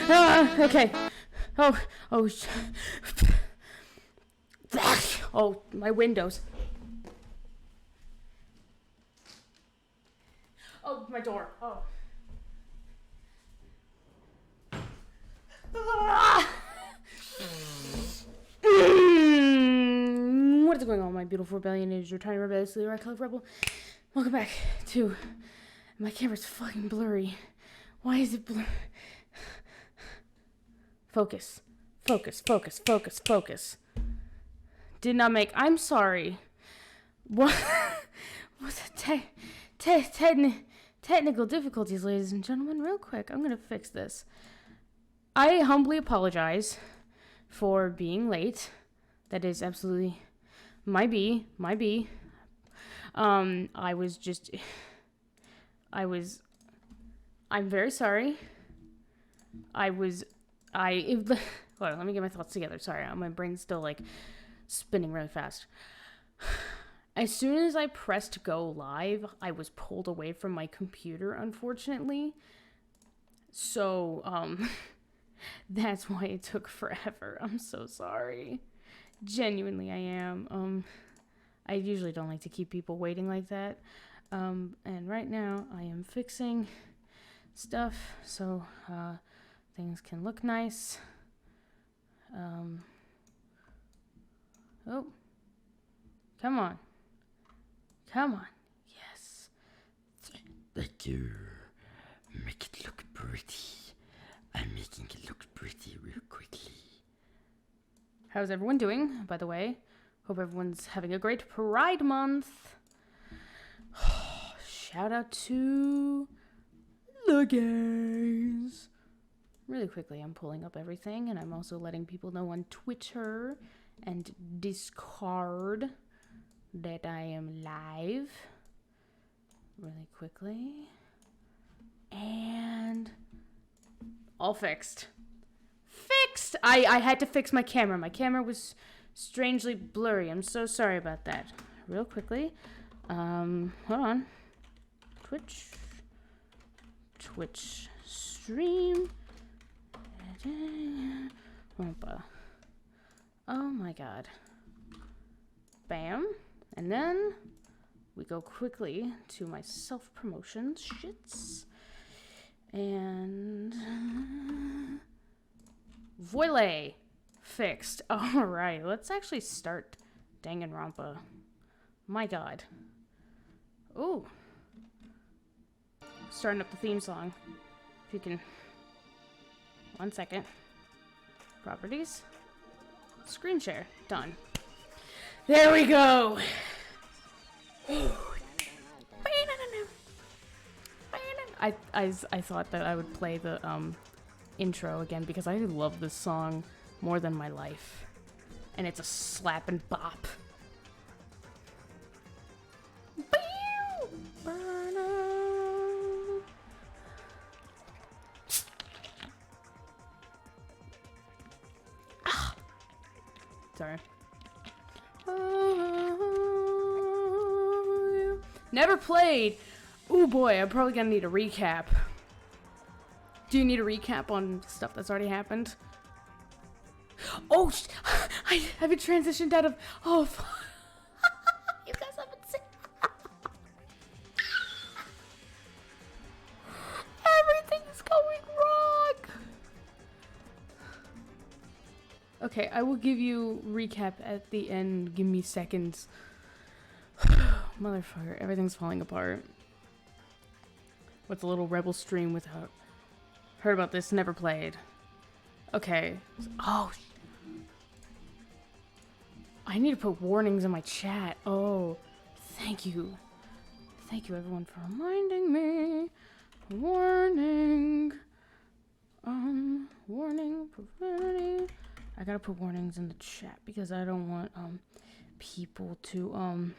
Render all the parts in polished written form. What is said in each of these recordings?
Okay. Oh, oh, my windows. Oh, my door. Oh. What is going on, my beautiful rebellion? It is your tiny rebelliously red colored rebel. Welcome back to... My camera's fucking blurry. Why is it blurry? Focus. Did not make... I'm sorry. What? What's technical difficulties, ladies and gentlemen? Real quick, I'm gonna fix this. I humbly apologize for being late. That is absolutely my B. I'm very sorry. Hold on, let me get my thoughts together. Sorry, my brain's still like spinning really fast. As soon as I pressed go live, I was pulled away from my computer, unfortunately. So, that's why it took forever. I'm so sorry. Genuinely, I am. I usually don't like to keep people waiting like that. And right now, I am fixing stuff so things can look nice. Oh. Come on. Yes. Thank you. Make it look pretty. I'm making it look pretty real quickly. How's everyone doing, by the way? Hope everyone's having a great Pride Month. Shout out to the gays. Really quickly, I'm pulling up everything, and I'm also letting people know on Twitter and Discord that I am live. Really quickly. And all fixed. I had to fix my camera. My camera was strangely blurry. I'm so sorry about that. Real quickly. Hold on. Twitch stream. Oh my god. Bam. And then we go quickly to my self-promotion shits. And voila, fixed. All right, let's actually start Danganronpa. My god. Ooh. Starting up the theme song. If you can... 1 second. Properties. Screen share. Done. There we go. I thought that I would play the intro again because I love this song more than my life. And it's a slap and bop. Sorry. Never played. Ooh boy, I'm probably gonna need a recap. Do you need a recap on stuff that's already happened? Oh, I've been transitioned out of. Oh, you guys haven't seen. Everything's going wrong. Okay, I will give you recap at the end. Give me seconds. Motherfucker, everything's falling apart. What's a little rebel stream without... Heard about this, never played. Okay. Oh. I need to put warnings in my chat. Oh. Thank you. Thank you everyone for reminding me. Warning. Warning. Profanity. I gotta put warnings in the chat because I don't want, people to,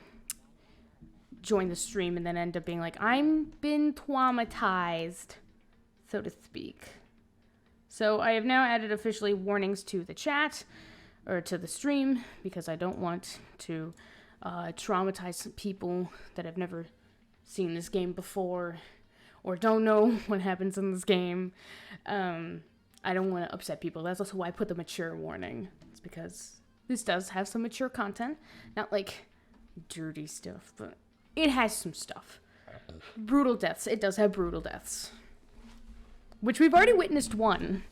join the stream and then end up being like, I'm been traumatized, so to speak. So I have now added officially warnings to the chat, or to the stream, because I don't want to traumatize people that have never seen this game before, or don't know what happens in this game. I don't want to upset people. That's also why I put the mature warning. It's because this does have some mature content. Not like dirty stuff, but it has some stuff. Brutal deaths. It does have brutal deaths. Which we've already witnessed one.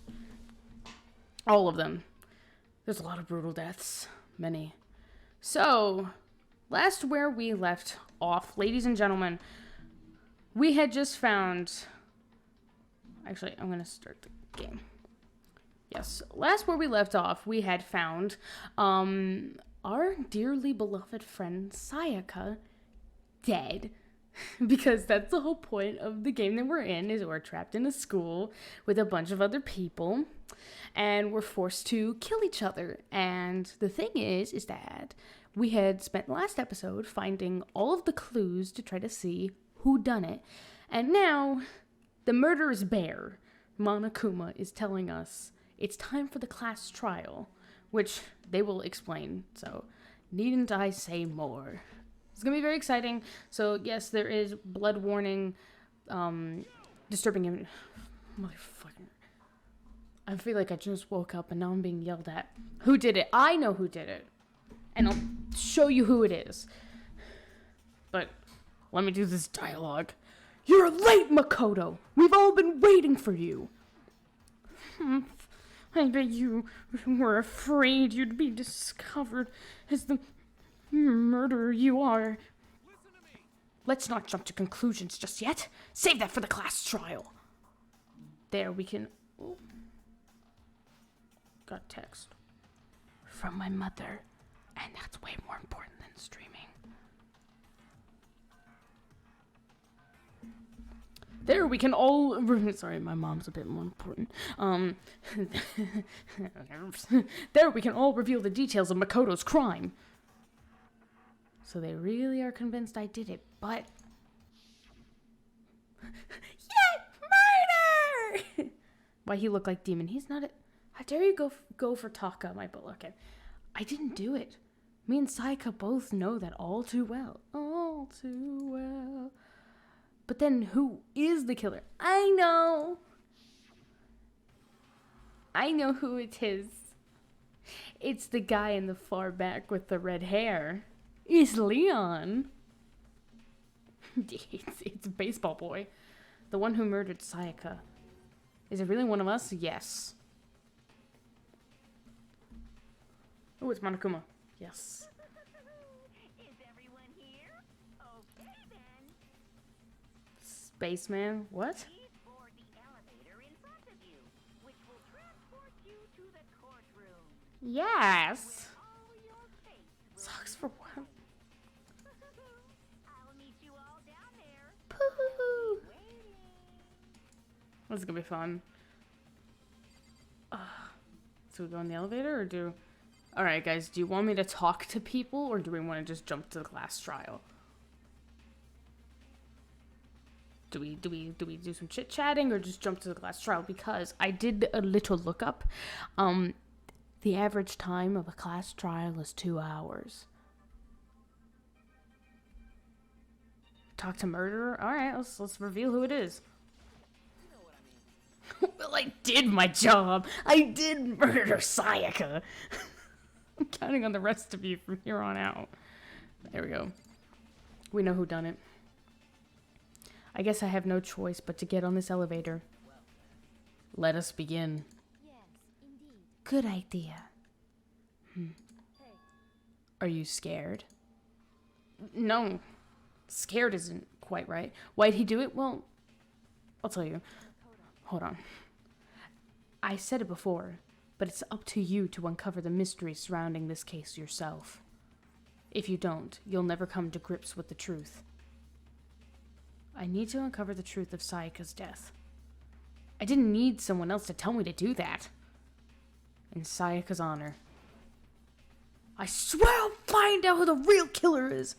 All of them. There's a lot of brutal deaths. Many. So, last where we left off, ladies and gentlemen, we had just found... Actually, I'm going to start the game. Yes, last where we left off, we had found our dearly beloved friend Sayaka dead. Because that's the whole point of the game that we're in, is we're trapped in a school with a bunch of other people, and we're forced to kill each other. And the thing is that we had spent the last episode finding all of the clues to try to see who done it. And now, the murderous bear, Monokuma, is telling us it's time for the class trial, which they will explain, so needn't I say more. It's gonna be very exciting. So yes, there is blood warning, disturbing him. Motherfucker. I feel like I just woke up and now I'm being yelled at. Who did it? I know who did it. And I'll show you who it is. But let me do this dialogue. You're late, Makoto. We've all been waiting for you. I bet you were afraid you'd be discovered as the murderer you are. Let's not jump to conclusions just yet. Save that for the class trial. There we can... Oh. Got text. From my mother. And that's way more important than streaming. There we can all... Sorry, my mom's a bit more important. There we can all reveal the details of Makoto's crime. So they really are convinced I did it, but... Yeah, murder! Why he look like demon? He's not a... How dare you go for Taka, my butt? Okay. I didn't do it. Me and Sayaka both know that all too well. All too well. But then who is the killer? I know. I know who it is. It's the guy in the far back with the red hair. It's Leon. It's Baseball Boy. The one who murdered Sayaka. Is it really one of us? Yes. Oh, it's Monokuma. Yes. Is everyone here? Okay then. Spaceman? What? Please board the elevator in front of you, which will transport you to the courtroom. Yes. All your case Sucks for what? I'll meet you all down there. Pooh. Waiting. This is gonna be fun. So we go in the elevator or do... Alright guys, do you want me to talk to people or do we want to just jump to the class trial? Do we do some chit-chatting or just jump to the class trial? Because I did a little lookup. The average time of a class trial is 2 hours. Talk to murderer? Alright, let's reveal who it is. Well, I did my job. I did murder Sayaka. I'm counting on the rest of you from here on out. There we go. We know who done it. I guess I have no choice but to get on this elevator. Let us begin. Yes, indeed. Good idea. Hey, Are you scared? No. Scared isn't quite right. Why'd he do it? Well, I'll tell you. Hold on. I said it before, but it's up to you to uncover the mystery surrounding this case yourself. If you don't, you'll never come to grips with the truth. I need to uncover the truth of Sayaka's death. I didn't need someone else to tell me to do that. In Sayaka's honor. I swear I'll find out who the real killer is!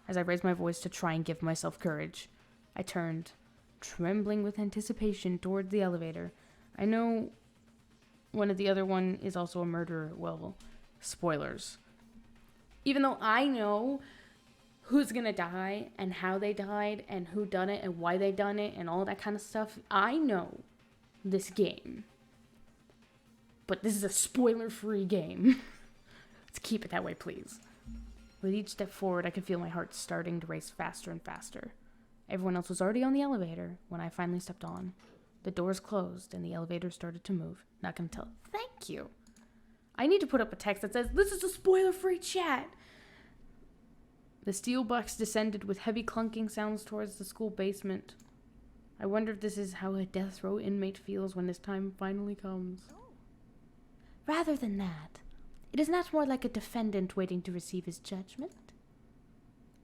As I raised my voice to try and give myself courage, I turned, trembling with anticipation, toward the elevator. I know one of the other one is also a murderer. Well, spoilers. Even though I know who's gonna die and how they died and who done it and why they done it and all that kind of stuff, I know this game But this is a spoiler-free game. Let's keep it that way, please. With each step forward, I could feel my heart starting to race faster and faster. Everyone else was already on the elevator when I finally stepped on. The doors closed and the elevator started to move. Not gonna tell. Thank you. I need to put up a text that says, "This is a spoiler-free chat." The steel box descended with heavy clunking sounds towards the school basement. I wonder if this is how a death row inmate feels when his time finally comes. Rather than that, it is not more like a defendant waiting to receive his judgment.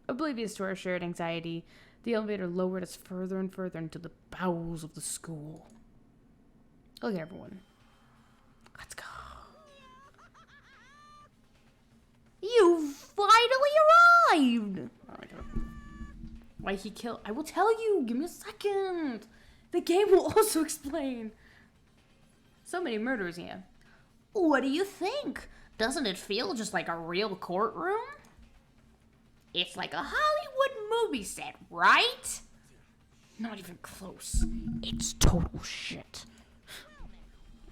Oblivious to our shared anxiety, the elevator lowered us further and further into the bowels of the school. Okay, everyone. Let's go. You finally arrived! Oh my god. Why he killed? I will tell you! Give me a second! The game will also explain. So many murders here. What do you think? Doesn't it feel just like a real courtroom? It's like a Hollywood movie set, right? Not even close. It's total shit.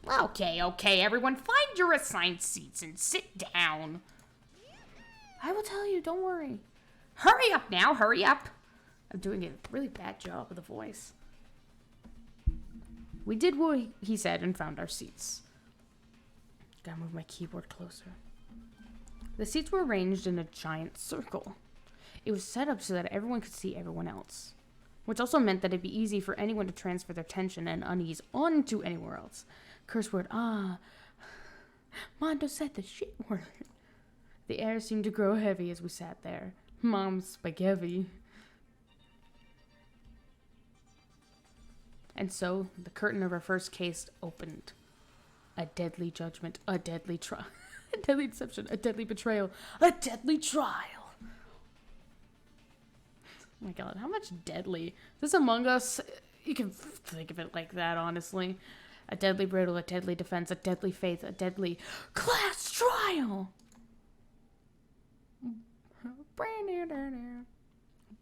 Okay, everyone, find your assigned seats and sit down. I will tell you, don't worry. Hurry up now, hurry up. I'm doing a really bad job of the voice. We did what he said and found our seats. Gotta move my keyboard closer. The seats were arranged in a giant circle. It was set up so that everyone could see everyone else, which also meant that it'd be easy for anyone to transfer their tension and unease onto anywhere else. Curse word, Mondo said the shit word. The air seemed to grow heavy as we sat there. Mom's spaghetti. And so, the curtain of our first case opened. A deadly judgment, a deadly trial, a deadly deception, a deadly betrayal, a deadly trial. Oh my god, how much deadly? This Among Us, you can think of it like that, honestly. A deadly riddle, a deadly defense, a deadly faith, a deadly class trial.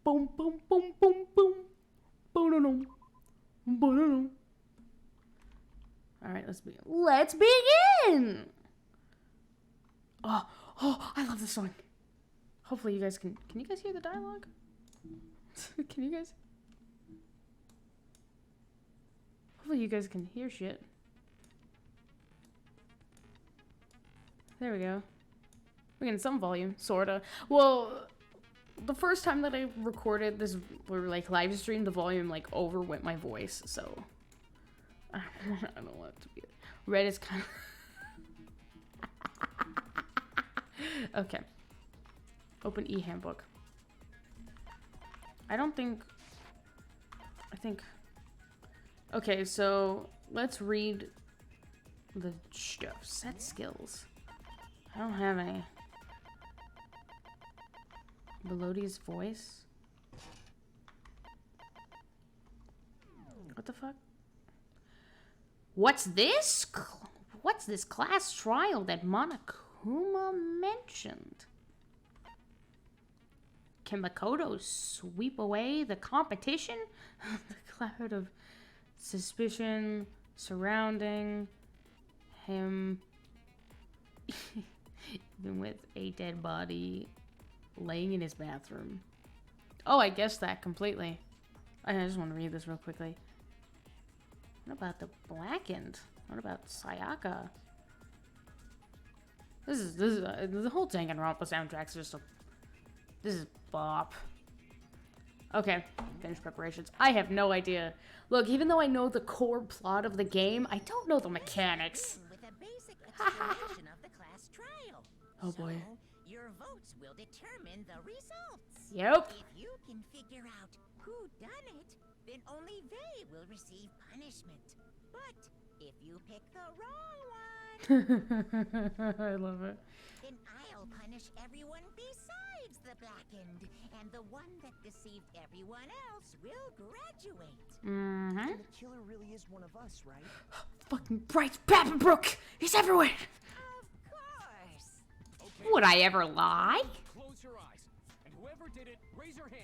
Boom, boom, boom, boom, boom. Boom, boom. All right, let's begin. Oh, I love this song. Hopefully you guys can you guys hear the dialogue? Can you guys? Hopefully you guys can hear shit. There we go. We're getting some volume, sorta. Well, the first time that I recorded this, or like live streamed, the volume like overwent my voice, so I don't want it to be. Red is kind of okay. Open e-handbook. I think. Okay, so let's read the stuff. Set skills. I don't have any. Melodious voice. What the fuck? What's this? What's this class trial that Monokuma mentioned? Can Makoto sweep away the competition? The cloud of suspicion surrounding him, even with a dead body laying in his bathroom. Oh, I guessed that completely. I just want to read this real quickly. What about the Blackened? What about Sayaka? This is the whole Danganronpa soundtrack's just a. This is bop. Okay, finished preparations. I have no idea. Look, even though I know the core plot of the game, I don't know the mechanics. With a basic explanation of the class trial. Oh boy. So, your votes will determine the results. Yep. If you can figure out who done it, then only they will receive punishment. But if you pick the wrong one, I love it. then I'll punish everyone besides the Blackened, and the one that deceived everyone else will graduate. Mm-hmm. And the killer really is one of us, right? Fucking Bryce Papenbrook! He's everywhere! Of course. Okay, Would I ever lie? close your eyes. And whoever did it, raise your hand.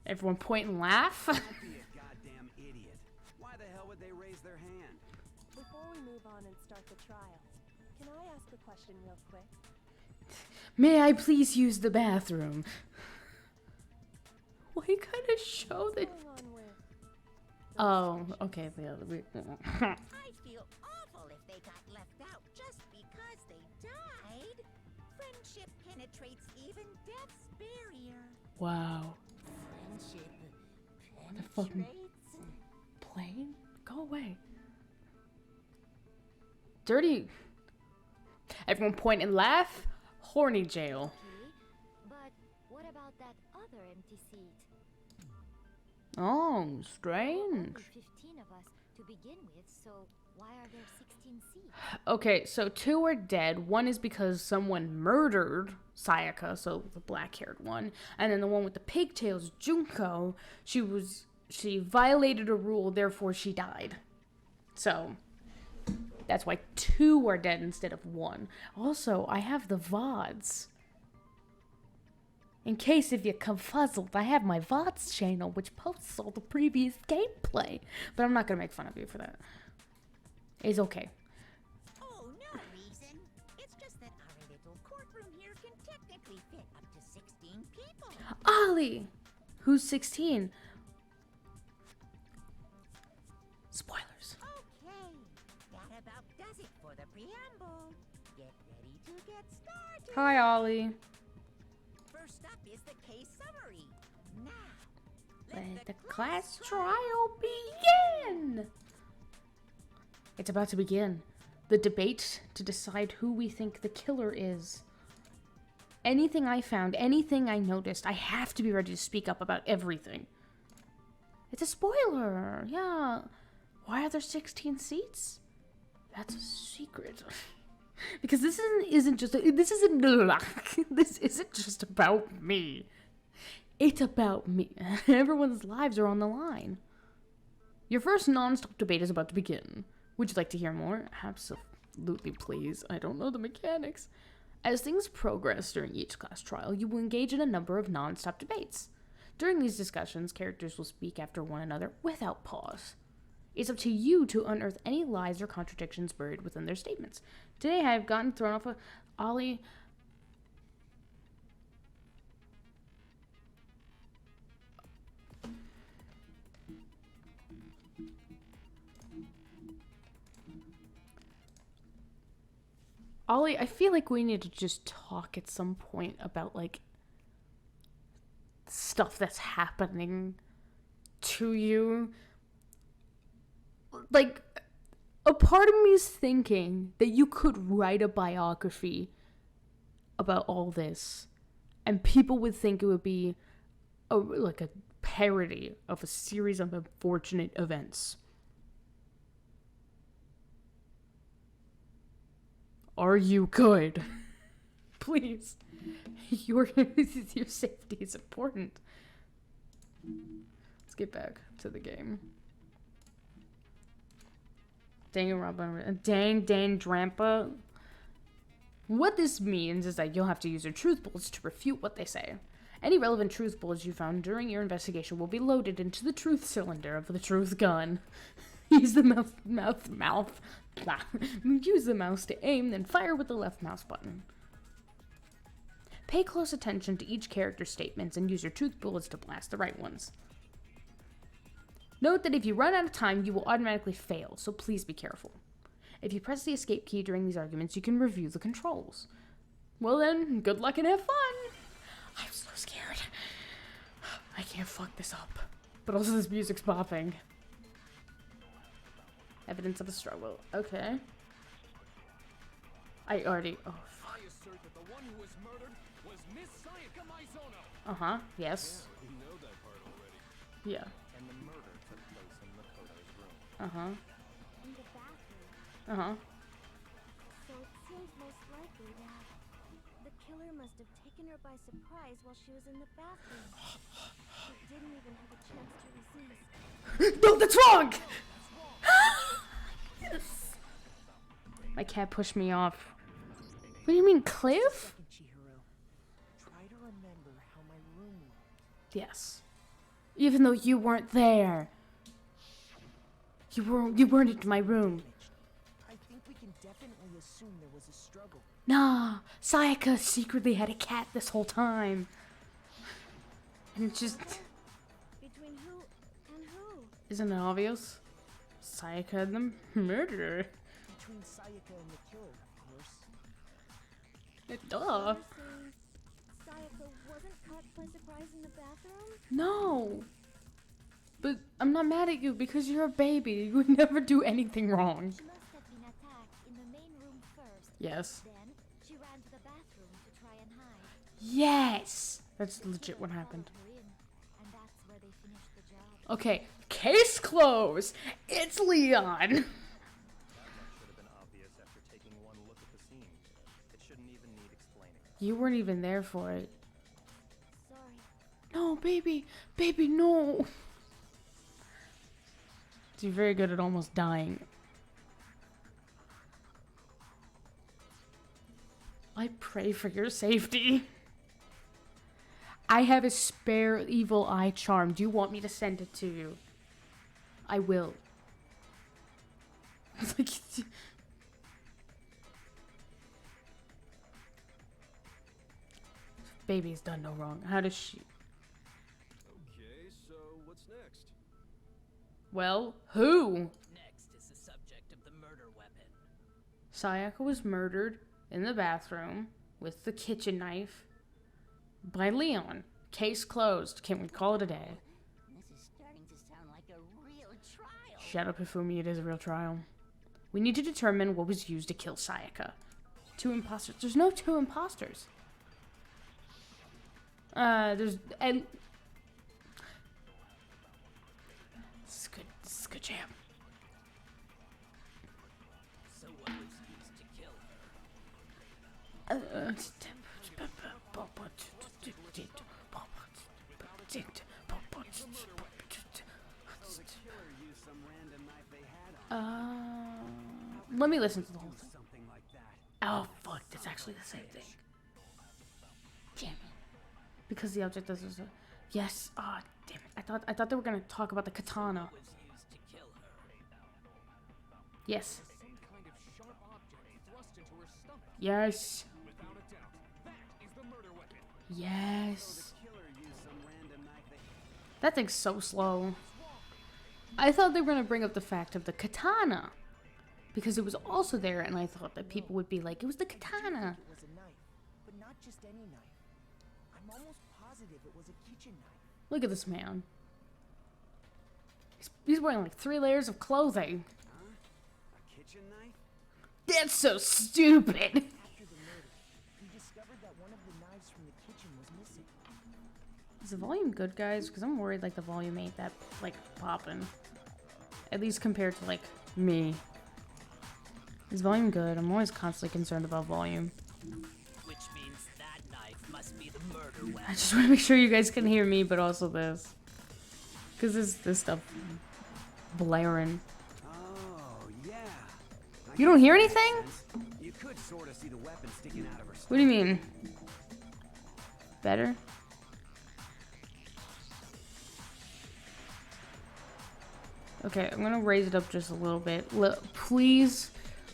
Everyone point and laugh. Don't be a goddamn idiot. we move on and start the trials, can I ask a question real quick? May I please use the bathroom? What kind of show that? What's going on with Oh, okay. Yeah, I'd feel awful if they got left out just because they died. Friendship penetrates even death's barrier. Wow. Friendship The fucking penetrates. plane? Go away. Dirty. Everyone point and laugh. Horny jail. Okay, but what about that other empty seat? Oh, There were strange. only 15 of us to begin with, so why are there 16 seats? Okay, so 2 are dead. 1 is because someone murdered Sayaka, so the black-haired one. And then the one with the pigtails, Junko, she violated a rule, therefore she died. So that's why 2 are dead instead of 1. Also, I have the VODs. In case if you're confuzzled, I have my VODs channel, which posts all the previous gameplay. But I'm not going to make fun of you for that. It's okay. Oh, no reason. It's just that our little courtroom here can technically fit up to 16 people. Ollie! Who's 16? Spoilers. Okay, that about does it for the preamble. Get ready to get started. Hi, Ollie. First up is the case summary. Now, Let the class trial begin! It's about to begin. The debate to decide who we think the killer is. Anything I found, anything I noticed, I have to be ready to speak up about everything. It's a spoiler, yeah. Why are there 16 seats? That's a secret. Because this isn't just about me. It's about me. Everyone's lives are on the line. Your first non-stop debate is about to begin. Would you like to hear more? Absolutely, please. I don't know the mechanics. As things progress during each class trial, you will engage in a number of non-stop debates. During these discussions, characters will speak after one another without pause. It's up to you to unearth any lies or contradictions buried within their statements. Today, I have gotten thrown off Ollie. Ollie, I feel like we need to just talk at some point about, like, stuff that's happening to you. Like, a part of me is thinking that you could write a biography about all this, and people would think it would be like a parody of a series of unfortunate events. Are you good? Please. Your safety is important. Let's get back to the game. Dang Robin. Dang Drampa. What this means is that you'll have to use your truth bullets to refute what they say. Any relevant truth bullets you found during your investigation will be loaded into the truth cylinder of the truth gun. Use the Use the mouse to aim, then fire with the left mouse button. Pay close attention to each character's statements and use your truth bullets to blast the right ones. Note that if you run out of time, you will automatically fail, so please be careful. If you press the escape key during these arguments, you can review the controls. Well then, good luck and have fun! I'm so scared. I can't fuck this up. But also this music's popping. Evidence of a struggle. Okay. I already... Oh, fuck. I assert that the one who was murdered was Miss Sayaka Maizono. Uh-huh. Yes. We know that part already. Yeah. And the murder took place in Makoto's room. Uh-huh. In the bathroom. Uh-huh. So it seems most likely that The killer must have taken her by surprise while she was in the bathroom. She didn't even have a chance to resist. No, that's wrong! Yes! My cat pushed me off. What do you mean, Cliff? Second, Chihiro. Try to remember how my room looked. Yes. Even though you weren't there. You weren't in my room. I definitely assume there was a struggle. Nah, Sayaka secretly had a cat this whole time. And it's just... Between who and who? Isn't it obvious? Sayaka and the murderer. Between Sayaka and the killer, of course. Duh. You're saying Sayaka wasn't caught by surprise in the bathroom? No. But I'm not mad at you because you're a baby. You would never do anything wrong. She must have been attacked in the main room first. Yes. Then she ran to the bathroom to try and hide. Yes. That's legit what happened. Followed her in, and that's where they finished the job. Okay, case closed. It's Leon. That should have been obvious after taking one look at the scene. It shouldn't even need explaining. You weren't even there for it. Sorry. No, baby. Baby, no. You're very good at almost dying. I pray for your safety. I have a spare evil eye charm. Do you want me to send it to you? I will. Like, baby's done no wrong. How does she... Okay, so what's next? Well, who? Next is the subject of the murder weapon. Sayaka was murdered in the bathroom with the kitchen knife by Leon. Case closed. Can we call it a day? This is starting to sound like a real trial. Shut up, Hifumi. It is a real trial. We need to determine what was used to kill Sayaka. 2 imposters. There's no 2 imposters. There's... And... This is a good jam. So what was used to kill her? Let me listen to the whole thing. Oh, fuck, that's actually the same thing. Damn it. Because the object does... Yes, damn it. I thought they were gonna talk about the katana. Was used to kill her. Yes. Some kind of sharp object thrust into her stomach. Yes. Without a doubt, that is the murder weapon. Yes. That thing's so slow. I thought they were gonna bring up the fact of the katana. Because it was also there, and I thought that people would be like, it was the katana. It was a knife, but not just any knife. I'm almost positive it was a kitchen knife. Look at this man. He's wearing like 3 layers of clothing. A kitchen knife? That's so stupid. After the murder, we discovered that one of the knives from the kitchen was missing. Is the volume good, guys? Because I'm worried like the volume ain't that like popping. At least compared to like me. Is volume good? I'm always constantly concerned about volume. Which means that knife must be the murder I weapon. just want to make sure you guys can hear me, but also this. Because this stuff blaring. Oh, yeah. You don't hear anything? You could sort of see the weapon sticking out of her What do you mean? Better? Okay, I'm gonna raise it up just a little bit. Please,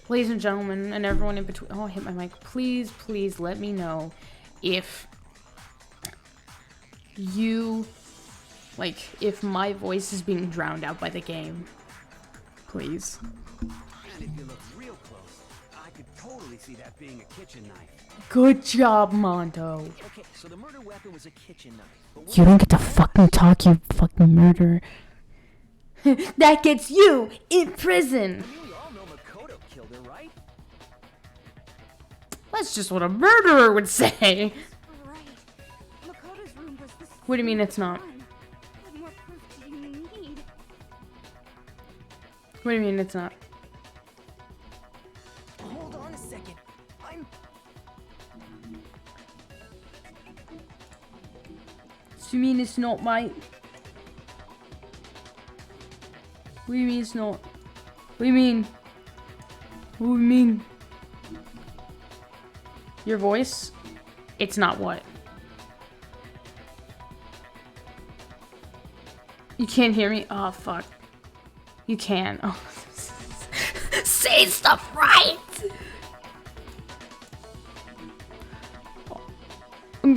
ladies and gentlemen, and everyone in between. Oh, I hit my mic. Please, please let me know if you, like, if my voice is being drowned out by the game. Please. And if you look real close, I could totally see that being a kitchen knife. Good job, Mondo. Okay, so the murder weapon was a kitchen knife. But You don't get to fucking talk, you fucking murderer. That gets you in prison. we all know Makoto killed her, right? That's just what a murderer would say. Right. Makoto's room was the What do you mean it's not? one. What more proof do you need? What do you mean it's not? Hold on a second. So you mean it's not, mate? What do you mean it's not? What do you mean? What do you mean? Your voice? It's not what? You can't hear me? Oh, fuck. You can. Oh. say stuff right.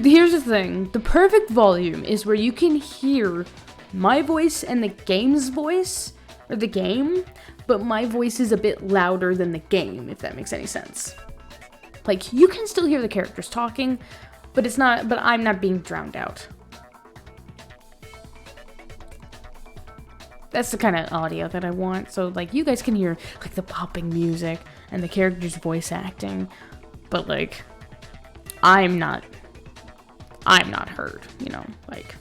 Here's the thing. The perfect volume is where you can hear my voice and the game's voice, or the game, but my voice is a bit louder than the game, if that makes any sense. Like, you can still hear the characters talking, but I'm not being drowned out. That's the kind of audio that I want. So, like, you guys can hear, like, the popping music and the characters' voice acting, but, like, I'm not heard, you know, like.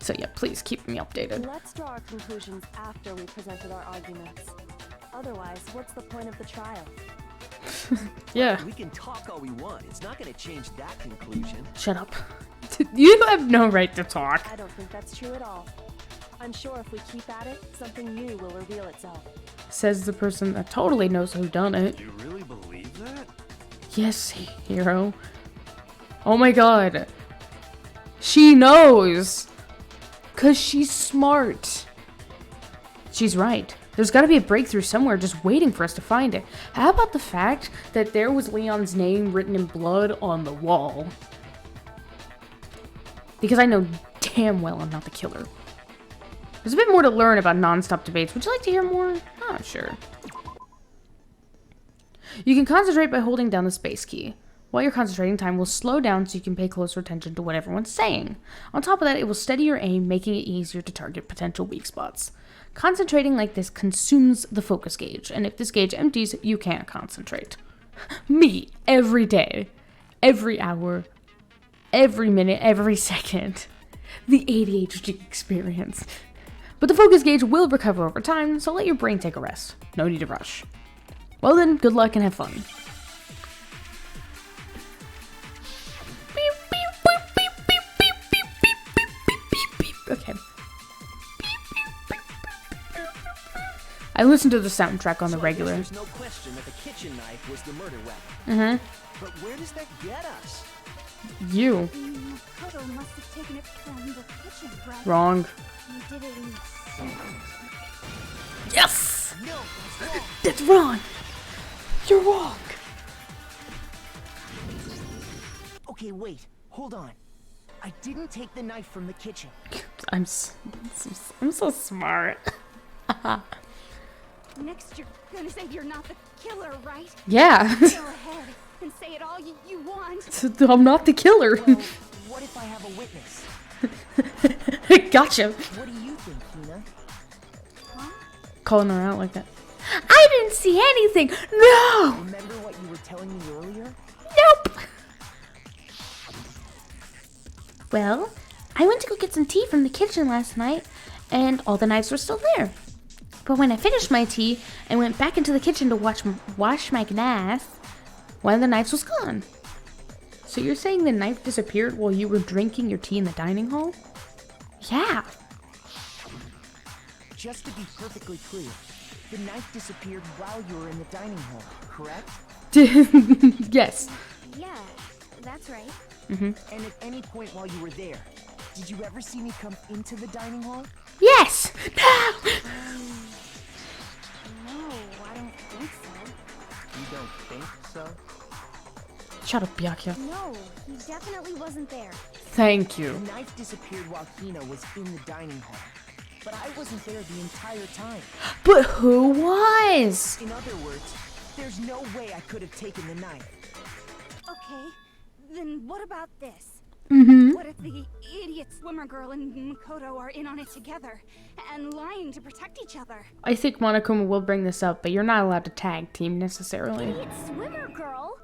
So yeah, please keep me updated. Let's draw our conclusions after we presented our arguments. Otherwise, what's the point of the trial? Yeah. We can talk all we want. It's not going to change that conclusion. Shut up. You have no right to talk. I don't think that's true at all. I'm sure if we keep at it, something new will reveal itself. Says the person that totally knows who done it. You really believe that? Yes, hero. Oh my god. She knows. 'Cause she's smart. She's right. There's gotta be a breakthrough somewhere just waiting for us to find it. How about the fact that there was Leon's name written in blood on the wall? Because I know damn well I'm not the killer. There's a bit more to learn about non-stop debates. Would you like to hear more? Oh, sure. You can concentrate by holding down the space key. While you're concentrating, time will slow down so you can pay closer attention to what everyone's saying. On top of that, it will steady your aim, making it easier to target potential weak spots. Concentrating like this consumes the focus gauge, and if this gauge empties, you can't concentrate. Me, every day, every hour, every minute, every second. The ADHD experience. But the focus gauge will recover over time, so let your brain take a rest. No need to rush. Well then, good luck and have fun. Okay. I listen to the soundtrack on the regular. There's no question that the kitchen knife was the murder weapon. Mm-hmm. But where does that get us? You. Makoto must have taken it from the kitchen, right? Wrong. You did it in the sink. Yes! No, that's wrong. That's wrong. You're wrong. Okay, wait. Hold on. I didn't take the knife from the kitchen. I'm so smart. Next, you're gonna say you're not the killer, right? Yeah. Go ahead and say it all you want. I'm not the killer. Well, what if I have a witness? Gotcha. What do you think, Hina? Huh? Calling her out like that. I didn't see anything. No. Remember what you were telling me earlier? Nope. Well, I went to go get some tea from the kitchen last night, and all the knives were still there. But when I finished my tea and went back into the kitchen to wash my glass, one of the knives was gone. So you're saying the knife disappeared while you were drinking your tea in the dining hall? Yeah. Just to be perfectly clear, the knife disappeared while you were in the dining hall, correct? Yes. Yeah, that's right. And at any point while you were there, did you ever see me come into the dining hall? Yes. No. No, I don't think so. You don't think so? Shut up, Byakuya. No, he definitely wasn't there. Thank you. The knife disappeared while Hina was in the dining hall. But I wasn't there the entire time. But who was? In other words, there's no way I could have taken the knife. Okay, then what about this? Mm-hmm. What if the idiot swimmer girl and Makoto are in on it together and lying to protect each other? I think Monokuma will bring this up, but you're not allowed to tag team necessarily. Idiot swimmer girl?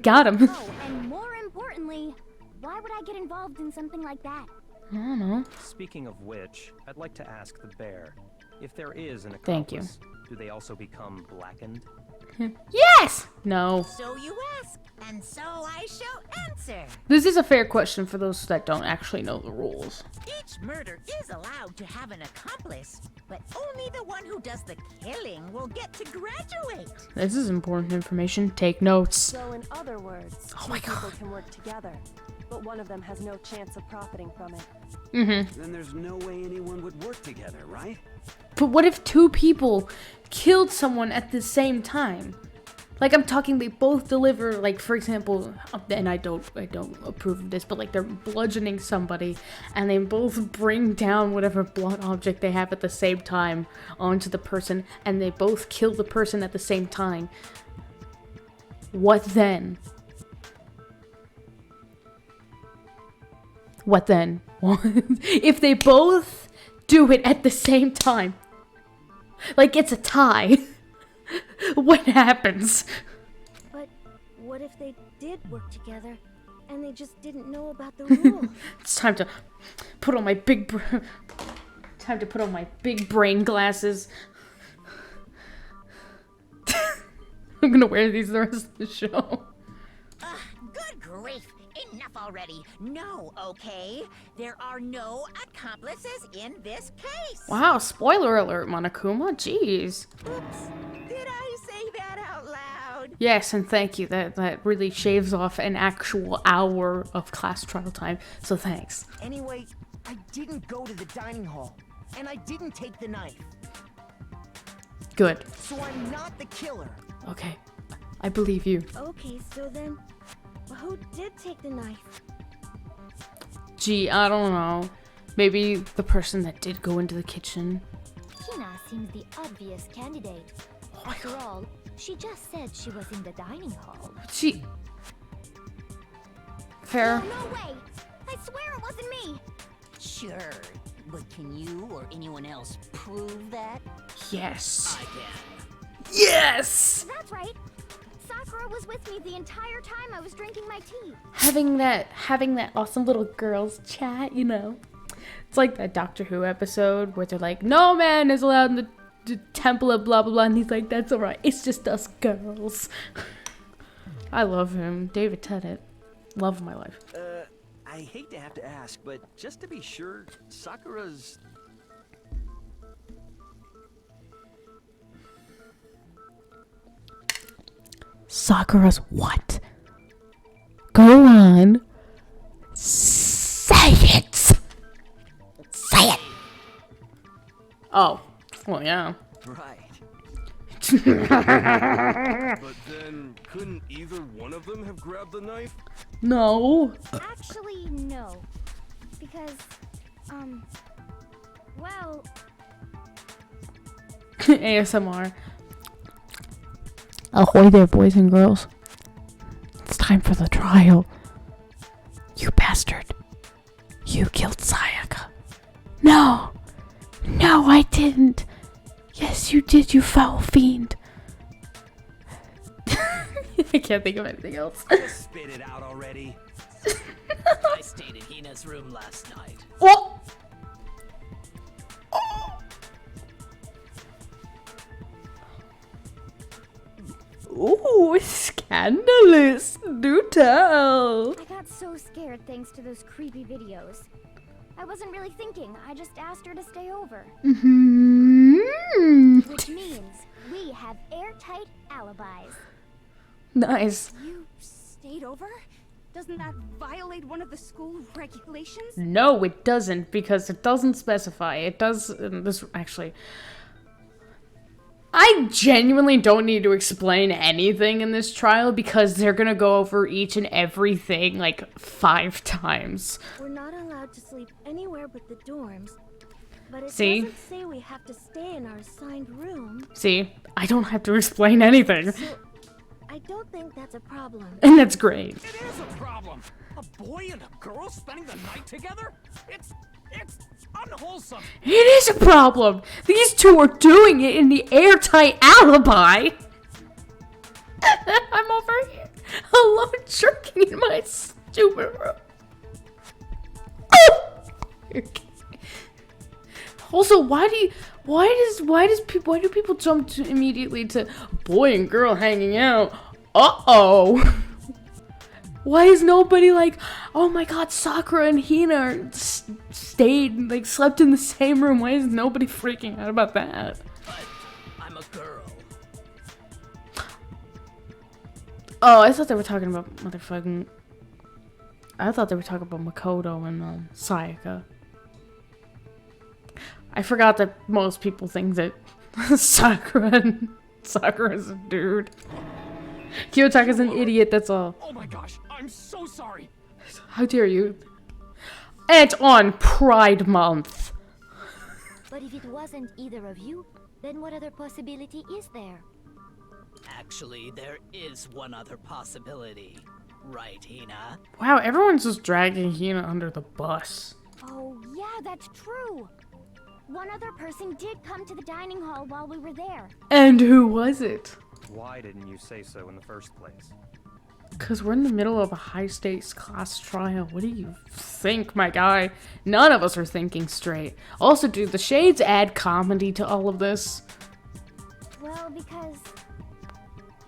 Got him. Oh, and more importantly, why would I get involved in something like that? I don't know. Speaking of which, I'd like to ask the bear, if there is an Thank you. accomplice, do they also become blackened? Yes! No. So you ask, and so I shall answer. This is a fair question for those that don't actually know the rules. Each murder is allowed to have an accomplice, but only the one who does the killing will get to graduate. This is important information. Take notes. So in other words, Oh two my people God. can work together. but one of them has no chance of profiting from it. Then there's no way anyone would work together, right? But what if two people killed someone at the same time? Like, I'm talking, they both deliver, like, for example, and I don't approve of this, but like they're bludgeoning somebody and they both bring down whatever blunt object they have at the same time onto the person, and they both kill the person at the same time. What then? What then? If they both do it at the same time, like it's a tie, what happens? But what if they did work together and they just didn't know about the rule? It's time to put on my big brain glasses. I'm gonna wear these the rest of the show. Good grief! Enough already. No, okay? There are no accomplices in this case. Wow, spoiler alert, Monokuma. Jeez. Oops. Did I say that out loud? Yes, and thank you. That really shaves off an actual hour of class trial time. So thanks. Anyway, I didn't go to the dining hall, and I didn't take the knife. Good. So I'm not the killer. Okay, I believe you. Okay, so then, who did take the knife? Gee, I don't know. Maybe the person that did go into the kitchen. Hina seems the obvious candidate. After all, she just said she was in the dining hall. Fair. No way! I swear it wasn't me! Sure, but can you or anyone else prove that? Yes. I can. Yes! That's right. Sakura was with me the entire time I was drinking my tea. Having that awesome little girls chat, you know. It's like that Doctor Who episode where they're like, no man is allowed in the temple of blah blah blah, and he's like, that's alright, it's just us girls. I love him. David Tennant. Love of my life. I hate to have to ask, but just to be sure, Sakura's... Sakura's what? Go on. Say it! Say it! Oh. Well, yeah. Right. But then, couldn't either one of them have grabbed the knife? No. Actually, no. Because, well... ASMR. Ahoy there, boys and girls. It's time for the trial. You bastard. You killed Sayaka. No. No, I didn't. Yes, you did, you foul fiend. I can't think of anything else. Just spit it out already. I stayed in Hina's room last night. Oh! Ooh, scandalous. Do tell. I got so scared thanks to those creepy videos. I wasn't really thinking. I just asked her to stay over. Mm-hmm. Which means we have airtight alibis. Nice. You stayed over? Doesn't that violate one of the school regulations? No, it doesn't, because it doesn't specify. It does. This actually. I genuinely don't need to explain anything in this trial because they're gonna go over each and everything like 5 times. We're not allowed to sleep anywhere but the dorms. But it See? doesn't say we have to stay in our assigned room. See, I don't have to explain anything. So, I don't think that's a problem. And that's great. It is a problem. A boy and a girl spending the night together? It's unwholesome. It is a problem. These two are doing it in the airtight alibi. I'm over here alone jerking in my stupid room. Okay. Also, why do people jump immediately to boy and girl hanging out? Uh-oh. Why is nobody like, oh my god, Sakura and Hina stayed, like, slept in the same room? Why is nobody freaking out about that? But I'm a girl. Oh, I thought they were talking about motherfucking... I thought they were talking about Makoto and Sayaka. I forgot that most people think that Sakura is a dude. Kiyotaka's an idiot, that's all. Oh my gosh, I'm so sorry. How dare you? And on Pride Month. But if it wasn't either of you, then what other possibility is there? Actually, there is one other possibility. Right, Hina? Wow, everyone's just dragging Hina under the bus. Oh, yeah, that's true. One other person did come to the dining hall while we were there. And who was it? Why didn't you say so in the first place? Because we're in the middle of a high-stakes class trial. What do you think, my guy? None of us are thinking straight. Also, do the shades add comedy to all of this? Well, because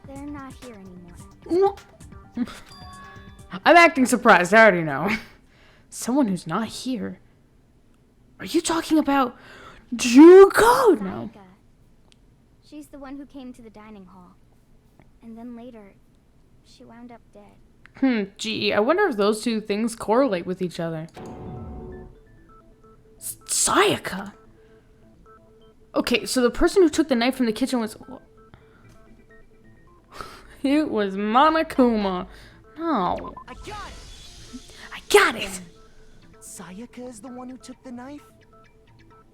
they're not here anymore. I'm acting surprised, I already know. Someone who's not here? Are you talking about Juko? No. Sayaka. She's the one who came to the dining hall. And then later, she wound up dead. Gee, I wonder if those two things correlate with each other. Sayaka? Okay, so the person who took the knife from the kitchen was... It was Monokuma. No. I got it! I got it! Sayaka is the one who took the knife?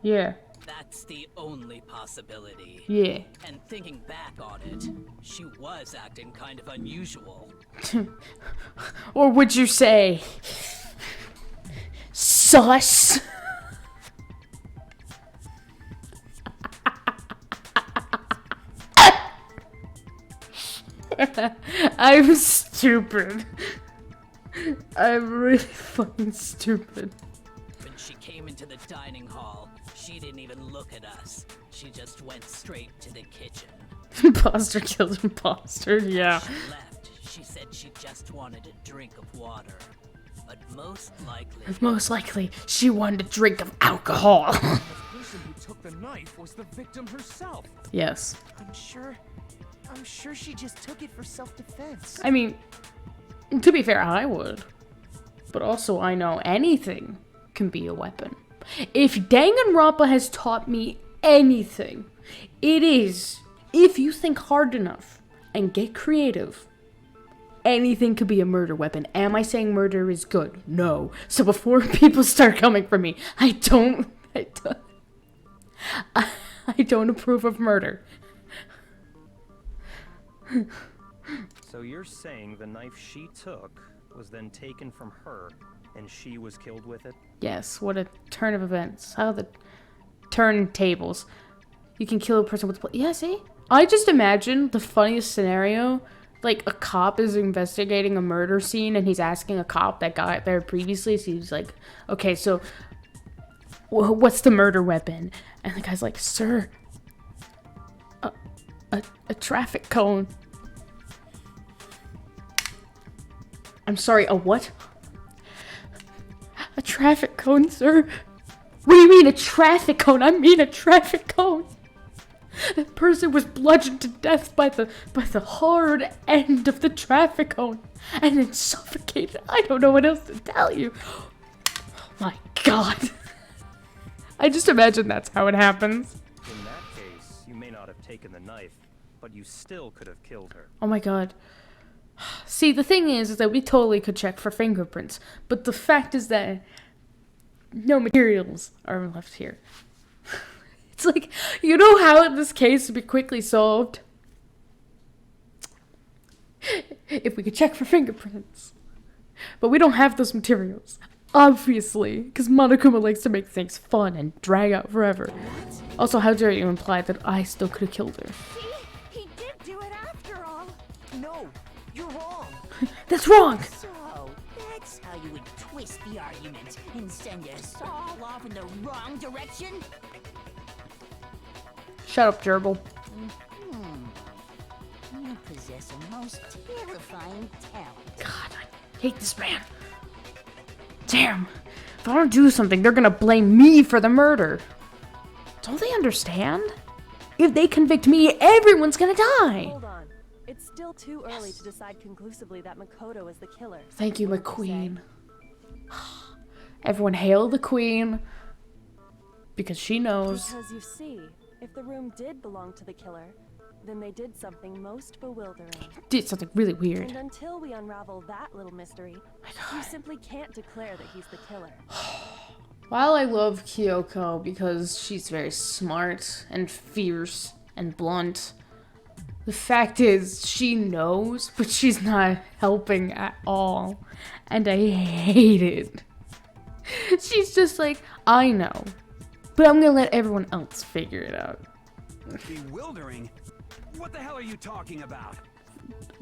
Yeah. That's the only possibility. Yeah. And thinking back on it, she was acting kind of unusual. Or would you say... sus? I'm stupid. I'm really fucking stupid. When she came into the dining hall, she didn't even look at us. She just went straight to the kitchen. Imposter kills imposter, yeah. She left. She said she just wanted a drink of water. But most likely, she wanted a drink of alcohol. The person who took the knife was the victim herself. Yes. I'm sure she just took it for self-defense. I mean, to be fair, I would. But also, I know anything can be a weapon. If Danganronpa has taught me anything, it is, if you think hard enough and get creative, anything could be a murder weapon. Am I saying murder is good? No. So before people start coming for me, I don't approve of murder. So you're saying the knife she took was then taken from her and she was killed with it? Yes, what a turn of events. How the turntables. You can kill a person with... Yeah, see? I just imagine the funniest scenario. Like, a cop is investigating a murder scene and he's asking a cop that got there previously. So he's like, okay, so what's the murder weapon? And the guy's like, sir, a traffic cone. I'm sorry, a what? A traffic cone, sir. What do you mean a traffic cone? I mean a traffic cone. The person was bludgeoned to death by the hard end of the traffic cone and then suffocated. I don't know what else to tell you. Oh my god. I just imagine that's how it happens. In that case, you may not have taken the knife, but you still could have killed her. Oh my god. See, the thing is that we totally could check for fingerprints, but the fact is that no materials are left here. It's like, you know how this case would be quickly solved? If we could check for fingerprints. But we don't have those materials. Obviously, because Monokuma likes to make things fun and drag out forever. Also, how dare you imply that I still could have killed her? He did do it after all. No, you're wrong. That's wrong! So, that's how you would twist the argument and send us all off in the wrong direction? Shut up, gerbil. You possess a most terrifying talent. God, I hate this man. Damn. If I don't do something, they're gonna blame me for the murder. Don't they understand? If they convict me, everyone's gonna die. Hold on. It's still too early to decide conclusively that Makoto is the killer. Thank you, McQueen. Everyone hail the queen. Because she knows. Because you see, if the room did belong to the killer, then they did something most bewildering. Did something really weird. And until we unravel that little mystery, you simply can't declare that he's the killer. While I love Kyoko because she's very smart and fierce and blunt, the fact is she knows, but she's not helping at all. And I hate it. She's just like, I know, but I'm gonna let everyone else figure it out. Bewildering? What the hell are you talking about?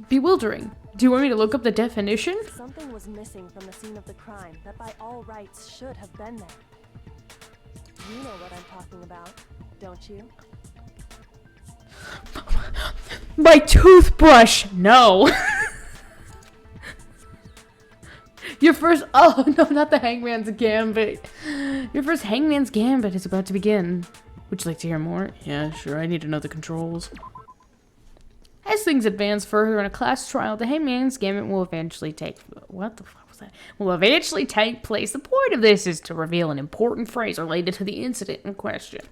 Bewildering. Do you want me to look up the definition? Something was missing from the scene of the crime that by all rights should have been there. You know what I'm talking about, don't you? My toothbrush! No! Your first- oh no, not the Hangman's Gambit. Your first Hangman's Gambit is about to begin. Would you like to hear more? Yeah, sure, I need to know the controls. As things advance further in a class trial, the Hangman's Gambit will eventually take- what the fuck was that? Will eventually take place. The point of this is to reveal an important phrase related to the incident in question.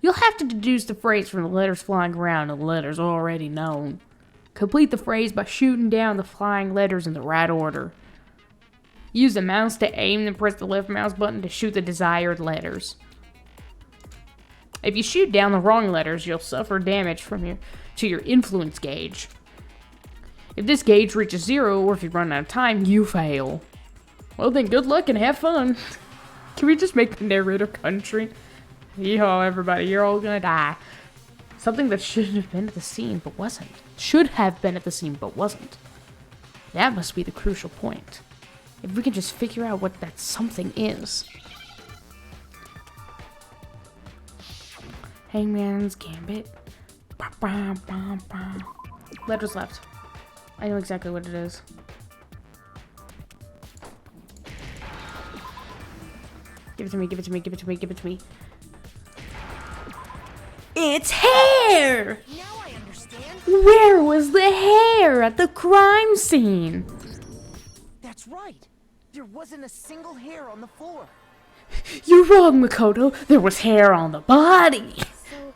You'll have to deduce the phrase from the letters flying around and the letters already known. Complete the phrase by shooting down the flying letters in the right order. Use the mouse to aim and press the left mouse button to shoot the desired letters. If you shoot down the wrong letters, you'll suffer damage from your influence gauge. If this gauge reaches 0, or if you run out of time, you fail. Well then, good luck and have fun. Can we just make the narrator country? Yeehaw, everybody, you're all gonna die. Something that shouldn't have been at the scene, but wasn't. Should have been at the scene, but wasn't. That must be the crucial point. If we can just figure out what that something is. Hangman's Gambit. Letters left. I know exactly what it is. Give it to me, give it to me, give it to me, give it to me. It's hair! Now I understand. Where was the hair at the crime scene? That's right. There wasn't a single hair on the floor. You're wrong, Makoto. There was hair on the body. So,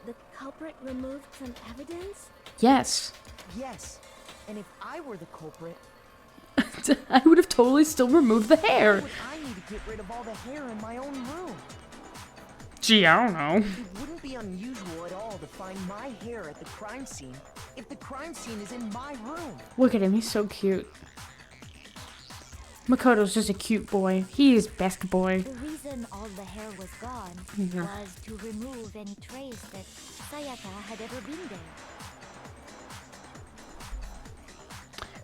the culprit removed some evidence? Yes. Yes. And if I were the culprit, I would have totally still removed the hair. why would I need to get rid of all the hair in my own room? Gee, I don't know. It wouldn't be unusual at all to find my hair at the crime scene if the crime scene is in my room. Look at him, he's so cute. Makoto's just a cute boy. He is best boy. The reason all the hair was gone Yeah. was to remove any trace that Sayaka had ever been there.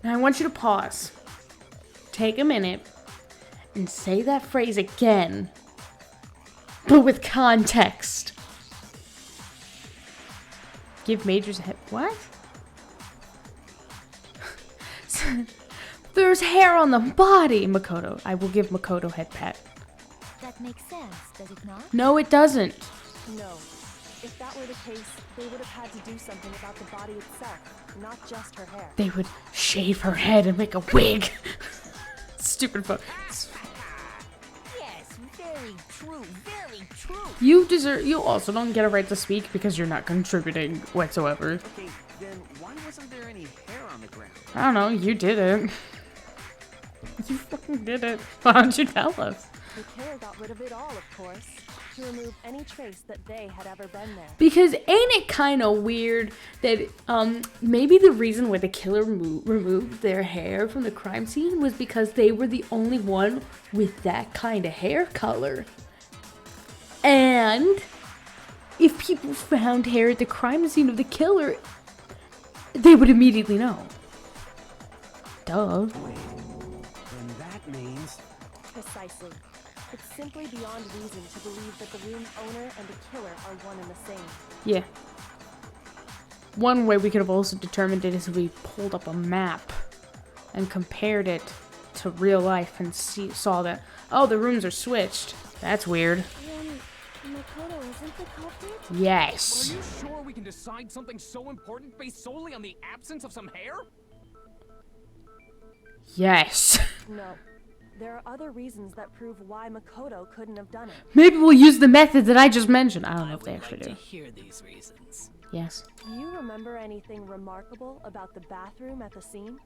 Now I want you to pause. Take a minute and say that phrase again, but with context. Give Major's head. What? There's hair on the body, Makoto. I will give Makoto head pat. That makes sense, does it not? No, it doesn't. No. If that were the case, they would have had to do something about the body itself, not just her hair. They would shave her head and make a wig. Stupid fuck. Yes, very true, very true. You also don't get a right to speak because you're not contributing whatsoever. Okay, then why wasn't there any hair on the ground? I don't know, you did it. You fucking did it. Why don't you tell us? The killer got rid of it all, of course, to remove any trace that they had ever been there. Because ain't it kind of weird that maybe the reason why the killer removed their hair from the crime scene was because they were the only one with that kind of hair color. And if people found hair at the crime scene of the killer, they would immediately know. Duh. Then that means... Precisely. It's simply beyond reason to believe that the room's owner and the killer are one and the same. Yeah. One way we could have also determined it is if we pulled up a map and compared it to real life and saw that, oh, the rooms are switched. That's weird. Then Makoto isn't the culprit? Yes. Are you sure we can decide something so important based solely on the absence of some hair? Yes. No. there are other reasons that prove why Makoto couldn't have done it. Maybe we'll use the method that I just mentioned. I don't know if they actually do. To hear these reasons. Yes. Do you remember anything remarkable about the bathroom at the scene?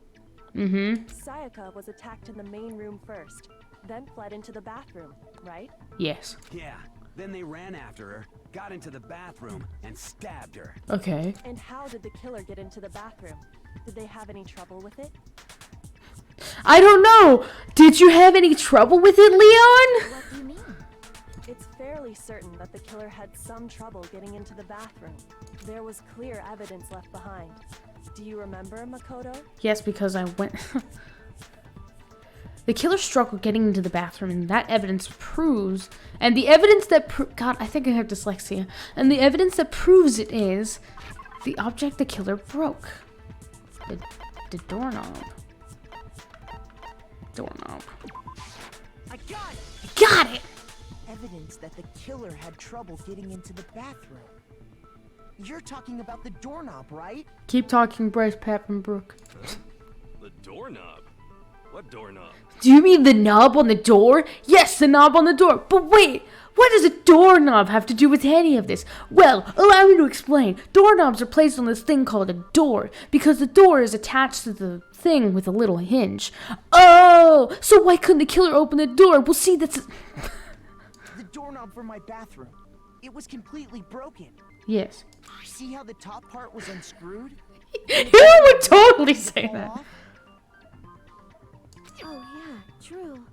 Mm-hmm. Sayaka was attacked in the main room first, then fled into the bathroom, right? Yes. Yeah. Then they ran after her, got into the bathroom, and stabbed her. Okay. And how did the killer get into the bathroom? Did they have any trouble with it? I don't know. Did you have any trouble with it, Leon? What do you mean? It's fairly certain that the killer had some trouble getting into the bathroom. There was clear evidence left behind. Do you remember, Makoto? Yes, because I went... The killer struggled getting into the bathroom, and that evidence proves... And the evidence that... God, I think I have dyslexia. And the evidence that proves it is... the object the killer broke. The doorknob. Doorknob. I got it! Got it! Evidence that the killer had trouble getting into the bathroom. You're talking about the doorknob, right? Keep talking, Bryce Pappenbrook. The doorknob? What doorknob? Do you mean the knob on the door? Yes, the knob on the door. But wait, what does a doorknob have to do with any of this? Well, allow me to explain. Doorknobs are placed on this thing called a door because the door is attached to the thing with a little hinge. Oh, so why couldn't the killer open the door? Well, see, that's... The doorknob for my bathroom. It was completely broken. Yes. See how the top part was unscrewed? You would totally say that. Oh yeah, true.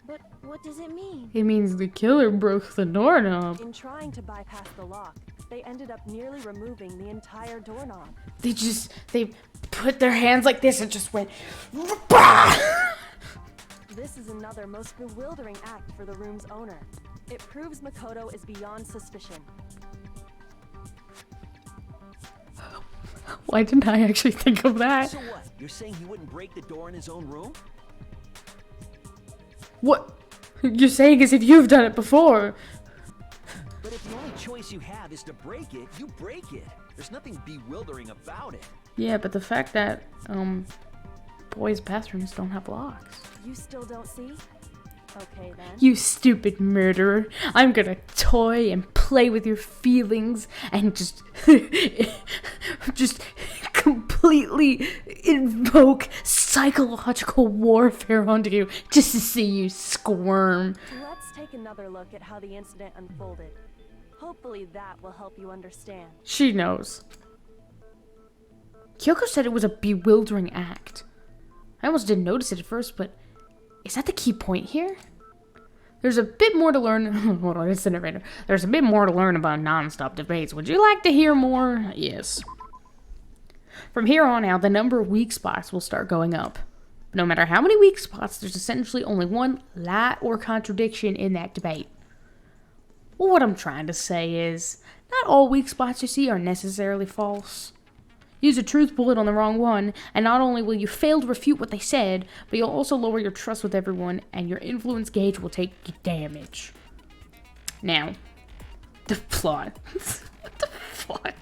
But what does it mean? It means the killer broke the doorknob. In trying to bypass the lock, they ended up nearly removing the entire doorknob. They put their hands like this and just went... This is another most bewildering act for the room's owner. It proves Makoto is beyond suspicion. Why didn't I actually think of that? So what? You're saying he wouldn't break the door in his own room? What you're saying is if you've done it before. But if the only choice you have is to break it, you break it. There's nothing bewildering about it. Yeah, but the fact that boys' bathrooms don't have locks. You still don't see? Okay then. You stupid murderer. I'm gonna toy and play with your feelings and just completely invoke psychological warfare onto you just to see you squirm. Let's take another look at how the incident unfolded. Hopefully that will help you understand. She knows. Kyoko said it was a bewildering act. I almost didn't notice it at first, but is that the key point here? There's a bit more to learn. Hold on, it's the narrator. There's a bit more to learn about non-stop debates. Would you like to hear more? Yes. From here on out, the number of weak spots will start going up. No matter how many weak spots, there's essentially only one lie or contradiction in that debate. Well, what I'm trying to say is, not all weak spots you see are necessarily false. Use a truth bullet on the wrong one, and not only will you fail to refute what they said, but you'll also lower your trust with everyone, and your influence gauge will take damage. Now, the plot. What the fuck?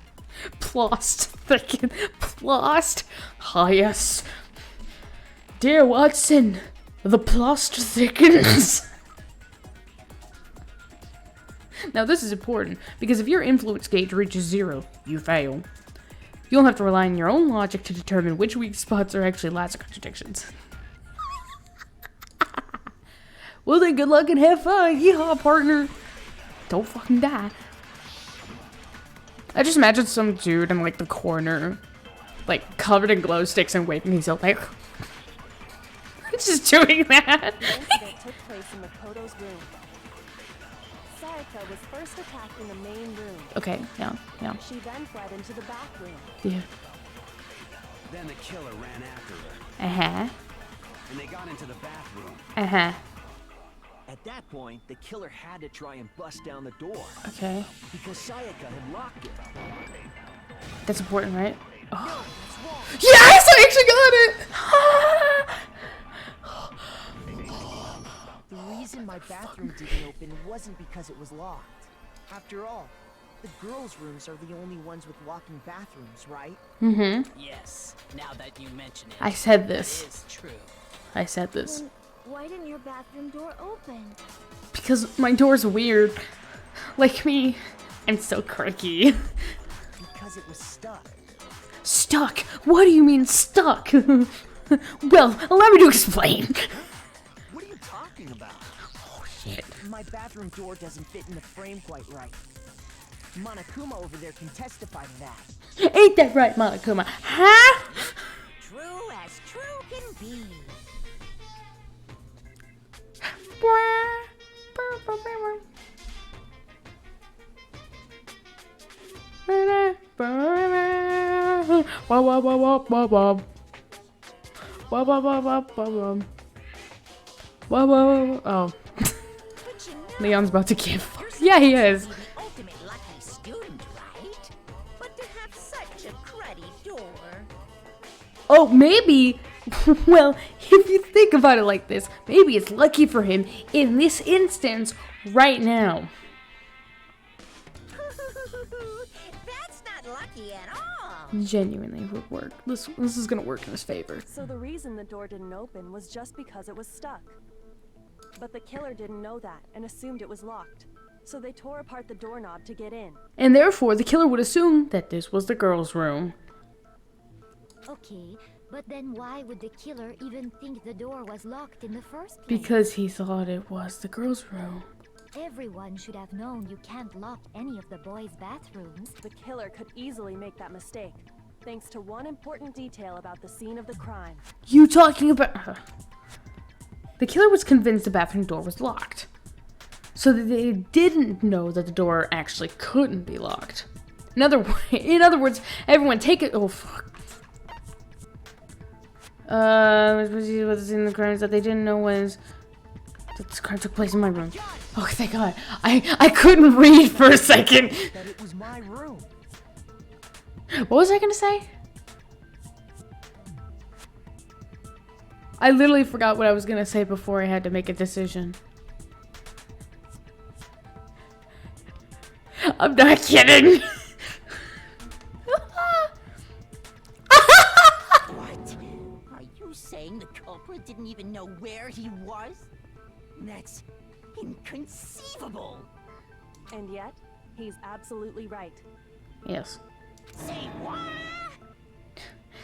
Plost thicken. Plost. Ah, yes. Dear Watson, the plost thickens. Now, this is important, because if your influence gauge reaches 0, you fail. You'll have to rely on your own logic to determine which weak spots are actually lies or contradictions. Well then, good luck and have fun. Yeehaw, partner. Don't fucking die. I just imagine some dude in like the corner, like covered in glow sticks and waving his like just doing that. The incident took place in Makoto's room. Sayaka was first attacked in the main room. Okay, yeah. She then fled into the bathroom. Yeah. Then the killer ran after her. Uh-huh. And they got into the bathroom. Uh-huh. At that point, the killer had to try and bust down the door. Okay. Because Sayaka had locked it. That's important, right? Oh. Yes, I actually got it! The reason my bathroom didn't open wasn't because it was locked. After all, the girls' rooms are the only ones with walking bathrooms, right? Mm-hmm. Yes. Now that you mention it, I said this. It is true. I said this. Why didn't your bathroom door open? Because my door's weird. Like me. I'm so quirky. Because it was stuck. Stuck? What do you mean stuck? Well, allow me to explain. What are you talking about? Oh shit. My bathroom door doesn't fit in the frame quite right. Monokuma over there can testify to that. Ain't that right, Monokuma? Huh? True as true can be. Oh. Leon's about to give. Yeah, he is. The ultimate lucky student, right? But to have such a cruddy door. Oh, maybe. Well, if you think about it like this, maybe it's lucky for him in this instance right now. That's not lucky at all. Genuinely would work. This is gonna work in his favor. So the reason the door didn't open was just because it was stuck. But the killer didn't know that and assumed it was locked. So they tore apart the doorknob to get in. And therefore, the killer would assume that this was the girl's room. Okay, but then why would the killer even think the door was locked in the first place? Because he thought it was the girl's room. Everyone should have known you can't lock any of the boys' bathrooms. The killer could easily make that mistake, thanks to one important detail about the scene of the crime. You talking about... The killer was convinced the bathroom door was locked. So that they didn't know that the door actually couldn't be locked. In other words, everyone take it... Oh, fuck. What's in the crimes that they didn't know was... that this crime took place in my room. Oh, thank God. I couldn't read for a second. That it was my room. What was I gonna say? I literally forgot what I was gonna say before I had to make a decision. I'm not kidding. What? Are you saying the culprit didn't even know where he was? That's inconceivable. And yet, he's absolutely right. Yes. Say what?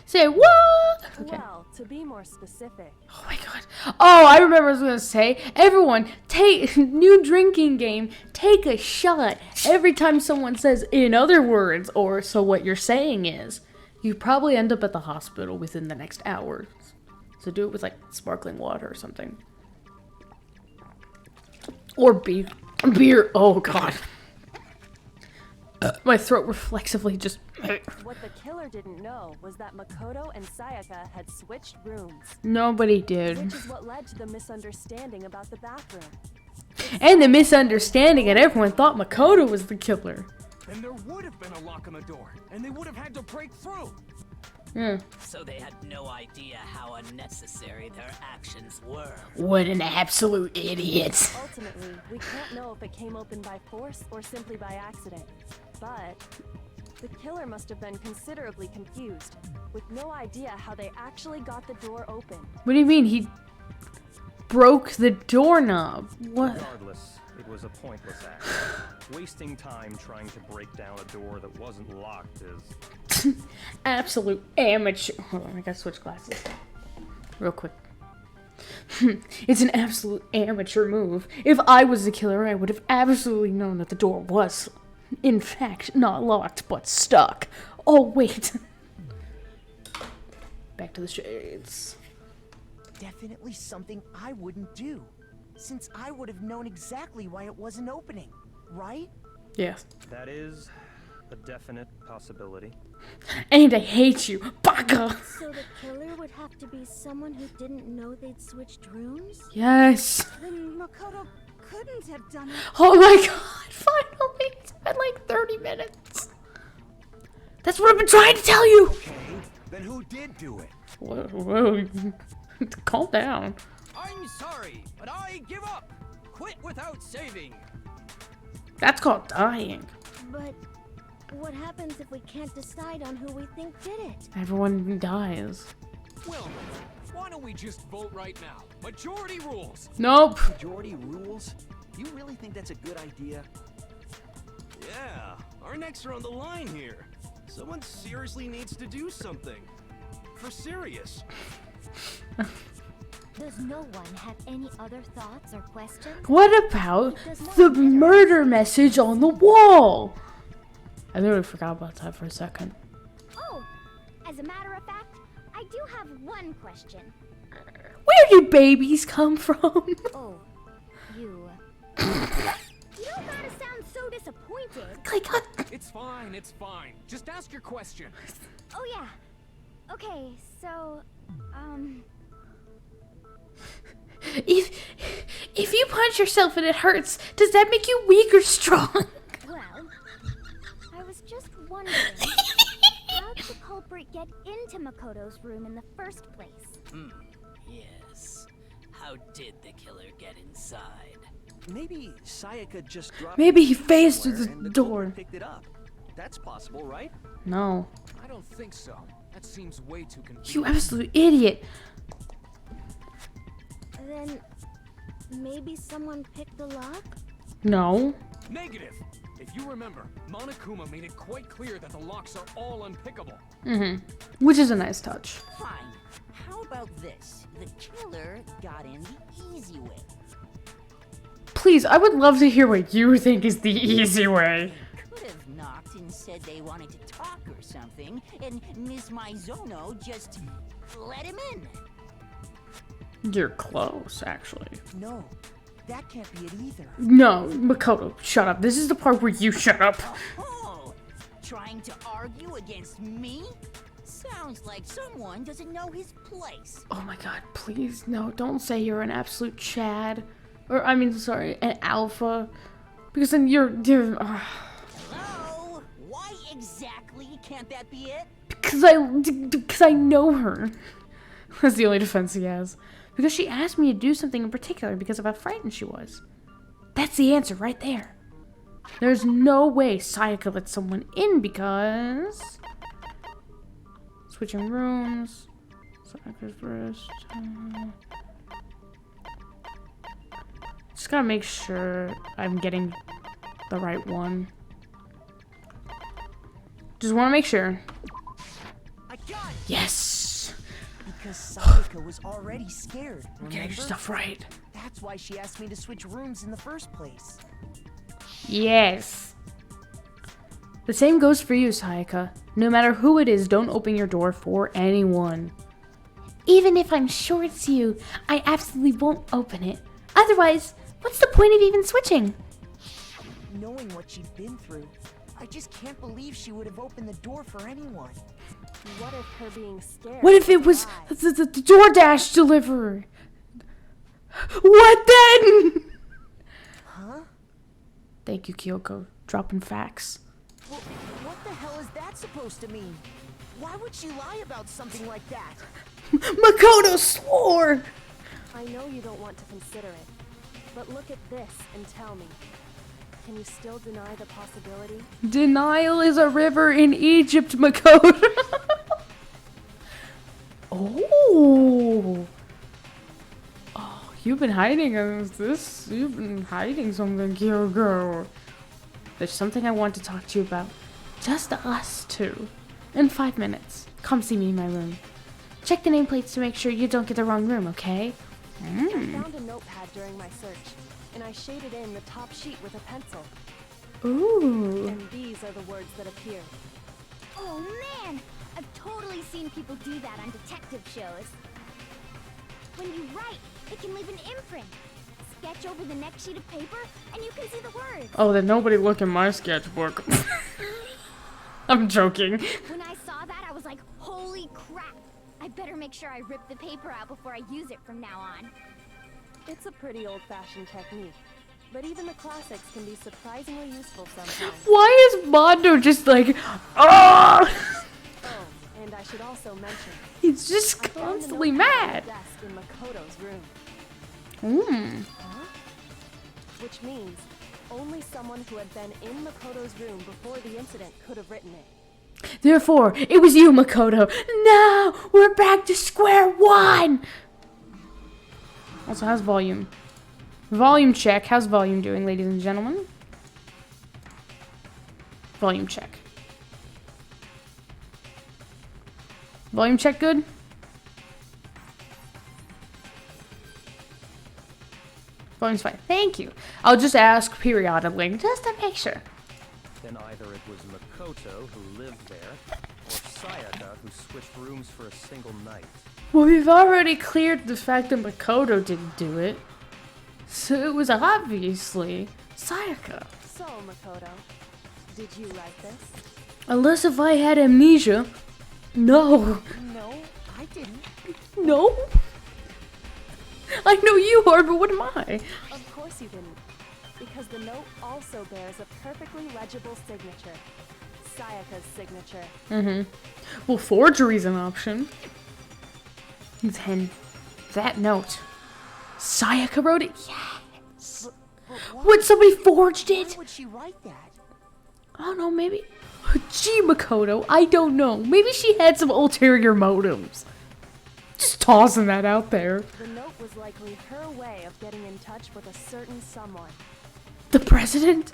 Say what? Okay. Well, to be more specific. Oh my God. Oh, I remember what I was gonna say. Everyone, take new drinking game. Take a shot every time someone says "in other words" or "so what you're saying is." You probably end up at the hospital within the next hour. So do it with like sparkling water or something. Or beer. Beer. Oh God. My throat reflexively just... What the killer didn't know was that Makoto and Sayaka had switched rooms. Nobody did. Which is what led to the misunderstanding about the bathroom. And the misunderstanding that everyone thought Makoto was the killer. Then there would have been a lock on the door, and they would have had to break through. Yeah. So they had no idea how unnecessary their actions were. What an absolute idiot. Ultimately, we can't know if it came open by force or simply by accident. But the killer must have been considerably confused, with no idea how they actually got the door open. What do you mean? He broke the doorknob. What? Regardless, it was a pointless act. Wasting time trying to break down a door that wasn't locked is... Absolute amateur. Hold on, I gotta switch glasses. Real quick. It's an absolute amateur move. If I was the killer, I would have absolutely known that the door was, in fact, not locked, but stuck. Oh, wait. Back to the shades. Definitely something I wouldn't do, since I would have known exactly why it wasn't opening, right? Yes. That is a definite possibility. And I hate you, baka! So the killer would have to be someone who didn't know they'd switched rooms? Yes. Then Makoto couldn't have done it. Oh my God, finally! It's been like 30 minutes. That's what I've been trying to tell you! Okay, then who did do it? Whoa. Calm down. I'm sorry, but I give up. Quit without saving. That's called dying. But what happens if we can't decide on who we think did it? Everyone dies. Well, why don't we just vote right now? Majority rules. Nope. Majority rules? You really think that's a good idea? Yeah, our necks are on the line here. Someone seriously needs to do something. For serious. Does no one have any other thoughts or questions? What about the murder message on the wall? I literally forgot about that for a second. Oh, as a matter of fact, I do have one question. Where do babies come from? Oh, you. You don't gotta sound so disappointed. It's fine, it's fine. Just ask your question. Oh yeah. Okay, so, If you punch yourself and it hurts, does that make you weak or strong? well, I was just wondering, how did the culprit get into Makoto's room in the first place? Yes. How did the killer get inside? Maybe Sayaka just dropped Maybe it he phased through somewhere the and door. culprit picked it up. That's possible, right? No. I don't think so. That seems way too confusing. You absolute idiot. Then, maybe someone picked the lock? No. Negative. If you remember, Monokuma made it quite clear that the locks are all unpickable. Which is a nice touch. Fine. How about this? The killer got in the easy way. Please, I would love to hear what you think is the easy way. Could have knocked and said they wanted to talk or something, and Miss Maizono just let him in. You're close, actually. No, that can't be it either. No, Makoto, shut up. This is the part where you shut up. Oh, trying to argue against me? Sounds like someone doesn't know his place. Oh my god, please, no, don't say you're an absolute Chad. Or, I mean, sorry, an alpha. Because then you're Hello? Why exactly can't that be it? because I know her. That's the only defense he has. Because she asked me to do something in particular because of how frightened she was. That's the answer right there. There's no way Sayaka let someone in because... Switching rooms. Sayaka's first. Just gotta make sure I'm getting the right one. Just want to make sure. I got it. Yes. Because Sayaka was already scared. I'm getting remember? stuff right. That's why she asked me to switch rooms in the first place. Yes. The same goes for you, Sayaka. No matter who it is, don't open your door for anyone. Even if I'm sure it's you, I absolutely won't open it. Otherwise, what's the point of even switching? Knowing what she'd been through, I just can't believe she would have opened the door for anyone. What if her being scared? What if it was the DoorDash deliverer? What then? Huh? Thank you, Kyoko. Dropping facts. Well, what the hell is that supposed to mean? Why would she lie about something like that? Makoto swore! I know you don't want to consider it, but look at this and tell me. Can you still deny the possibility? Denial is a river in Egypt, Makoto. Oh. Oh, you've been hiding this. You've been hiding something, Kyoko. There's something I want to talk to you about. Just us two. In 5 minutes. Come see me in my room. Check the nameplates to make sure you don't get the wrong room, okay? I found a notepad during my search, and I shaded in the top sheet with a pencil. Ooh. And these are the words that appear. Oh man! I've totally seen people do that on detective shows. When you write, it can leave an imprint. Sketch over the next sheet of paper, and you can see the words. Oh, then nobody look in my sketchbook. I'm joking. When I saw that, I was like, holy crap! I better make sure I rip the paper out before I use it from now on. It's a pretty old-fashioned technique, but even the classics can be surprisingly useful sometimes. Why is Mondo just like, oh! Oh, and I should also mention, He's just constantly mad. Desk in Makoto's room. Huh? Which means only someone who had been in Makoto's room before the incident could have written it. Therefore, it was you, Makoto. No, we're back to square one. Also, how's volume? Volume check. How's volume doing, ladies and gentlemen? Volume check. Volume check good? Volume's fine. Thank you. I'll just ask periodically, just to make sure. Then either it was Makoto who lived there, or Sayaka who switched rooms for a single night. Well, we've already cleared the fact that Makoto didn't do it. So it was obviously Sayaka. So, Makoto, did you write this? Unless if I had amnesia. No. No, I didn't. No. I know you are, but what am I? Of course you didn't. Because the note also bears a perfectly legible signature. Sayaka's signature. Mm-hmm. Well, forgery's an option. Then, that note. Sayaka wrote it? Yes! What, somebody forged it? Why would she write that? I don't know, maybe... Gee, Makoto, I don't know. Maybe she had some ulterior motives. Just tossing that out there. The note was likely her way of getting in touch with a certain someone. The president?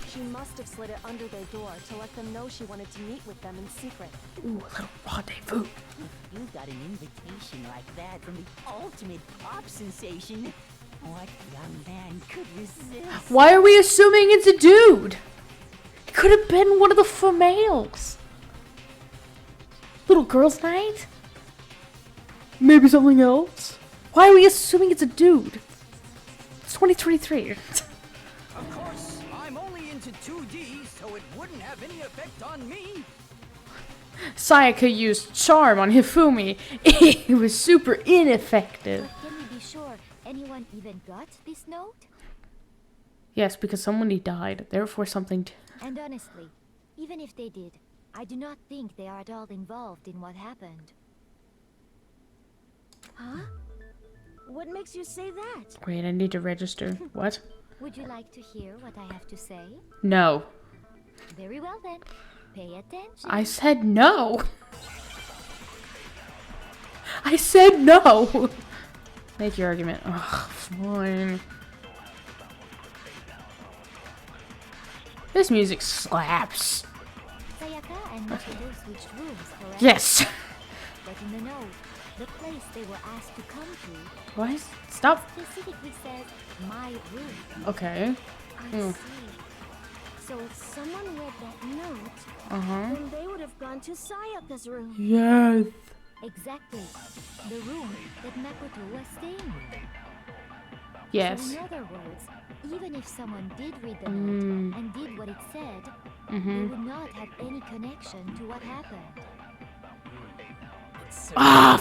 She must have slid it under their door to let them know she wanted to meet with them in secret. Ooh, a little rendezvous. If you got an invitation like that from the ultimate pop sensation, what young man could resist? Why are we assuming it's a dude? It could have been one of the females. Little girls' night? Maybe something else? Why are we assuming it's a dude? It's 2023. Of course, I'm only into 2D, so it wouldn't have any effect on me. Sayaka used charm on Hifumi. It was super ineffective. But can we be sure anyone even got this note? Yes, because somebody died. Therefore something... And honestly, even if they did, I do not think they are at all involved in what happened. Huh? What makes you say that? Wait, I need to register. What? Would you like to hear what I have to say? No. Very well then. Pay attention. I said no. I said no. Make your argument. Ugh, fine. This music slaps. Sayaka and Makoto switched rooms, correct? Yes. But in the note, the place they were asked to come to... What? Stop. ...specifically says, my room. Okay. I see. So if someone read that note, then they would have gone to Sayaka's room. Yes. Exactly. The room that Makoto was staying in. Yes. So in other words, even if someone did read the note and did what it said, they would not have any connection to what happened. Ah!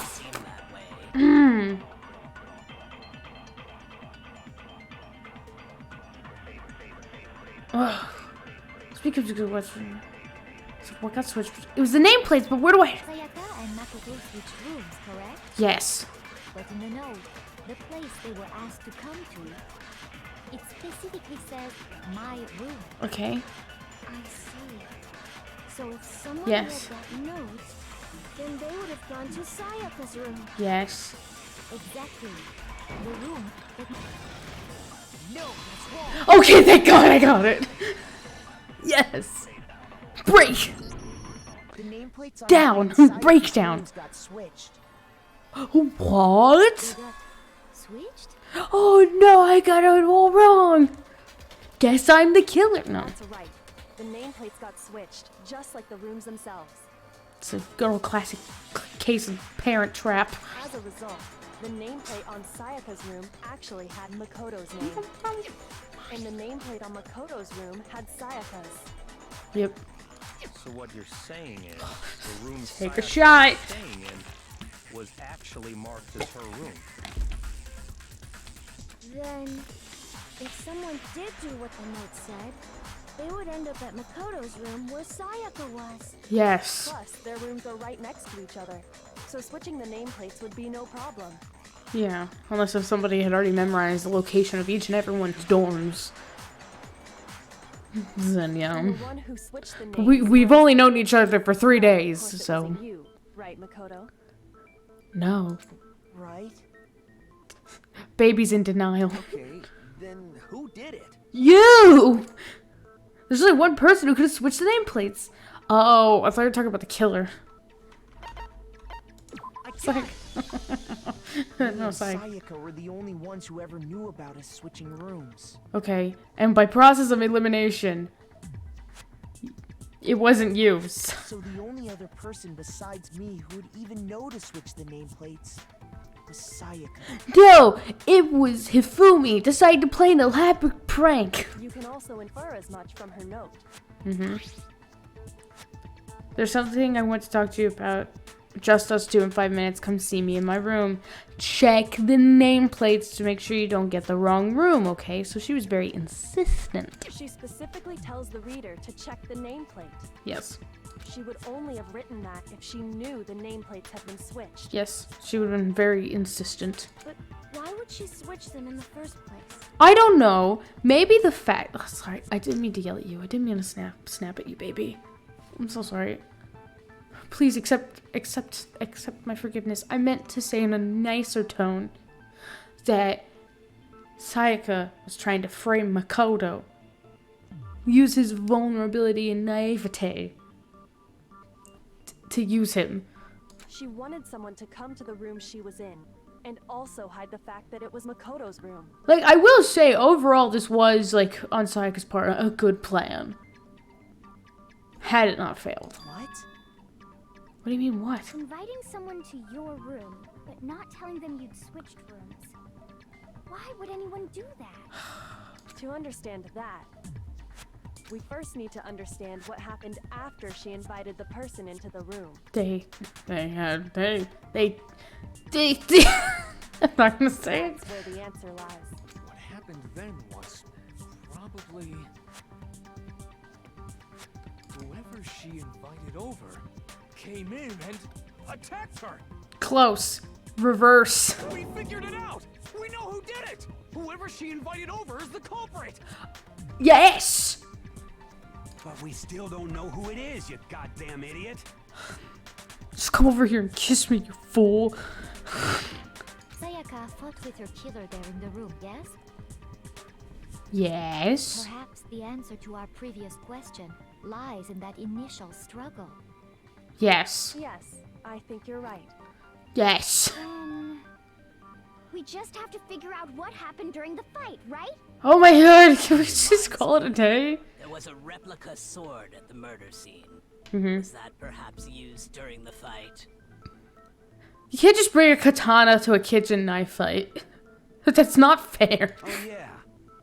Speaking of what got switched? It was the nameplates, but where do I... Sayaka and Makoto switched rooms, correct? Yes. But in the note, the place they were asked to come to, it specifically says, my room. Okay. I see. So if someone Yes. read that note, then they would have gone to Sayaka's room. Yes. Exactly. The room that... No, that's wrong. Okay, thank God I got it. Yes. Break. The nameplates on Down. the inside Breakdown. got switched. What? they got switched? Oh no, I got it all wrong. Guess I'm the killer. No. That's right. The nameplates got switched, just like the rooms themselves. It's a good old classic case of parent trap. As a result, the nameplate on Sayaka's room actually had Makoto's name. And the nameplate on Makoto's room had Sayaka's. Yep. So what you're saying is, the room Take a Sayaka shot. was staying in was actually marked as her room. Then, if someone did do what the note said, they would end up at Makoto's room where Sayaka was. Yes. Plus, their rooms are right next to each other, so switching the nameplates would be no problem. Yeah, unless if somebody had already memorized the location of each and everyone's dorms. Then yeah. And the one who switched the But names we've was- only known each other for 3 days, Of course it so wasn't you, right, Makoto? no. Right? Baby's in denial. Okay, then who did it? You! There's only one person who could have switched the nameplates. Oh, I thought you were talking about the killer. Psych. No, Psych. Sayaka were the only ones who ever knew about us switching rooms. Okay, and by process of elimination, it wasn't you. So the only other person besides me who would even know to switch the nameplates was Sayaka. No, it was Hifumi decided to play an elaborate prank. You can also infer as much from her note. There's something I want to talk to you about. Just us two in 5 minutes. Come see me in my room. Check the nameplates to make sure you don't get the wrong room, okay? So she was very insistent. She specifically tells the reader to check the nameplate. Yes. She would only have written that if she knew the nameplates had been switched. Yes, she would have been very insistent. But why would she switch them in the first place? I don't know. Maybe the fact... Oh, sorry, I didn't mean to yell at you. I didn't mean to snap at you, baby. I'm so sorry. Please accept my forgiveness. I meant to say in a nicer tone that Sayaka was trying to frame Makoto. Use his vulnerability and naivete to use him. She wanted someone to come to the room she was in, and also hide the fact that it was Makoto's room. Like, I will say, overall, this was, like, on Sayaka's part, a good plan. Had it not failed. What? What do you mean, what? Inviting someone to your room, but not telling them you'd switched rooms. Why would anyone do that? To understand that, we first need to understand what happened after she invited the person into the room. They I'm not gonna say it. That's where the answer lies. What happened then was probably whoever she invited over came in and attacked her. Close. Reverse. We figured it out. We know who did it. Whoever she invited over is the culprit. Yes! But we still don't know who it is, you goddamn idiot. Just come over here and kiss me, you fool. Sayaka fought with her killer there in the room, yes? Yes. Perhaps the answer to our previous question lies in that initial struggle. Yes. Yes, I think you're right. Yes. We just have to figure out what happened during the fight, right? Oh my god, can we just call it a day? There was a replica sword at the murder scene. Mhm. Was that perhaps used during the fight? You can't just bring a katana to a kitchen knife fight. That's not fair. Oh yeah.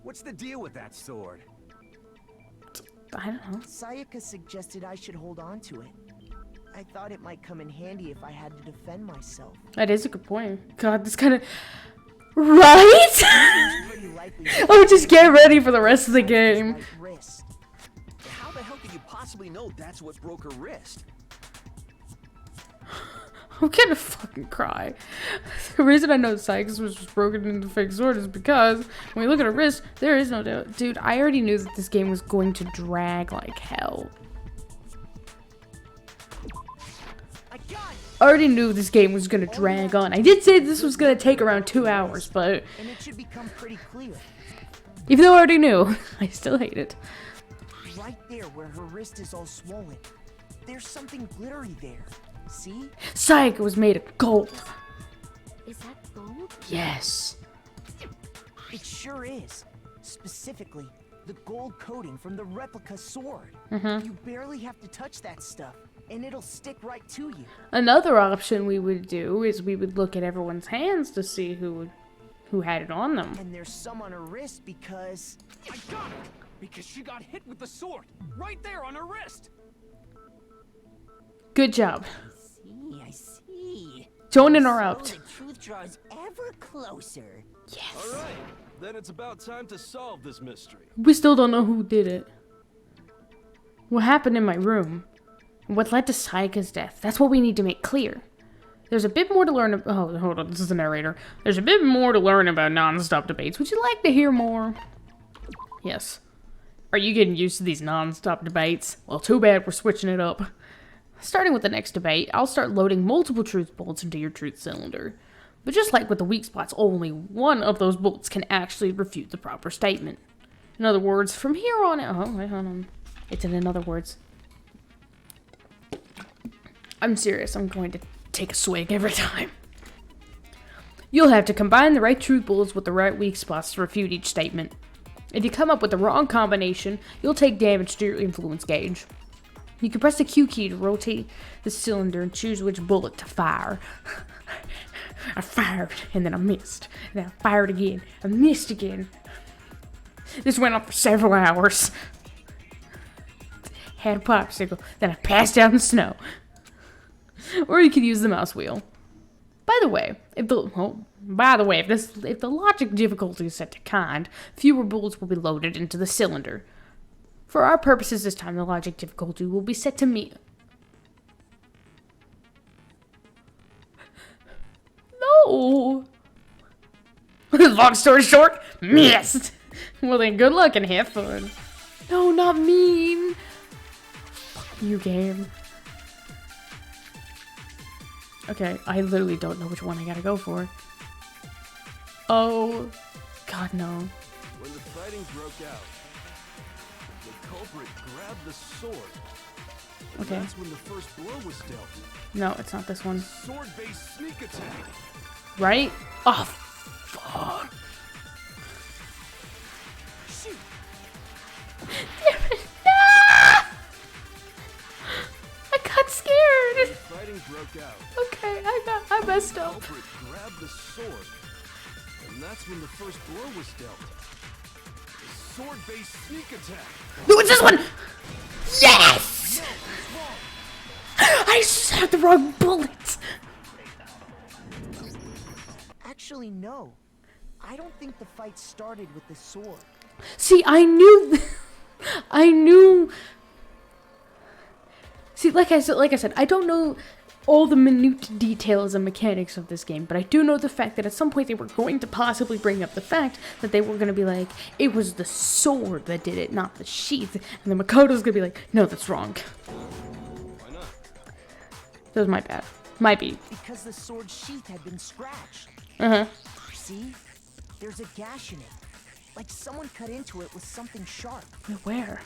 What's the deal with that sword? I don't know. Sayaka suggested I should hold on to it. I thought it might come in handy if I had to defend myself. That is a good point. God, this kind of... Right? Oh, just get ready for the rest of the game. How the hell could you possibly know that's what broke her wrist? I'm gonna fucking cry. The reason I know Sykes was broken into fake sword is because when we look at her wrist, there is no doubt. Dude, I already knew that this game was going to drag like hell. I already knew this game was gonna drag on. I did say this was gonna take around 2 hours, but And it should become pretty clear. even though I already knew, I still hate it. Right there where her wrist is all swollen. There's something glittery there. See? Sayaka was made of gold. Is that gold? Yes. It sure is. Specifically, the gold coating from the replica sword. Mhm. You barely have to touch that stuff, and it'll stick right to you. Another option we would do is we would look at everyone's hands to see who had it on them. And there's some on her wrist because... I got it! Because she got hit with the sword, right there on her wrist! Good job. I see. Don't interrupt. So the truth draws ever closer. Yes. All right, then it's about time to solve this mystery. We still don't know who did it. What happened in my room? And what led to Sayaka's death? That's what we need to make clear. There's a bit more to learn. Oh, hold on. This is the narrator. There's a bit more to learn about non-stop debates. Would you like to hear more? Yes. Are you getting used to these non-stop debates? Well, too bad we're switching it up. Starting with the next debate, I'll start loading multiple truth bolts into your truth cylinder. But just like with the weak spots, only one of those bullets can actually refute the proper statement. In other words, from here on out... Oh, wait, hold on. It's in other words. I'm serious. I'm going to take a swig every time. You'll have to combine the right truth bullets with the right weak spots to refute each statement. If you come up with the wrong combination, you'll take damage to your influence gauge. You can press the Q key to rotate the cylinder and choose which bullet to fire. I fired, and then I missed. And then I fired again. I missed again. This went on for several hours. Had a popsicle, then I passed out in the snow. Or you could use the mouse wheel. By the way, if the logic difficulty is set to kind, fewer bullets will be loaded into the cylinder. For our purposes this time, the logic difficulty will be set to me. No! Long story short, missed! Well then, good luck and have fun. No, not mean! Fuck you, game. Okay, I literally don't know which one I gotta go for. Oh, God, no. When the fighting broke out, the culprit grabbed the sword. And Okay. that's when the first blow was dealt. No, it's not this one. Sword-based sneak attack. Right? Oh, fuck. Shoot. I got scared. When the fighting broke out, Okay, I messed the up. culprit grabbed the sword. And that's when the first blow was dealt. The sword-based sneak attack. No, it's this one! Yes! I shot the wrong bullet. Actually, no. I don't think the fight started with the sword. See, I knew. I knew. See, like I said, I don't know all the minute details and mechanics of this game, but I do know the fact that at some point they were going to possibly bring up the fact that they were going to be like, it was the sword that did it, not the sheath. And then Makoto's going to be like, no, that's wrong. Why not? That was my bad. Might be. Because the sword sheath had been scratched. Uh-huh. See? There's a gash in it. Like someone cut into it with something sharp. Wait, where?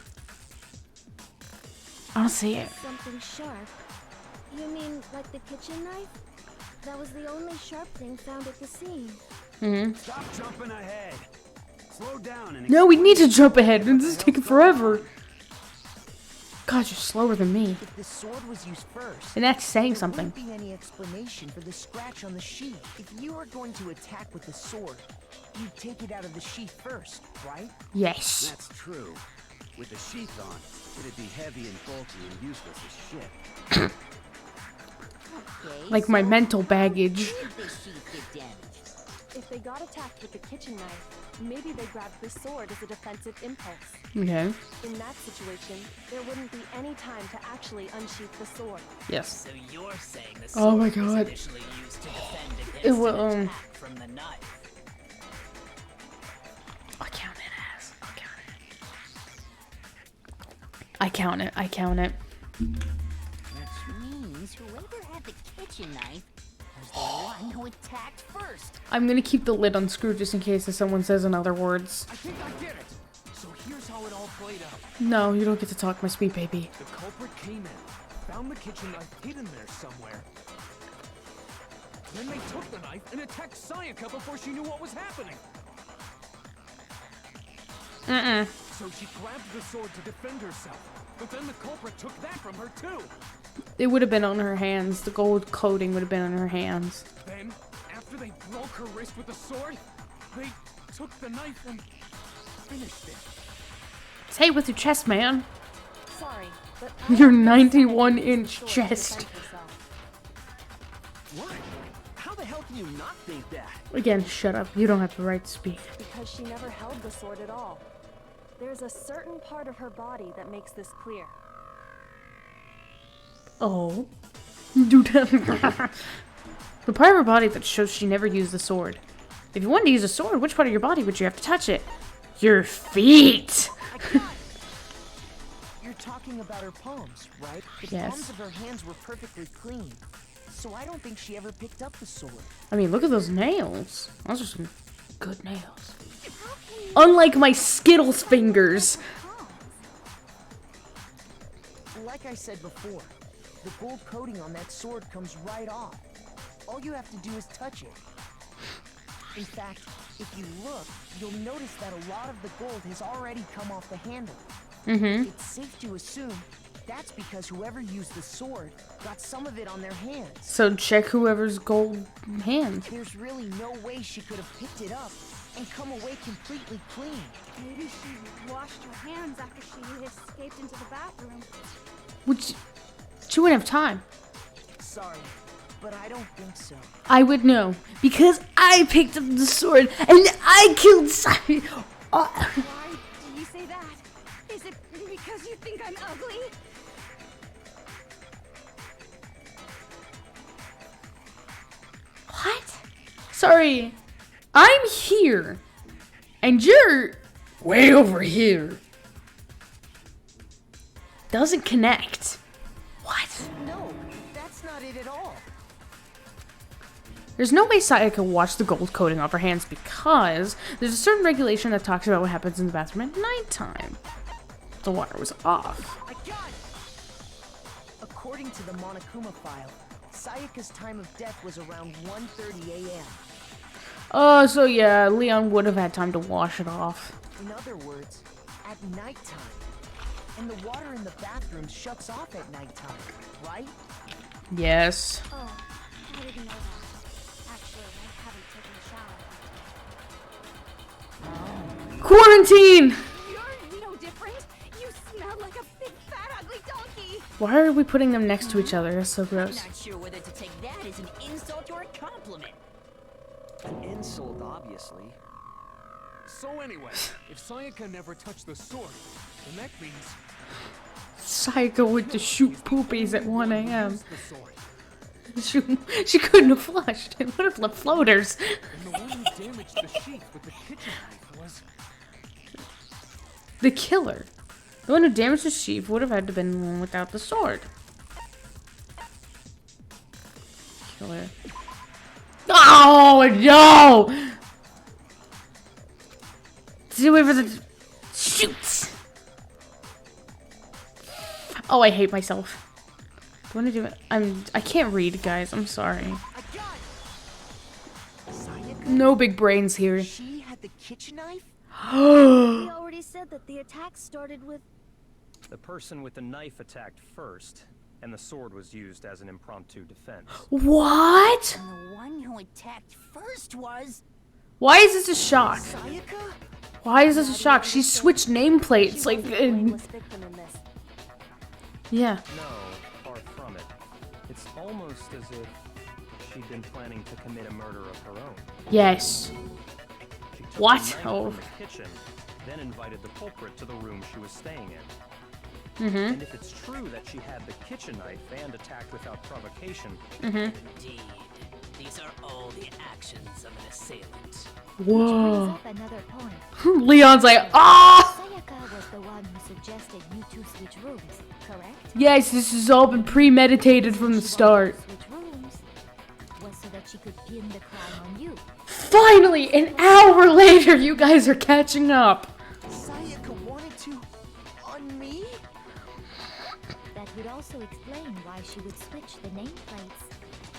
I don't see it. Something sharp? You mean like the kitchen knife? That was the only sharp thing found at the scene. Mm-hmm. Stop jumping ahead. Slow down and No, we need to jump ahead. This is taking forever. God, you're slower than me. If the sword was used first, And that's saying there something. wouldn't be any explanation for the scratch on the sheath. If you were going to attack with the sword, you'd take it out of the sheath first, right? Yes. That's true. With the sheath on, it'd be heavy and bulky and useless as shit. Like my mental baggage. If they got attacked with the kitchen knife, maybe they grabbed the sword as a defensive impulse. Okay. In that situation, there wouldn't be any time to actually unsheath the sword. Yes. So you're saying the Oh sword my was God. initially used to defend against It will, an attack from the knife. I count it as. I count it. I count it. Which means whoever had the kitchen knife was the one who attacked first. I'm gonna keep the lid unscrewed just in case if someone says in other words. I think I get it. So here's how it all played out. No, you don't get to talk, my sweet baby. The culprit came in, found the kitchen knife hidden there somewhere. Then they took the knife and attacked Sayaka before she knew what was happening. So she grabbed the sword to defend herself. But then the culprit took that from her too. It would have been on her hands. The gold coating would have been on her hands. Then, after they broke her wrist with the sword, they took the knife and finished it. Say it with your chest, man. Sorry, but Your 91-inch chest. What? How the hell can you not think that? Again, shut up. You don't have the right to speak. Because she never held the sword at all. There's a certain part of her body that makes this clear. Oh. Do that. The part of her body that shows she never used the sword. If you wanted to use a sword, which part of your body would you have to touch it? Your feet! You're talking about her palms, right? The Yes. palms of her hands were perfectly clean. So I don't think she ever picked up the sword. I mean, look at those nails. Those are some good nails. Unlike my Skittles fingers. Like I said before, the gold coating on that sword comes right off. All you have to do is touch it. In fact, if you look, you'll notice that a lot of the gold has already come off the handle. It's safe to assume that's because whoever used the sword got some of it on their hands. So check whoever's gold hand. There's really no way she could have picked it up and come away completely clean. Maybe she washed her hands after she escaped into the bathroom. Which she wouldn't have time. Sorry, but I don't think so. I would know because I picked up the sword and I killed Sayaka. Why do you say that? Is it because you think I'm ugly? What? Sorry, I'm here and you're way over here. Doesn't connect. What? No, that's not it at all. There's no way Sayaka watched the gold coating off her hands because there's a certain regulation that talks about what happens in the bathroom at nighttime. The water was off. I got it! According to the Monokuma file, Sayaka's time of death was around 1:30 a.m. Oh, so yeah, Leon would have had time to wash it off. In other words, at nighttime. And the water in the bathroom shuts off at nighttime, right? Yes. Oh, I didn't know that. Actually, I haven't taken a shower. Quarantine! You're no different. You smell like a big fat ugly donkey. Why are we putting them next to each other? That's so gross. I'm not sure whether to take that as an insult or a compliment. An insult, obviously. So anyway, if Sayaka never touched the sword, then that means Sayaka went to shoot poopies at 1 a.m. used the sword. She couldn't have flushed. It would have left floaters. And the one who damaged the sheath with the kitchen knife was... The killer. The one who damaged the sheath would have had to been the one without the sword. Killer. Oh no! See, wait for the shoot. Oh, I hate myself. Do I want to do it? I can't read, guys. I'm sorry. No big brains here. She had the kitchen knife? We already said that the attack started with... The person with the knife attacked first, and the sword was used as an impromptu defense. What? And the one who attacked first was... Why is this a shock? Sayaka? Why is this a shock? She switched nameplates, like... Yeah. No, far from it. It's almost as if she'd been planning to commit a murder of her own. Yes. She took What? the knife Oh. from the kitchen, then invited the culprit to the room she was staying in. Mm-hmm. And if it's true that she had the kitchen knife and attacked without provocation, Indeed. These are all the actions of an assailant. Whoa. Which brings up another point. Leon's like, ah! Sayaka was the one who suggested you two switch rooms, correct? Yes, this has all been premeditated from the start. Switch rooms was so that she could pin the crime on you. Finally, an hour later, you guys are catching up. Sayaka wanted to... on me? That would also explain why she would switch the nameplates.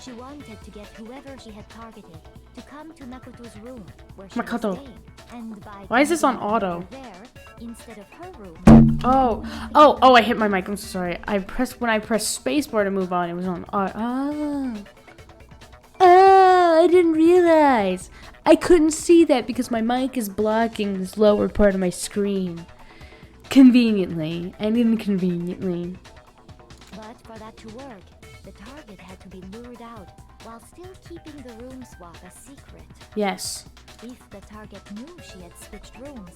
She wanted to get whoever she had targeted to come to Makoto's room, where she Makoto. was staying. And by Why is this on committing auto? her there instead of her room. Oh, I hit my mic. I'm so sorry. When I pressed spacebar to move on, it was on auto. I didn't realize. I couldn't see that because my mic is blocking this lower part of my screen. Conveniently and inconveniently. But for that to work, the target had to be lured out while still keeping the room swap a secret. Yes. If the target knew she had switched rooms,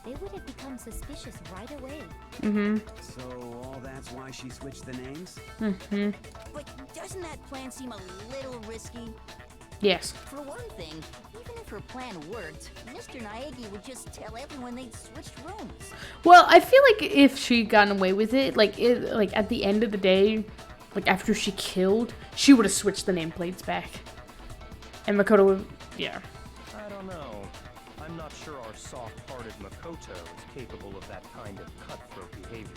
they would have become suspicious right away. Mm-hmm. So all that's why she switched the names? Mm-hmm. But doesn't that plan seem a little risky? Yes. For one thing, even if her plan worked, Mr. Naegi would just tell everyone they'd switched rooms. Well, I feel like if she'd gotten away with it, like at the end of the day, like after she killed, she would have switched the nameplates back. And Makoto would, yeah. I don't know. I'm not sure our soft-hearted Makoto is capable of that kind of cutthroat behavior.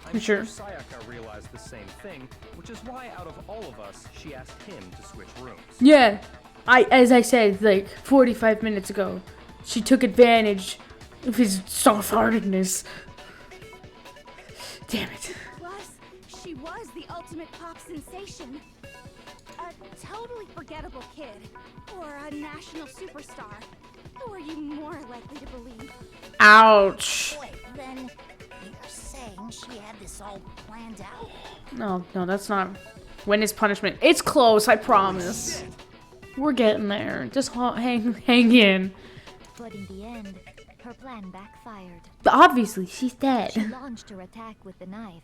I'm sure Sayaka realized the same thing, which is why out of all of us, she asked him to switch rooms. Yeah, as I said, like 45 minutes ago, she took advantage of his soft-heartedness. Damn it. Plus, she was the ultimate pop sensation. A totally forgettable kid. Or a national superstar. Who are you more likely to believe? Ouch. Wait, then you're saying she had this all planned out? No, that's not. When is punishment? It's close, I promise. We're getting there. Just hang in. But in the end, her plan backfired. But obviously, she's dead. She launched her attack with the knife,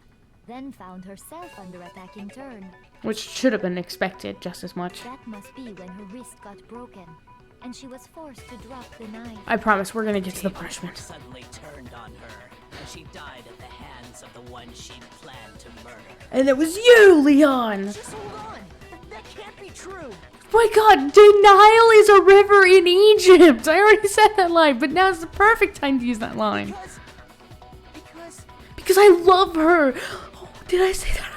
then found herself under attack in turn. Which should have been expected just as much. That must be when her wrist got broken, and she was forced to drop the knife. I promise we're gonna get to the punishment. Suddenly turned on her, and she died at the hands of the one she planned to murder. And it was you, Leon! Just hold on. That can't be true. My god, denial is a river in Egypt! I already said that line, but now's the perfect time to use that line. Because I love her! Oh, did I say that?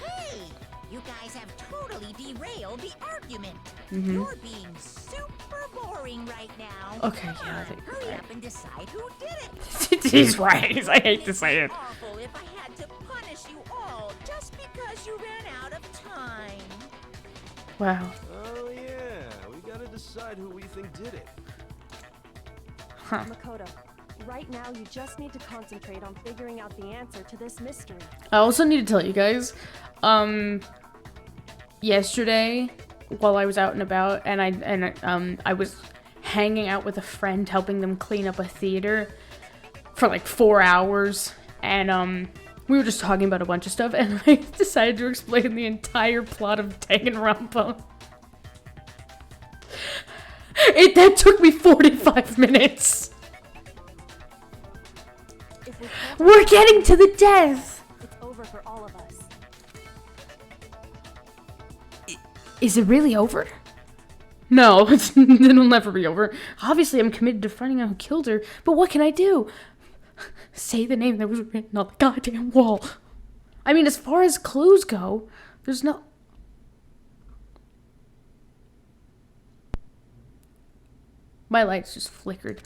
Hey! You guys have totally derailed the argument. Mm-hmm. You're being super boring right now. Okay, yeah. Hurry up and decide who did it. He's right. I hate to say it. Awful if I had to punish you all just because you ran out of time. Wow. Oh yeah, we gotta decide who we think did it. Huh. Makoto, right now you just need to concentrate on figuring out the answer to this mystery. I also need to tell you guys, yesterday while I was out and about, and I was hanging out with a friend, helping them clean up a theater for like 4 hours, and we were just talking about a bunch of stuff, and I decided to explain the entire plot of Danganronpa. That took me 45 minutes. We're getting to the death. It's over for all of us. Is it really over? No, it'll never be over. Obviously, I'm committed to finding out who killed her, but what can I do? Say the name that was written on the goddamn wall. I mean, as far as clues go, there's no... My lights just flickered.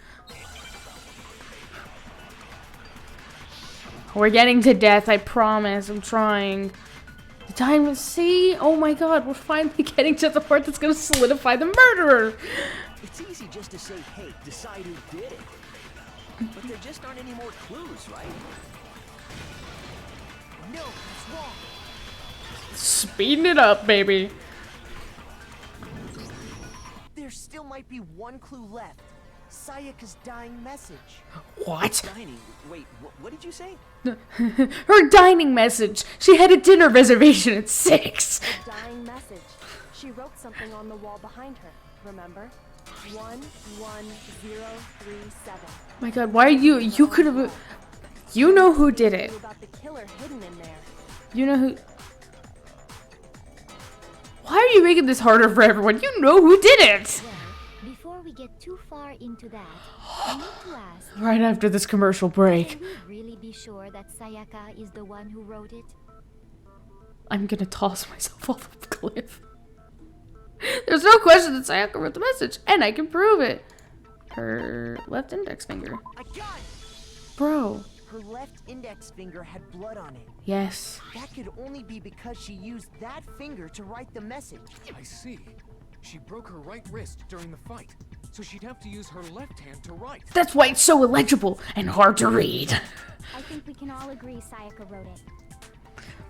We're getting to death, I promise. I'm trying. The time to see? Oh my god, we're finally getting to the part that's gonna solidify the murderer! It's easy just to say, hey, decide who did it. But there just aren't any more clues, right? No, it's wrong. Speeding it up, baby. There still might be one clue left. Sayaka's dying message. What? Dining? Wait, what did you say? Her dining message. She had a dinner reservation at 6. A dying message. She wrote something on the wall behind her, remember? 11037. My god, why are you could have... You know who did it. About the killer hidden in there. You know who... Why are you making this harder for everyone? You know who did it! Well, before we get too far into that, I need to ask... Right after this commercial break. Can we really be sure that Sayaka is the one who wrote it? I'm gonna toss myself off the cliff. There's no question that Sayaka wrote the message, and I can prove it. Her left index finger. I got it! Bro. Her left index finger had blood on it. Yes. That could only be because she used that finger to write the message. I see. She broke her right wrist during the fight, so she'd have to use her left hand to write. That's why it's so illegible and hard to read. I think we can all agree Sayaka wrote it.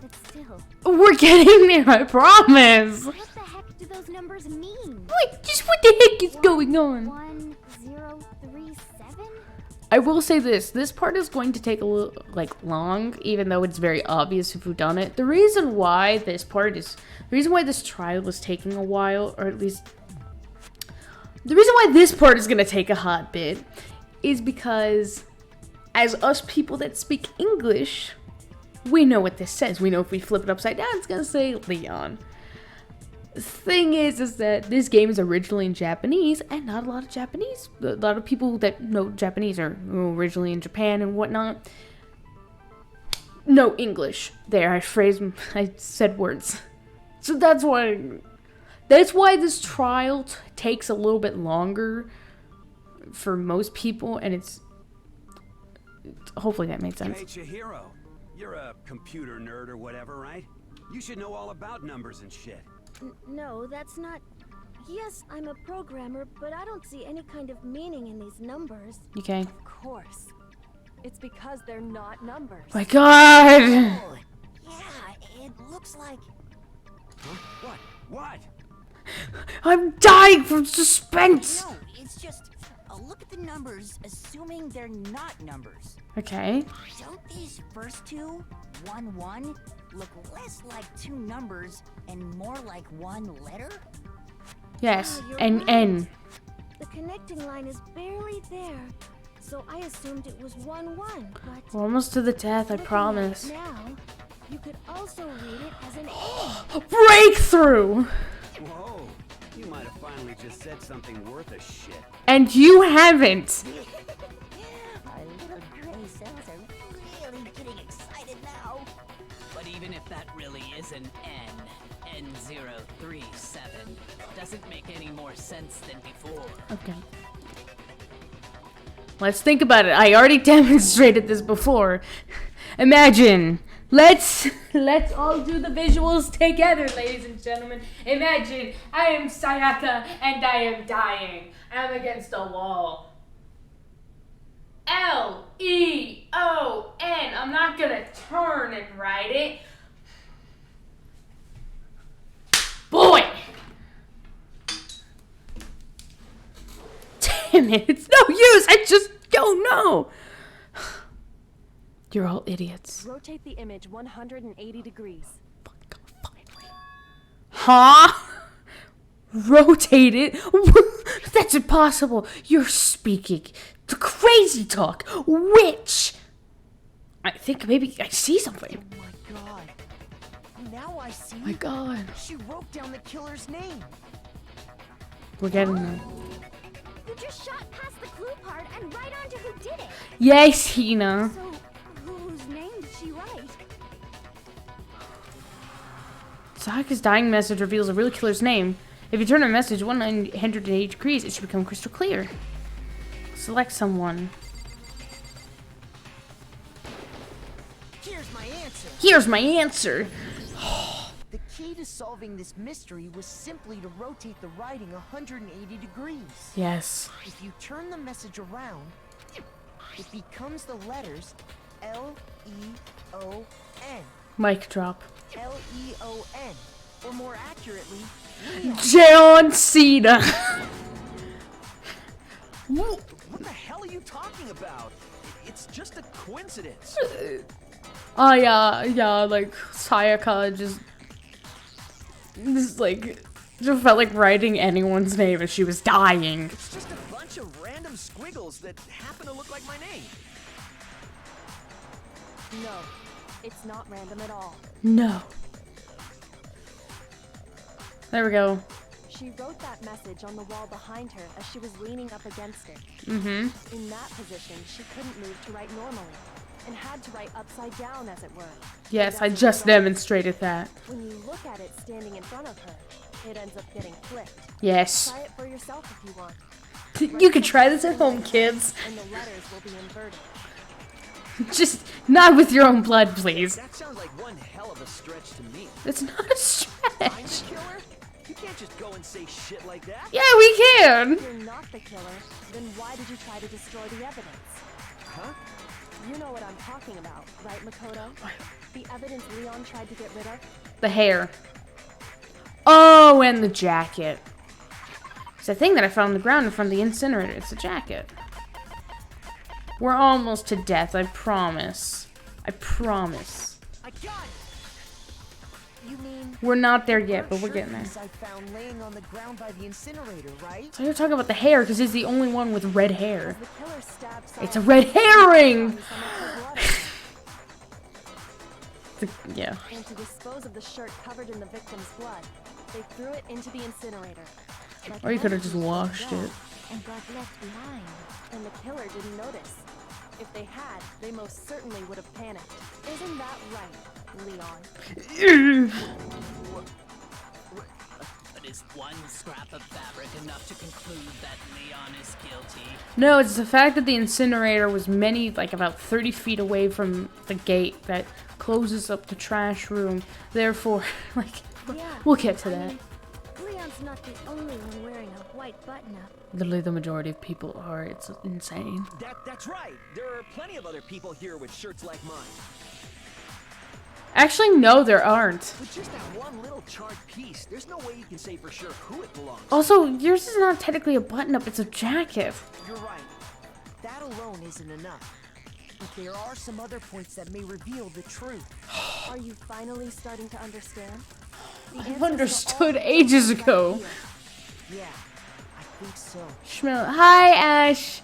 But still... We're getting there, I promise. What the heck do those numbers mean? Wait, just what the heck is going on? 1037? I will say this. This part is going to take a little, long, even though it's very obvious if we've done it. The reason why this part is... The reason why this trial is taking a while, or at least... The reason why this part is going to take a hot bit is because as us people that speak English, We know what this says. We know if we flip it upside down, it's gonna say Leon. The thing is that this game is originally in Japanese, and not a lot of people that know Japanese are originally in Japan and whatnot. No English. There, I said words. So that's why this trial takes a little bit longer for most people, and it's hopefully that made sense. Hey, Chihiro, you're a computer nerd or whatever, right? You should know all about numbers and shit. No, that's not... Yes, I'm a programmer, but I don't see any kind of meaning in these numbers. Okay. Of course. It's because they're not numbers. My God! Oh, yeah, it looks like... Huh? What? I'm dying from suspense! No, it's just... look at the numbers, assuming they're not numbers. Okay. Don't these first two, 1, 1, look less like two numbers and more like one letter? Yes, You're and right. N. The connecting line is barely there, so I assumed it was 1, 1, but... We're almost to the death, I looking at promise. it now, you could also read it as an A. Breakthrough! Whoa, you might have finally just said something worth a shit. And you haven't! Our little gray cells are really getting excited now. But even if that really is an N, N037, doesn't make any more sense than before. Okay. Let's think about it. I already demonstrated this before. Imagine. Let's all do the visuals together, ladies and gentlemen. Imagine I am Sayaka and I am dying. I'm against a wall. Leon. I'm not gonna turn and write it. Boy! Damn it, it's no use. I just don't know. You're all idiots. Rotate the image 180 degrees. Huh? Rotate it? That's impossible. You're speaking the crazy talk. Which? I think maybe I see something. Oh my god. Now I see. My god. She wrote down the killer's name. We're getting there. You just shot past the clue part and right onto who did it. Yes, Hina. So, whose name did she write? Sayaka's dying message reveals a real killer's name. If you turn a message 180 degrees, it should become crystal clear. Select someone. Here's my answer. Here's my answer. The key to solving this mystery was simply to rotate the writing 180 degrees. Yes. If you turn the message around, it becomes the letters Leon. Mic drop. Leon. Or more accurately, Leon. John Cena. What the hell are you talking about? It's just a coincidence. Oh yeah, like Sayaka just felt like writing anyone's name as she was dying. It's just a bunch of random squiggles that happen to look like my name. No, it's not random at all. No. There we go. She wrote that message on the wall behind her as she was leaning up against it. Mm-hmm. In that position, she couldn't move to write normally, and had to write upside down, as it were. Yes, I just demonstrated that. When you look at it standing in front of her, it ends up getting flipped. Yes. Try it for yourself if you want. You can try this at home, kids. And the letters will be inverted. Just not with your own blood, please. That sounds like one hell of a stretch to me. It's not a stretch. I'm the killer? You can't just go and say shit like that. Yeah, we can. If you're not the killer, then why did you try to destroy the evidence? Huh? You know what I'm talking about, right, Makoto? The evidence Leon tried to get rid of? The hair. Oh, and the jacket. It's a thing that I found on the ground in front of the incinerator. It's a jacket. We're almost to death, I promise. I promise. I got it. You mean We're not there yet, but we're getting there. I found laying on the ground by the incinerator, right? So you're talking about the hair, because he's the only one with red hair. The killer stabbed It's a red herring! Yeah. And to dispose of the shirt covered in the victim's blood, they threw it into the incinerator. Like Or you could have just others washed did it. and got left behind. And the killer didn't notice. If they had, they most certainly would have panicked. Isn't that right, Leon? But is one scrap of fabric enough to conclude that Leon is guilty? No, it's the fact that the incinerator was about 30 feet away from the gate that closes up the trash room. Therefore, we'll get to that. Leon's not the only one wearing a white button-up. Literally, the majority of people are. It's insane. That's right. There are plenty of other people here with shirts like mine. Actually, no, there aren't. With just that one little charred piece, there's no way you can say for sure who it belongs to. Also, yours is not technically a button-up, it's a jacket. You're right. That alone isn't enough. But there are some other points that may reveal the truth. Are you finally starting to understand? I've understood ages ago. Yeah, I think so. Schmel. Hi, Ash.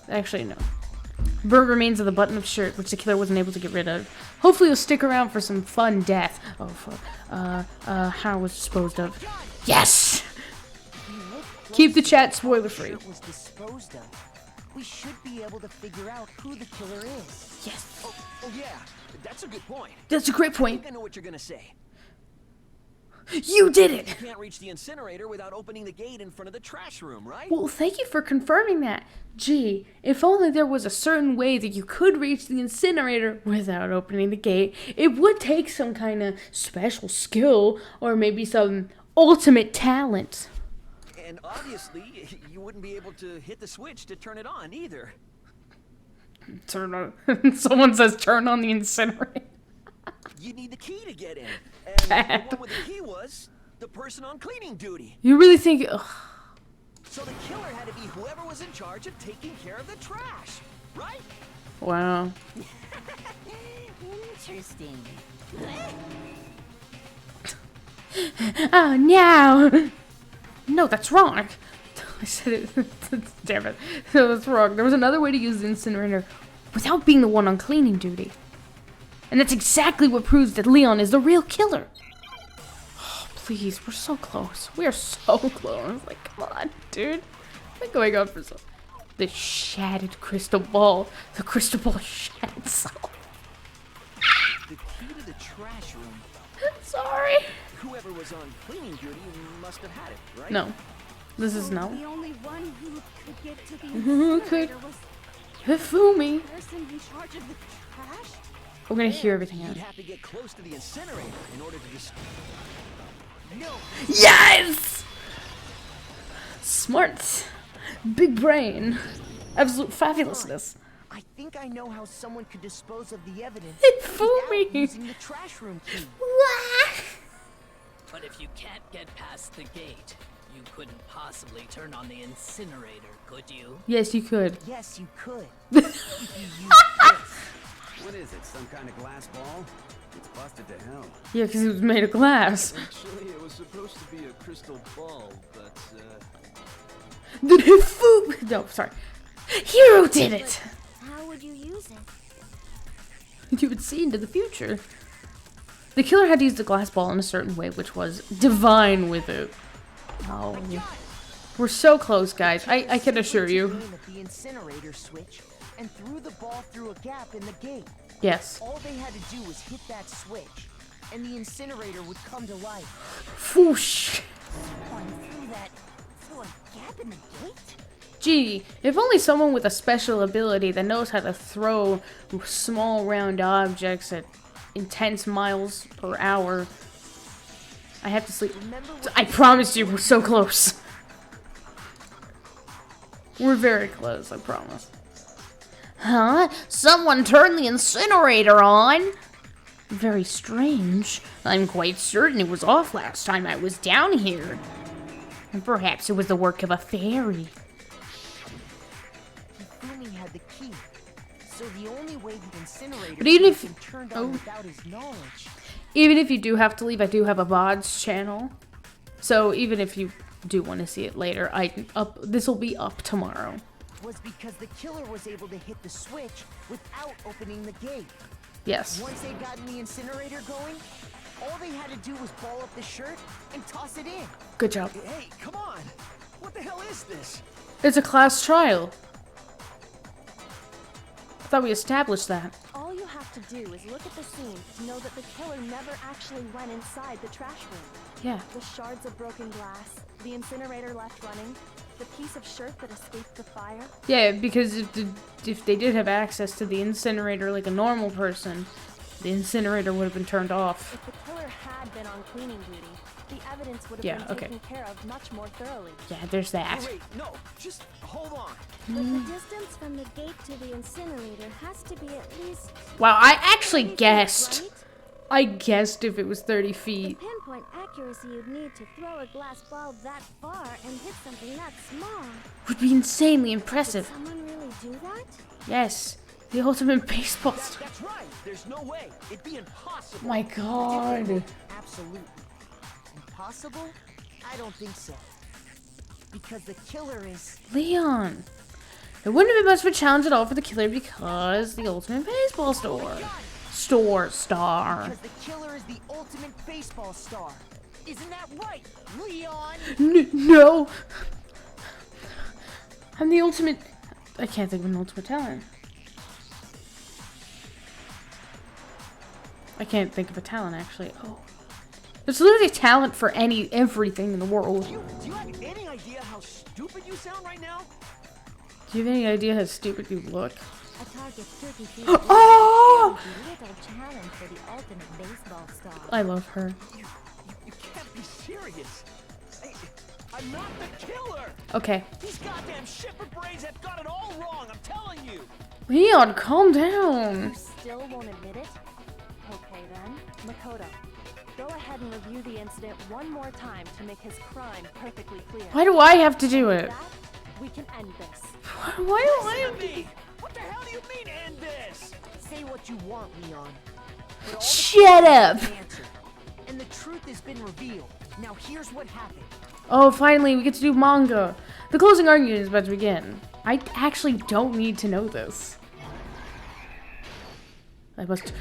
Actually, no. Burnt remains of the button-up shirt, which the killer wasn't able to get rid of. Hopefully, you'll stick around for some fun death. Oh, fuck. How it was disposed of. Yes! Keep the chat spoiler-free. Was disposed of. We should be able to figure out who the killer is. Yes. Oh yeah, that's a good point. That's a great point. I think I know what you're gonna say. You did it! You can't reach the incinerator without opening the gate in front of the trash room, right? Well, thank you for confirming that. Gee, if only there was a certain way that you could reach the incinerator without opening the gate. It would take some kind of special skill or maybe some ultimate talent. And obviously, you wouldn't be able to hit the switch to turn it on either. Turn on. Someone says turn on the incinerator. You need the key to get in. And the one with the key was the person on cleaning duty. You really think... Ugh. So the killer had to be whoever was in charge of taking care of the trash, right? Wow. Interesting. Oh, no! No, that's wrong. I said it. Damn it. No, that's wrong. There was another way to use the incinerator without being the one on cleaning duty. And that's exactly what proves that Leon is the real killer. Oh, please, we're so close. We are so close. Like, come on, dude. We're going on for so... The shattered crystal ball. The crystal ball shattered itself. The key to the trash room. Sorry. Whoever was on cleaning duty must have had it, right? No. This is no. The only one who could get to the Who could? incinerator was Hifumi. the person in charge of the trash? We're gonna hear everything You'd out. have to get close to the incinerator in order to just... No! Yes! Smart. Big brain. Absolute fabulousness. I think I know how someone could dispose of the evidence Hifumi. without using the trash room key. But if you can't get past the gate, you couldn't possibly turn on the incinerator, could you? Yes, you could. Yes, you could. If you use this. What is it, some kind of glass ball? It's busted to hell. Yeah, because it was made of glass. Actually, it was supposed to be a crystal ball, but, The Hifumi. No, sorry. Hero did it. How would you use it? You would see into the future. The killer had to use the glass ball in a certain way, which was divine with it. Oh. We're so close, guys. I can assure you. Aim at the incinerator switch and threw the ball through a gap in the gate. Yes. All they had to do was hit that switch, and the incinerator would come to life. Whoosh. One through a gap in the gate? Gee, if only someone with a special ability that knows how to throw small round objects at intense miles per hour. I have to sleep. I promise you, we're so close. We're very close, I promise. Huh? Someone turned the incinerator on? Very strange. I'm quite certain it was off last time I was down here. And perhaps it was the work of a fairy. Hifumi had the key, so the only way the incinerator But even if- could be turned on without his knowledge. Even if you do have to leave, I do have a VODs channel. So even if you do want to see it later, this will be up tomorrow. was because the killer was able to hit the switch without opening the gate. Yes. Once they'd gotten the incinerator going, all they had to do was ball up the shirt and toss it in. Good job. Hey, come on! What the hell is this? It's a class trial. I thought we established that. All you have to do is look at the scene to know that the killer never actually went inside the trash room. Yeah. The shards of broken glass, the incinerator left running, the piece of shirt that escaped the fire. Yeah, because if they did have access to the incinerator like a normal person, the incinerator would have been turned off. If the killer had been on cleaning duty, the evidence would have been taken care of much more thoroughly. Yeah, there's that. Wait, no, just hold on. But the distance from the gate to the incinerator has to be at least... Wow, I actually guessed. I guessed if it was 30 feet. The pinpoint accuracy you'd need to throw a glass ball that far and hit something that small. Would be insanely impressive. Did someone really do that? Yes. The ultimate baseball star. That's right. There's no way. It'd be impossible. My God. Absolutely. Impossible? I don't think so. Because the killer is... Leon. It wouldn't have been much of a challenge at all for the killer because the ultimate baseball star. Star. Because the killer is the ultimate baseball star. Isn't that right, Leon? No. I'm the ultimate... I can't think of an ultimate talent. I can't think of a talent, actually. Oh. There's literally talent for everything in the world. Do you have any idea how stupid you sound right now? Do you have any idea how stupid you look? A target 30 feet Oh! little challenge for the ultimate baseball star. I love her. You can't be serious. I'm not the killer. Okay. These goddamn shipper brains have got it all wrong, I'm telling you. Leon, calm down. You still won't admit it? Okay then. Makoto, go ahead and review the incident one more time to make his crime perfectly clear. Why do I have to do it? That, we can end this. Why do I have to... What the hell do you mean end this? Say what you want, Leon. But all the Shut up! answered, and the truth has been revealed. Now here's what happened. Oh, finally, we get to do manga. The closing argument is about to begin. I actually don't need to know this. I must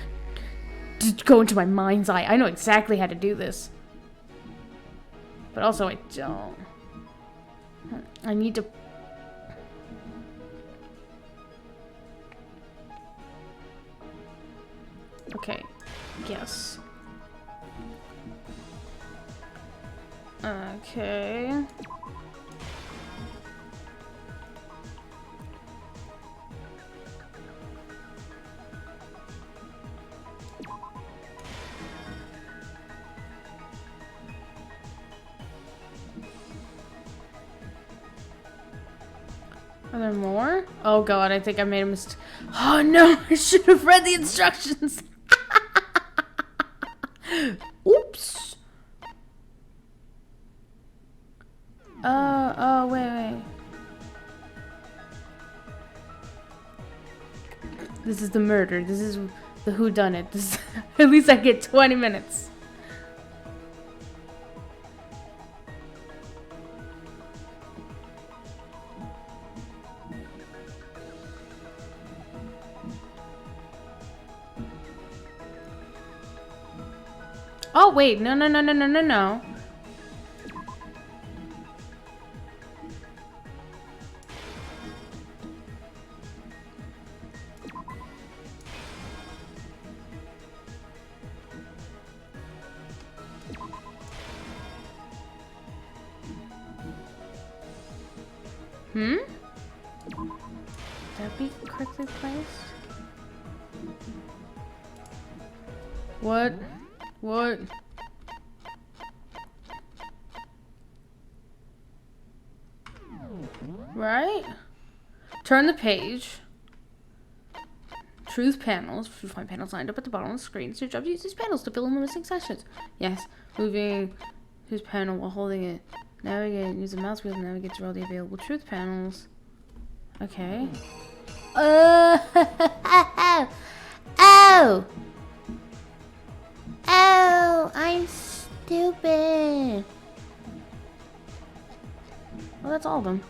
just go into my mind's eye. I know exactly how to do this. But also, I don't. I need to... Okay, yes. Okay. Are there more? Oh god, I think I made a mistake. Oh no, I should have read the instructions. Oops. Oh, wait. This is the murder. This is the whodunit. This at least I get 20 minutes. Oh, wait. No. Would that be correctly placed? What? Right? Turn the page. Truth panels. Find panels lined up at the bottom of the screen. So your job to use these panels to fill in the missing sections. Yes. Moving his panel while holding it. Navigate. Use the mouse wheel to navigate through all the available truth panels. Okay. Oh! I'm stupid. Well, that's all of them.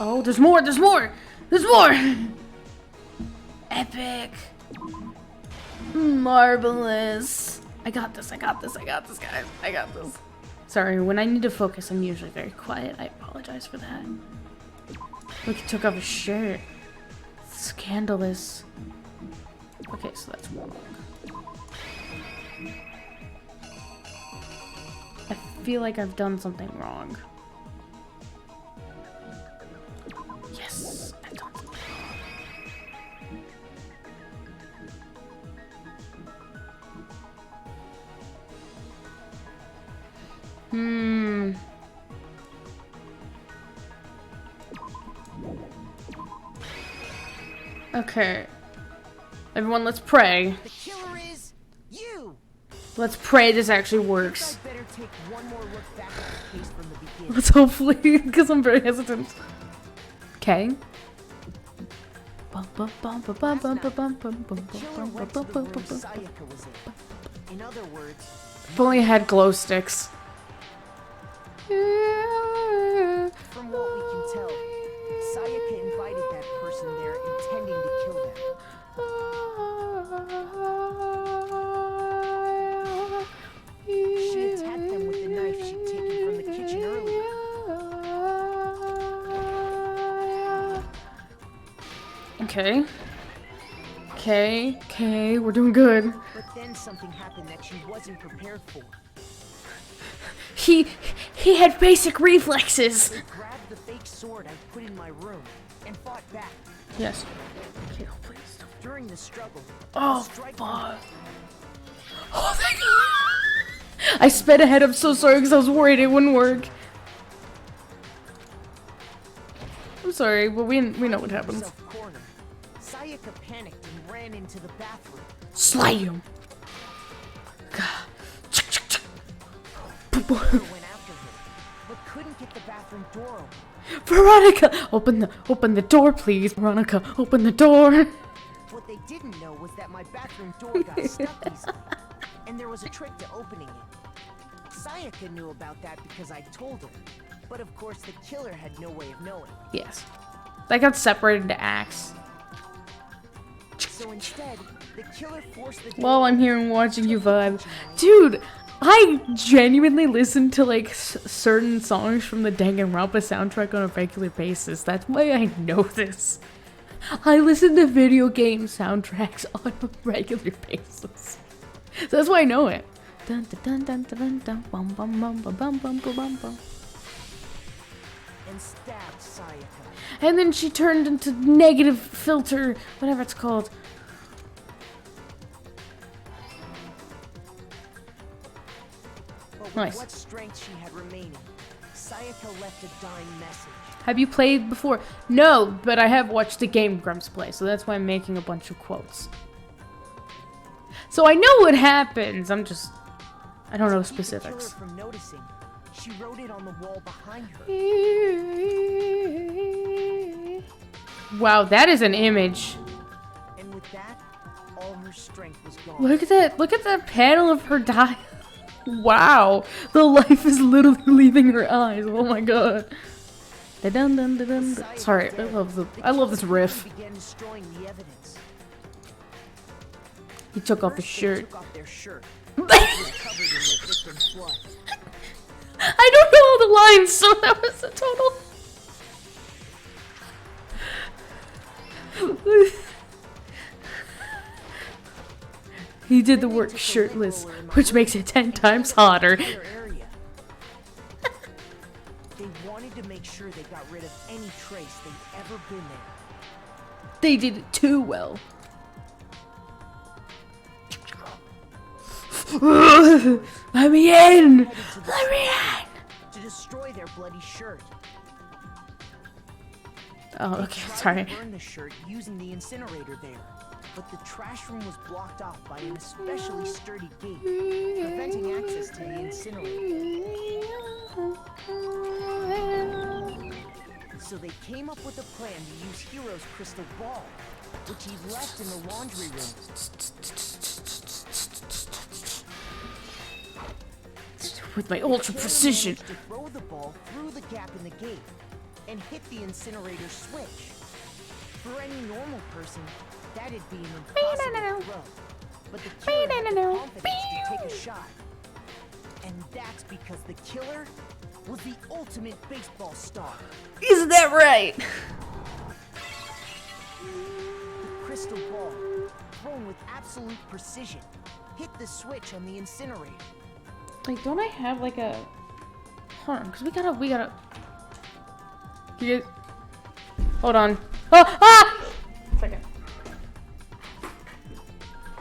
Oh, there's more! There's more! There's more! Epic! Marvelous! I got this, I got this, I got this, guys. I got this. Sorry, when I need to focus, I'm usually very quiet. I apologize for that. Look, he took off his shirt. Scandalous. Okay, so that's wrong. I feel like I've done something wrong. Yes, I've done something wrong. Okay. Everyone, let's pray. The killer is you. Let's pray this actually works. I better take one more look back at the case from the beginning. Let's hopefully, because I'm very hesitant. Okay. In other words, If only I had glow sticks. from what we can tell, Sayaka invited that person there intending to kill them. She attacked them with the knife she'd taken from the kitchen earlier. Okay. Okay, we're doing good. But then something happened that she wasn't prepared for. He had basic reflexes. They grabbed the fake sword I put in my room and fought back. Yes. Okay, oh, please. During the struggle, Oh, fuck. Oh, thank God. I sped ahead. I'm so sorry because I was worried it wouldn't work. I'm sorry, but we know what happens. Sayaka panicked and ran into the bathroom. Slay him. Went after her, but couldn't get the bathroom door open. Veronica, open the door, please. Veronica, open the door. What they didn't know was that my bathroom door got stuck easily, and there was a trick to opening it. Sayaka knew about that because I told her, but of course the killer had no way of knowing. Yes. That got separated into acts. So instead, the killer forced the door. While I'm here and watching you vibe. Dude, I genuinely listen to like certain songs from the Danganronpa soundtrack on a regular basis. That's why I know this. I listen to video game soundtracks on a regular basis. So that's why I know it. Dun, dun, dun, dun, dun, dun, bum, bum, bum, bum, bum, bum, bum, bum. And stabbed Sayaka. And then she turned into negative filter, whatever it's called. But with Nice. what strength she had remaining, Sayaka left a dying message. Have you played before? No, but I have watched the game Grumps play, so that's why I'm making a bunch of quotes. So I know what happens. I don't know specifics. To keep the killer from noticing, she wrote it on the wall behind her. Wow, that is an image. And with that, all her strength was gone. Look at that. Look at that panel of her die. Wow, the life is literally leaving her eyes. Oh my god. Dun, dun, dun, dun, dun. Sorry, I love this riff. Began destroying the evidence. He took off his First, they shirt. took off their shirt. It was covered in their victim's blood. I don't know all the lines, so that was a total. He did the work shirtless, which makes it 10 times hotter. They wanted to make sure they got rid of any trace they'd ever been there. They did it too well. Let me in! Let me in! To destroy their bloody shirt. Oh, okay, sorry. They burned the shirt using the incinerator there, but the trash room was blocked off by an especially sturdy gate, preventing access to the incinerator. So they came up with a plan to use Hero's crystal ball, which he left in the laundry room. With my ultra precision. To throw the ball through the gap in the gate, and hit the incinerator switch. For any normal person, that'd be an impossible throw. But the killer had the confidence to take a shot. And that's because the killer was the ultimate baseball star. Isn't that right? The crystal ball, thrown with absolute precision, hit the switch on the incinerator. Like, don't I have like a... Hold on, because we gotta... You guys... Hold on. Oh, ah! Second.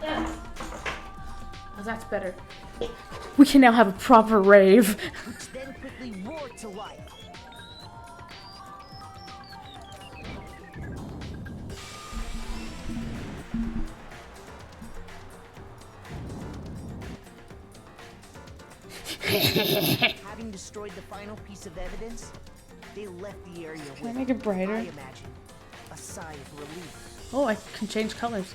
Oh, that's better. We can now have a proper rave. Which then quickly roared to life. Having destroyed the final piece of evidence, they left the area with, Can I make it brighter? I imagine, a sigh of relief. Oh, I can change colors.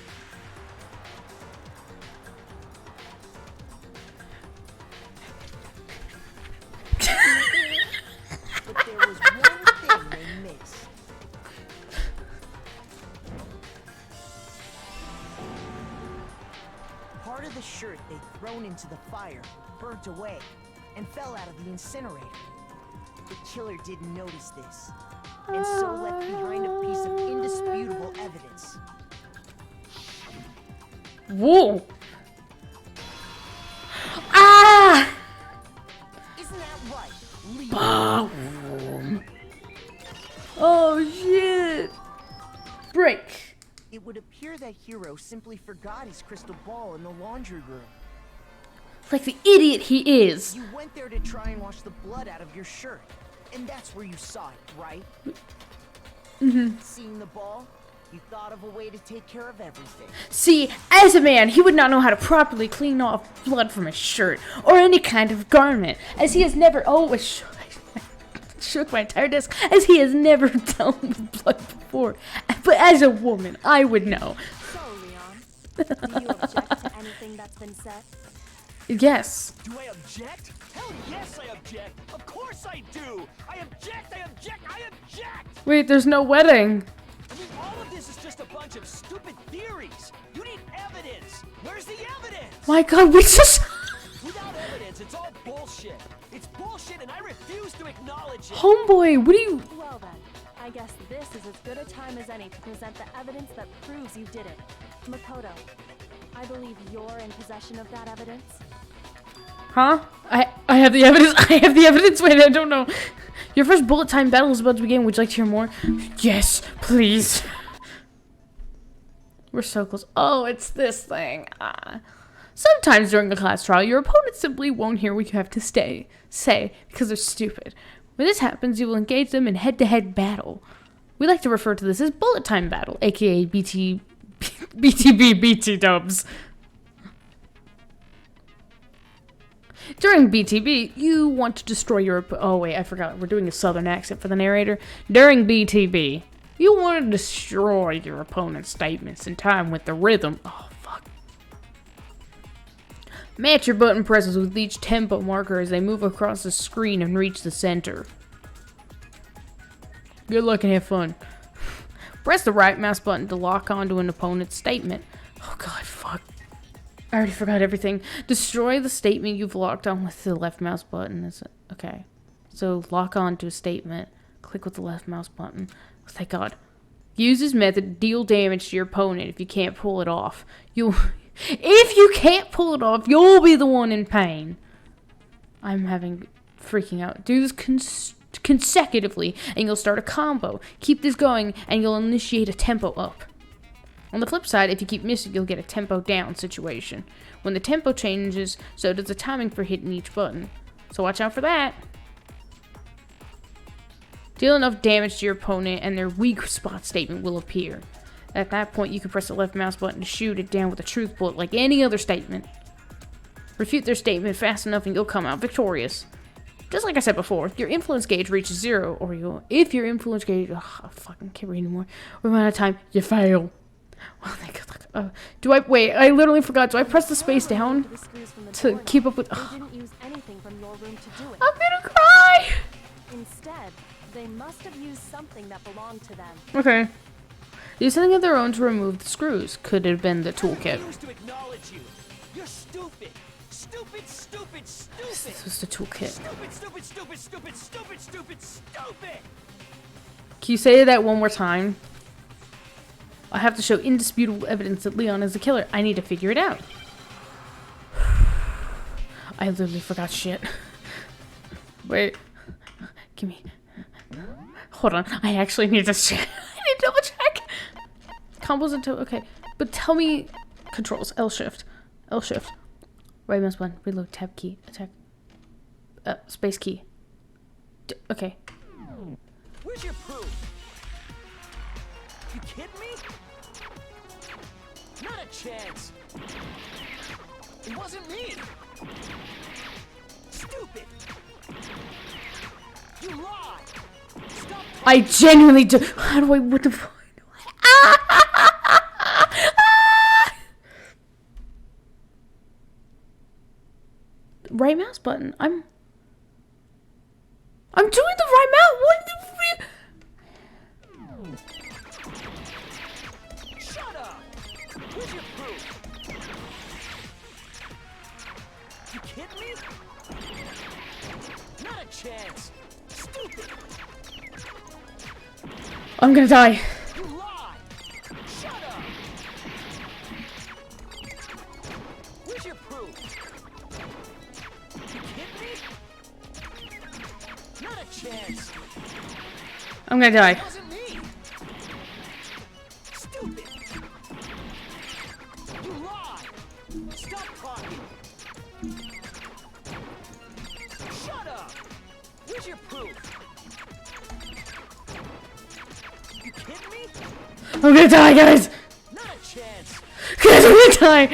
But there was one thing they missed. Part of the shirt they'd thrown into the fire burnt away and fell out of the incinerator. The killer didn't notice this, and so left behind a piece of indisputable evidence. Whoa! Ah! Isn't that right, Leo? Boom. Oh shit! Break. It would appear that Hero simply forgot his crystal ball in the laundry room. Like the idiot he is. You went there to try and wash the blood out of your shirt, and that's where you saw it, right? Mm-hmm. Seeing the ball, you thought of a way to take care of everything. See, as a man, he would not know how to properly clean off blood from his shirt or any kind of garment, as he has never always shook my entire desk, as he has never dealt with blood before. But as a woman, I would know. So, Leon, do you object to anything that's been said? Yes. Do I object? Hell yes, I object. Of course I do. I object. I object. I object. Wait, there's no wedding. I mean, all of this is just a bunch of stupid theories. You need evidence. Where's the evidence? My God, we just... Without evidence, it's all bullshit. It's bullshit, and I refuse to acknowledge it. Homeboy, what are you... Well then, I guess this is as good a time as any to present the evidence that proves you did it. Makoto, I believe you're in possession of that evidence. Huh? I have the evidence. I have the evidence. Wait, I don't know. Your first bullet time battle is about to begin. Would you like to hear more? Yes, please. We're so close. Oh, it's this thing. Sometimes during a class trial, your opponent simply won't hear what you have to say because they're stupid. When this happens, you will engage them in head-to-head battle. We like to refer to this as bullet time battle, aka BTB BT dubs. During BTB, you want to destroy your... Oh, wait, I forgot. We're doing a southern accent for the narrator. During BTB, you want to destroy your opponent's statements in time with the rhythm. Oh, fuck. Match your button presses with each tempo marker as they move across the screen and reach the center. Good luck and have fun. Press the right mouse button to lock onto an opponent's statement. Oh, God, fuck. I already forgot everything. Destroy the statement you've locked on with the left mouse button. Okay. So lock on to a statement. Click with the left mouse button. Oh, thank God. Use this method to deal damage to your opponent if you can't pull it off. If you can't pull it off, you'll be the one in pain. I'm freaking out. Do this consecutively and you'll start a combo. Keep this going and you'll initiate a tempo up. On the flip side, if you keep missing, you'll get a tempo down situation. When the tempo changes, so does the timing for hitting each button. So watch out for that. Deal enough damage to your opponent and their weak spot statement will appear. At that point, you can press the left mouse button to shoot it down with a truth bullet like any other statement. Refute their statement fast enough and you'll come out victorious. Just like I said before, if your influence gauge reaches 0, or if your influence gauge... I fucking can't read anymore. We're running out of time. You fail. Well, wait, I literally forgot. Do I press the space down to keep up with... They didn't use anything from your room to do it. I'm gonna cry! Instead, they must have used something that belonged to them. Okay. Use something of their own to remove the screws. Could have been the toolkit. I refuse to acknowledge you. You're stupid. Stupid, stupid, stupid. This was the toolkit. Stupid, stupid, stupid, stupid, stupid, stupid, stupid. Can you say that one more time? I have to show indisputable evidence that Leon is the killer. I need to figure it out. I literally forgot shit. Wait. Give me. Hold on. I actually need to check. I need to double check. Combos and okay. But tell me controls. L shift. L shift. Right mouse button. Reload. Tab key. Attack. Space key. Okay. Where's your proof? You kidding me? Not a chance. It wasn't me. Stupid. You lied. Stop. I genuinely do. How do I? What the fuck? Right mouse button. I'm doing the right mouse. What the Shut up. Where's your proof? You kidding me? Not a chance. Stupid. I'm gonna die. You lied. Shut up. Where's your proof? You kidding me? Not a chance. I'm gonna die. It wasn't me. Stupid. You lied. Stop talking. Shut up. Where's your proof? You kidding me? I'm gonna die, guys. Not a chance. Guys, I'm gonna die.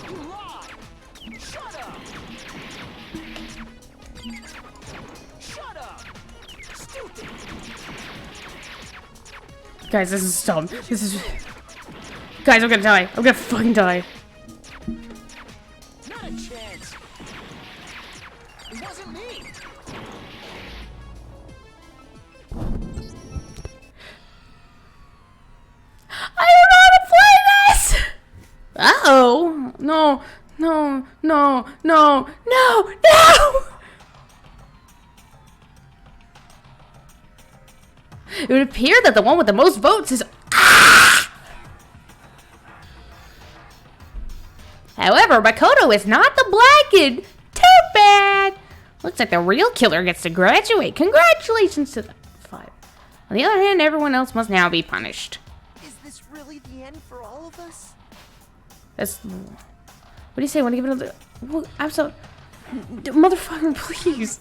You lied. Shut up. Shut up. Stupid. Guys, this is dumb. This is. Guys, I'm gonna die. I'm gonna fucking die. Not a chance. It wasn't me. I don't know how to play this! Uh-oh. No, no, no, no, no, no! It would appear that the one with the most votes is... Ah! However, Makoto is not the blackened. Too bad. Looks like the real killer gets to graduate. Congratulations to the 5. On the other hand, everyone else must now be punished. Is this really the end for all of us? That's... What do you say? Want to give another... Well, I'm so... Motherfucker, please.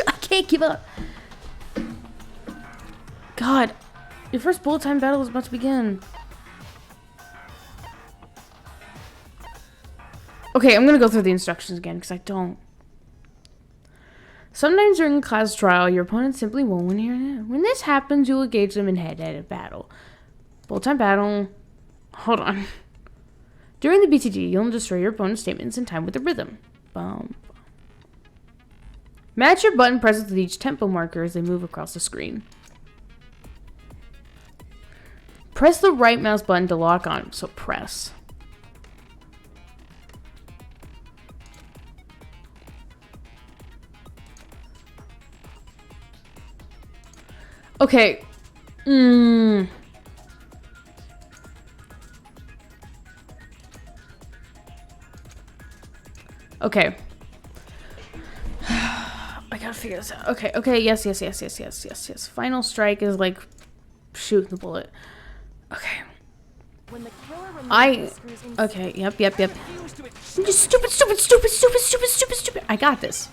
I can't give up. God. Your first bullet time battle is about to begin. Okay, I'm gonna go through the instructions again, because I don't. Sometimes during a class trial, your opponent simply won't win here and now. When this happens, you'll engage them in head-to-head battle. Bullet time battle. Hold on. During the BTD, you'll destroy your opponent's statements in time with the rhythm. Bum. Match your button presses with each tempo marker as they move across the screen. Press the right mouse button to lock on, so press. Okay. Okay. I gotta figure this out. Okay, yes. Final strike is like shooting the bullet. Okay. When the killer okay, yep. I'm just stupid. I got this.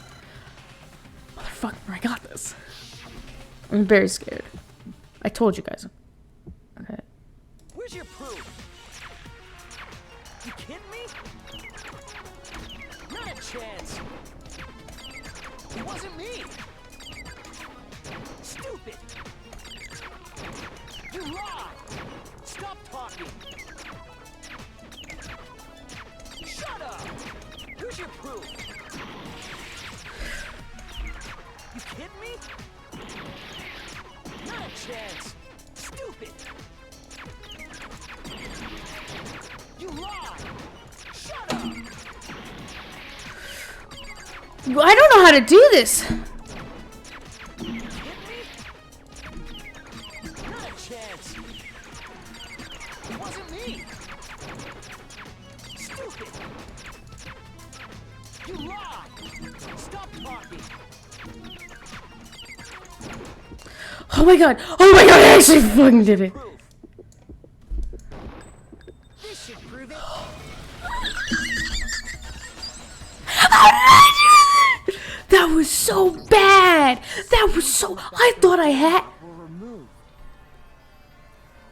Motherfucker, I got this. I'm very scared. I told you guys. Okay. Where's your proof? You kidding me? Not a chance. It wasn't me. Stupid. You lied. Stop talking. Shut up. Where's your proof? chance. Stupid. You lied. Shut up. I don't know how to do this. Not a chance. It wasn't me. Stupid. You lied. Stop talking. Oh my god. Oh my god, I actually fucking did it. This should prove it. That was so bad. That was so... I thought I had...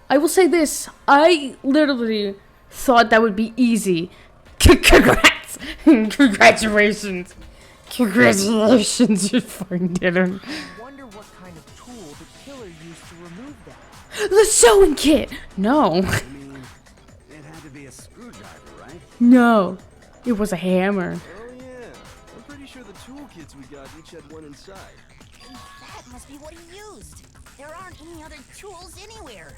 I will say this. I literally thought that would be easy. Congrats. Congratulations. Congratulations. You fucking did it. I wonder what kind of tool the killer used to remove that. The sewing kit. No. I mean, it had to be a screwdriver, right? No. It was a hammer. Oh yeah, I'm pretty sure the toolkits we got each had one inside. And that must be what he used. There aren't any other tools anywhere.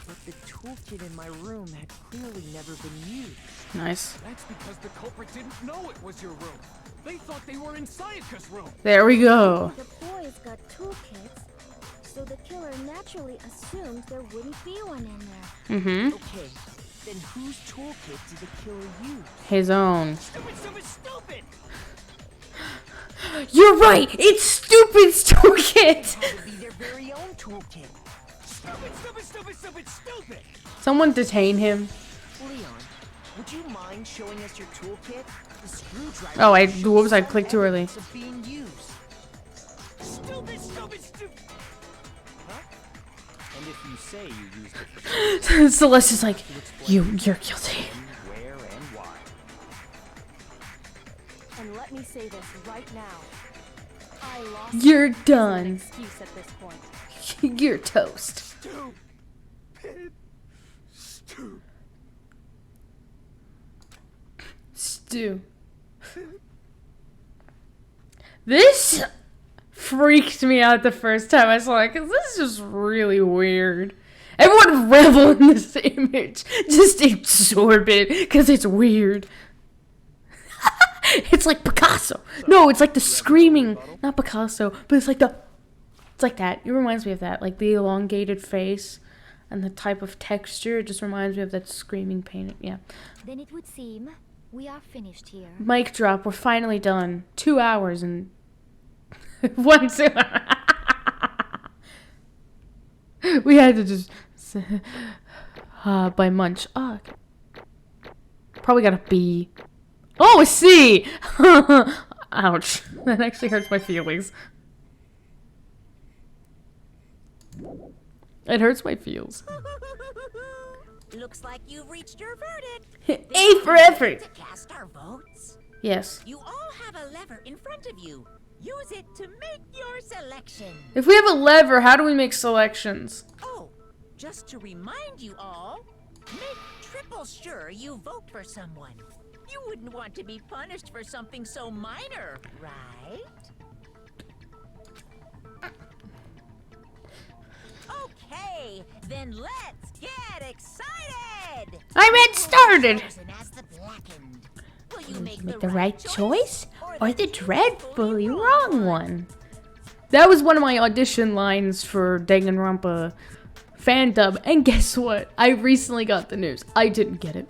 But the toolkit in my room had clearly never been used. Nice. That's because the culprit didn't know it was your room. They thought they were in Sayaka's room. There we go. The boys got toolkits, so the killer naturally assumed there wouldn't be one in there. Mm-hmm. Okay, then whose toolkit did the killer use? His own. Stupid, stupid, stupid! You're right. It's Stupid's toolkit. Probably their very own toolkit. Stupid, stupid, stupid, stupid, stupid! Someone detain him. Leon, would you mind showing us your toolkit? The screwdriver. Oh, whoops, I clicked too early. Of being used. Stupid, stupid, stupid. Huh? And if you say you used it for Celeste's like, you're guilty. where and why. And let me say this right now. I lost. You're an done. excuse at this point. You're toast. Stu. This freaked me out the first time I saw it, because this is just really weird. Everyone revel in this image. Just absorb it, because it's weird. It's like Picasso. No, it's like the screaming, not Picasso, but it's like the, it's like that. It reminds me of that, like the elongated face and the type of texture. It just reminds me of that screaming painting. Yeah. Then it would seem we are finished here. Mic drop. We're finally done. 2 hours and 1 2. We had to just by munch. Oh, probably got a B. Oh, a C. Ouch. That actually hurts my feelings. It hurts my feels. Looks like you've reached your verdict. A for effort. To cast our votes. Yes. You all have a lever in front of you. Use it to make your selection. If we have a lever, how do we make selections? Oh, just to remind you all, make triple sure you vote for someone. You wouldn't want to be punished for something so minor, right? Okay, then let's get excited! I'm it started! As the blackened. Will you Make the right choice or the dreadfully wrong one? That was one of my audition lines for Danganronpa fan dub, and guess what? I recently got the news. I didn't get it.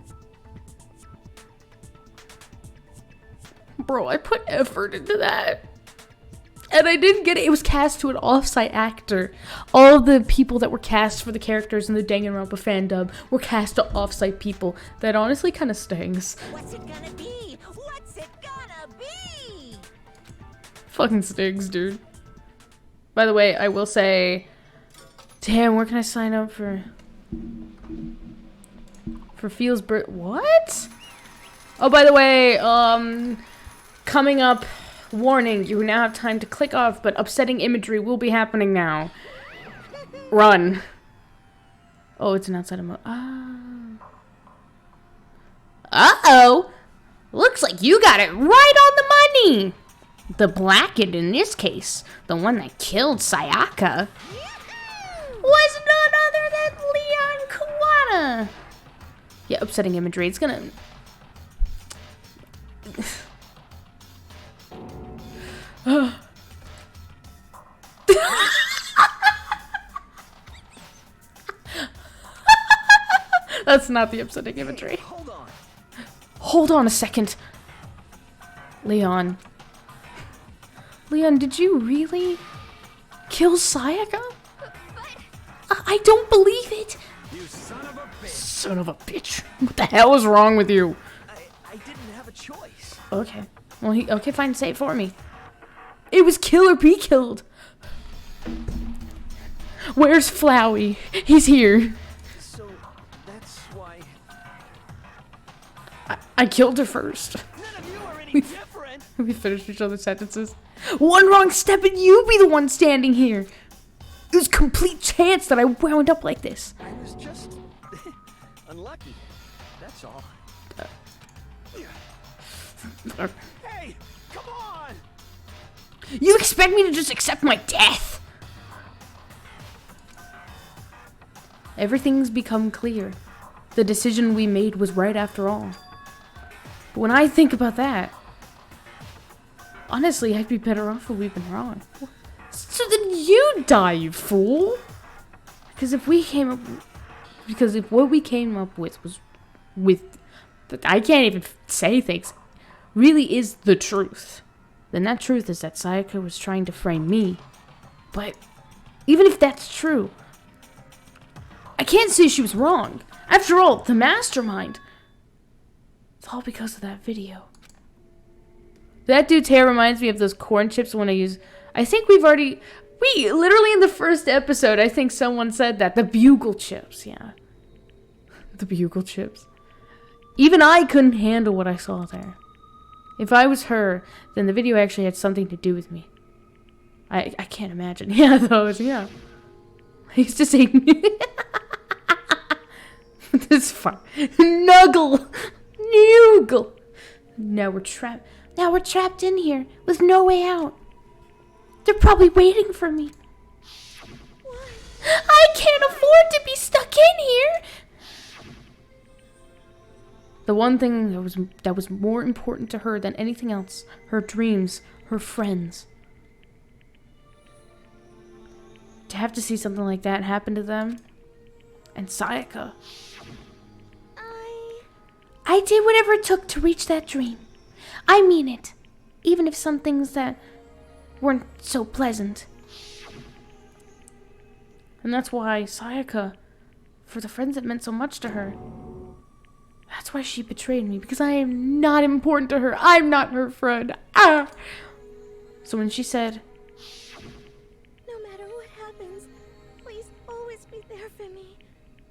Bro, I put effort into that. And I didn't get it. It was cast to an off-site actor. All of the people that were cast for the characters in the Danganronpa fan dub were cast to off-site people. That honestly kind of stings. What's it gonna be? What's it gonna be? Fucking stings, dude. By the way, I will say... Damn, where can I sign up for Feels what? Oh, by the way, coming up... Warning, you now have time to click off, but upsetting imagery will be happening now. Run. Oh, it's an outside of mode. Uh-oh. Looks like you got it right on the money. The blackened in this case. The one that killed Sayaka. gonna... Yeah, upsetting imagery. It's gonna... That's not the upsetting imagery. Hold on a second. Leon. Leon, did you really kill Sayaka? I don't believe it. You son of a bitch. Son of a bitch. What the hell is wrong with you? I didn't have a choice. Okay. Well, okay, fine. Say it for me. It was Killer P killed. Where's Flowey? He's here. So that's why I killed her first. none of you are any different. We finished each other's sentences. One wrong step and you'd be the one standing here. It was complete chance that I wound up like this. I was just unlucky. That's all. Hey, come on! You expect me to just accept my death? Everything's become clear. The decision we made was right after all. But when I think about that, honestly, I'd be better off if we've been wrong. So then you die, you fool! Because if what we came up with was I can't even say things, really is the truth, then that truth is that Sayaka was trying to frame me. But even if that's true, I can't say she was wrong. After all, the mastermind. It's all because of that video. That dude's hair reminds me of those corn chips when I think we literally in the first episode, I think someone said that. The bugle chips, yeah. The bugle chips. Even I couldn't handle what I saw there. If I was her, then the video actually had something to do with me. I can't imagine. Yeah, those, yeah. I used to say... This is fun. Nuggle! Noogle! Now we're trapped in here with no way out. They're probably waiting for me. I can't afford to be stuck in here. The one thing that was more important to her than anything else, her dreams, her friends. To have to see something like that happen to them. And Sayaka. I did whatever it took to reach that dream. I mean it. Even if some things that weren't so pleasant. And that's why Sayaka, for the friends that meant so much to her, that's why she betrayed me. Because I am not important to her. I'm not her friend. Ah! So when she said, No matter what happens, please always be there for me.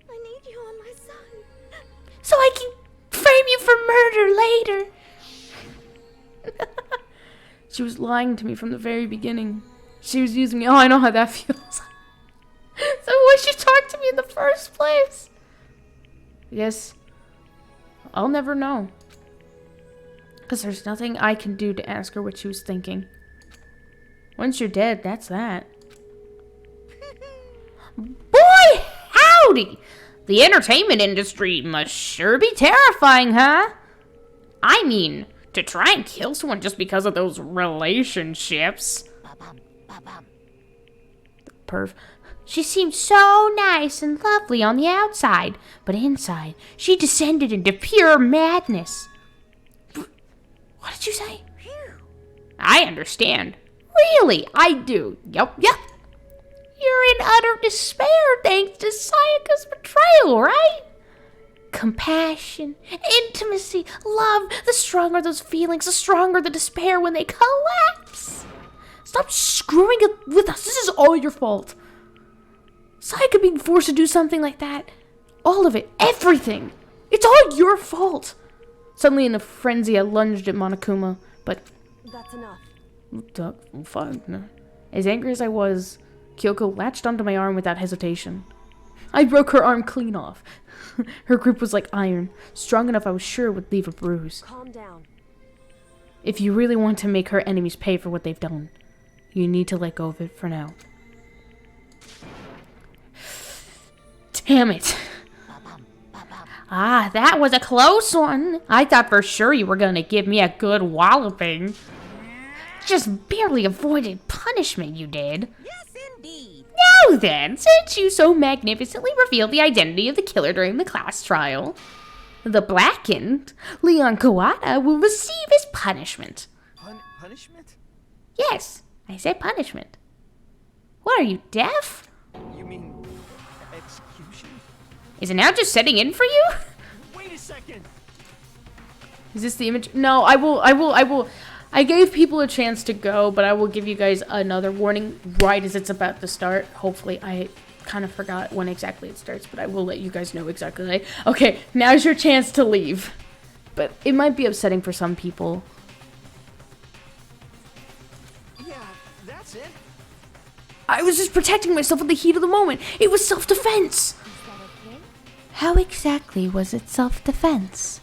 I need you on my side. so I can frame you for murder later. She was lying to me from the very beginning. She was using me. Oh, I know how that feels. So why she talked to me in the first place? Yes. I'll never know. Because there's nothing I can do to ask her what she was thinking. Once you're dead, that's that. Boy, howdy! The entertainment industry must sure be terrifying, huh? I mean, to try and kill someone just because of those relationships. Perv. She seemed so nice and lovely on the outside, but inside, she descended into pure madness. What did you say? I understand. Really, I do. Yup. You're in utter despair thanks to Sayaka's betrayal, right? Compassion, intimacy, love. The stronger those feelings, the stronger the despair when they collapse. Stop screwing it with us. This is all your fault. Sayaka being forced to do something like that. All of it. Everything. It's all your fault. Suddenly in a frenzy, I lunged at Monokuma, but... That's enough. Fine. No. As angry as I was, Kyoko latched onto my arm without hesitation. I broke her arm clean off. Her grip was like iron, strong enough I was sure it would leave a bruise. Calm down. If you really want to make her enemies pay for what they've done, you need to let go of it for now. Damn it. Ah, that was a close one. I thought for sure you were gonna give me a good walloping. Just barely avoided punishment, you did. Yes, indeed. Now then, since you so magnificently revealed the identity of the killer during the class trial, the blackened Leon Kawada will receive his punishment. Punishment? Yes, I said punishment. What, are you deaf? You mean execution? Is it now just setting in for you? Wait a second. Is this the image? No, I will. I gave people a chance to go, but I will give you guys another warning right as it's about to start. Hopefully, I kind of forgot when exactly it starts, but I will let you guys know exactly. Okay, now's your chance to leave. But it might be upsetting for some people. Yeah, that's it. I was just protecting myself in the heat of the moment. It was self-defense. How exactly was it self-defense?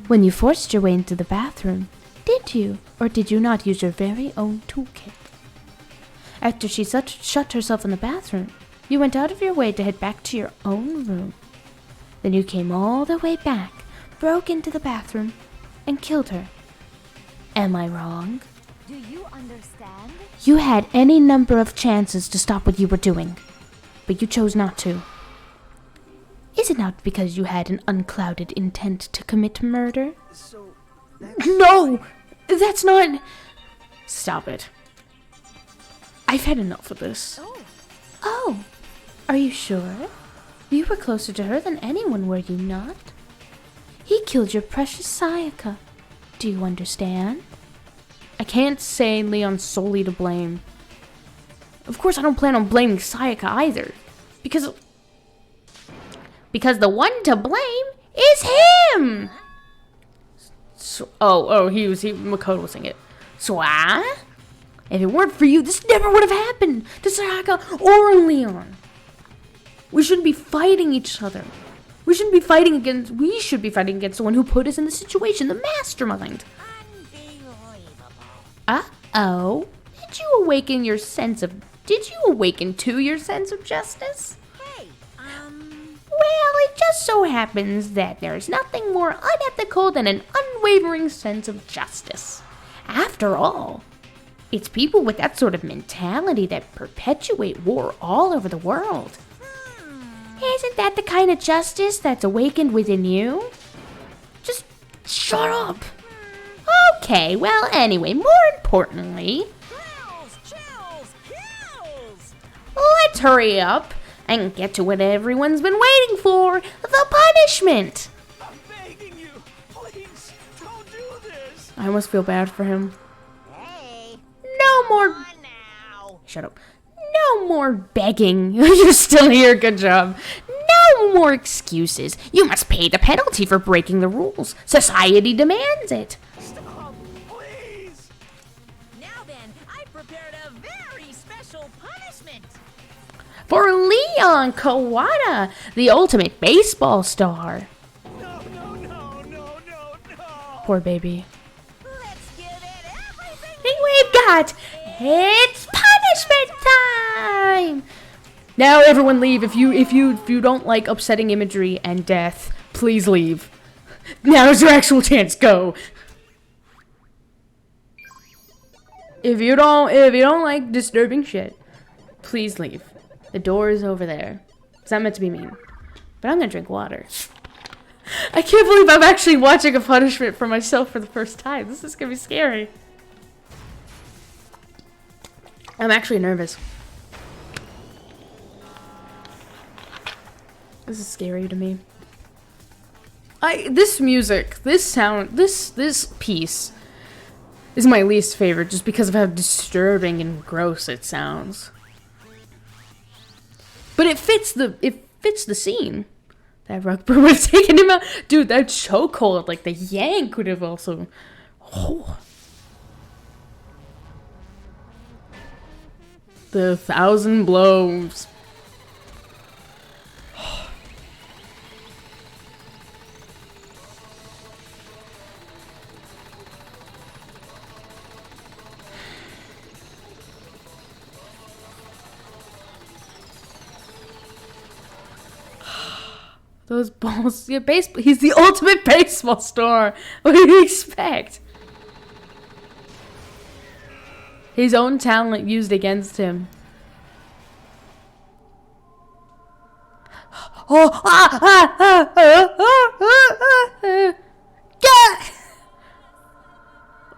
When you forced your way into the bathroom, did you or did you not use your very own toolkit? After she shut herself in the bathroom, you went out of your way to head back to your own room. Then you came all the way back, broke into the bathroom, and killed her. Am I wrong? Do you understand? You had any number of chances to stop what you were doing, but you chose not to. Is it not because you had an unclouded intent to commit murder? So No! That's not... Stop it. I've had enough of this. Oh, are you sure? You were closer to her than anyone, were you not? He killed your precious Sayaka. Do you understand? I can't say Leon's solely to blame. Of course, I don't plan on blaming Sayaka either. Because the one to blame is him! So, Makoto was saying it. Swa? If it weren't for you, this never would have happened to Sayaka or Leon. We shouldn't be fighting each other. We should be fighting against the one who put us in the situation, the mastermind. Uh-oh. Did you awaken to your sense of justice? Well, it just so happens that there's nothing more unethical than an unwavering sense of justice. After all, it's people with that sort of mentality that perpetuate war all over the world. Isn't that the kind of justice that's awakened within you? Just shut up. Okay, well, anyway, more importantly, let's hurry up and get to what everyone's been waiting for, the punishment. I'm begging you, please, don't do this. I almost feel bad for him. No more... Shut up. No more begging. You're still here, good job. No more excuses. You must pay the penalty for breaking the rules. Society demands it. Stop, please. Now then, I prepared a very special punishment. For Leon Kawada, the ultimate baseball star. No. Poor baby. We've got... It's punishment time! Now everyone leave. If you don't like upsetting imagery and death, please leave. Now's your actual chance. Go. If you don't like disturbing shit, please leave. The door is over there. It's not meant to be mean. But I'm gonna drink water. I can't believe I'm actually watching a punishment for myself for the first time. This is gonna be scary. I'm actually nervous. This is scary to me. This music, this sound, this piece is my least favorite just because of how disturbing and gross it sounds. But it fits the scene. That Rugburn would have taken him out. Dude, that chokehold, like the yank would have also... Oh. The 1,000 blows. Those balls. Yeah, baseball. He's the ultimate baseball star. What do you expect? His own talent used against him. Oh,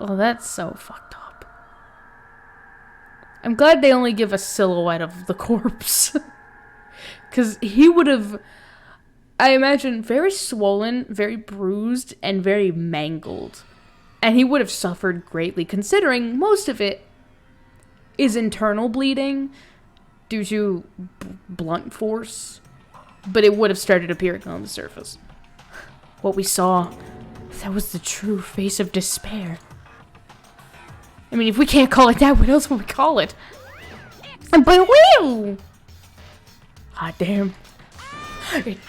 oh, that's so fucked up. I'm glad they only give a silhouette of the corpse. Because he would have, I imagine, very swollen, very bruised, and very mangled. And he would have suffered greatly, considering most of it is internal bleeding due to blunt force. But it would have started appearing on the surface. What we saw, that was the true face of despair. I mean, if we can't call it that, what else would we call it? But woo! Hot damn.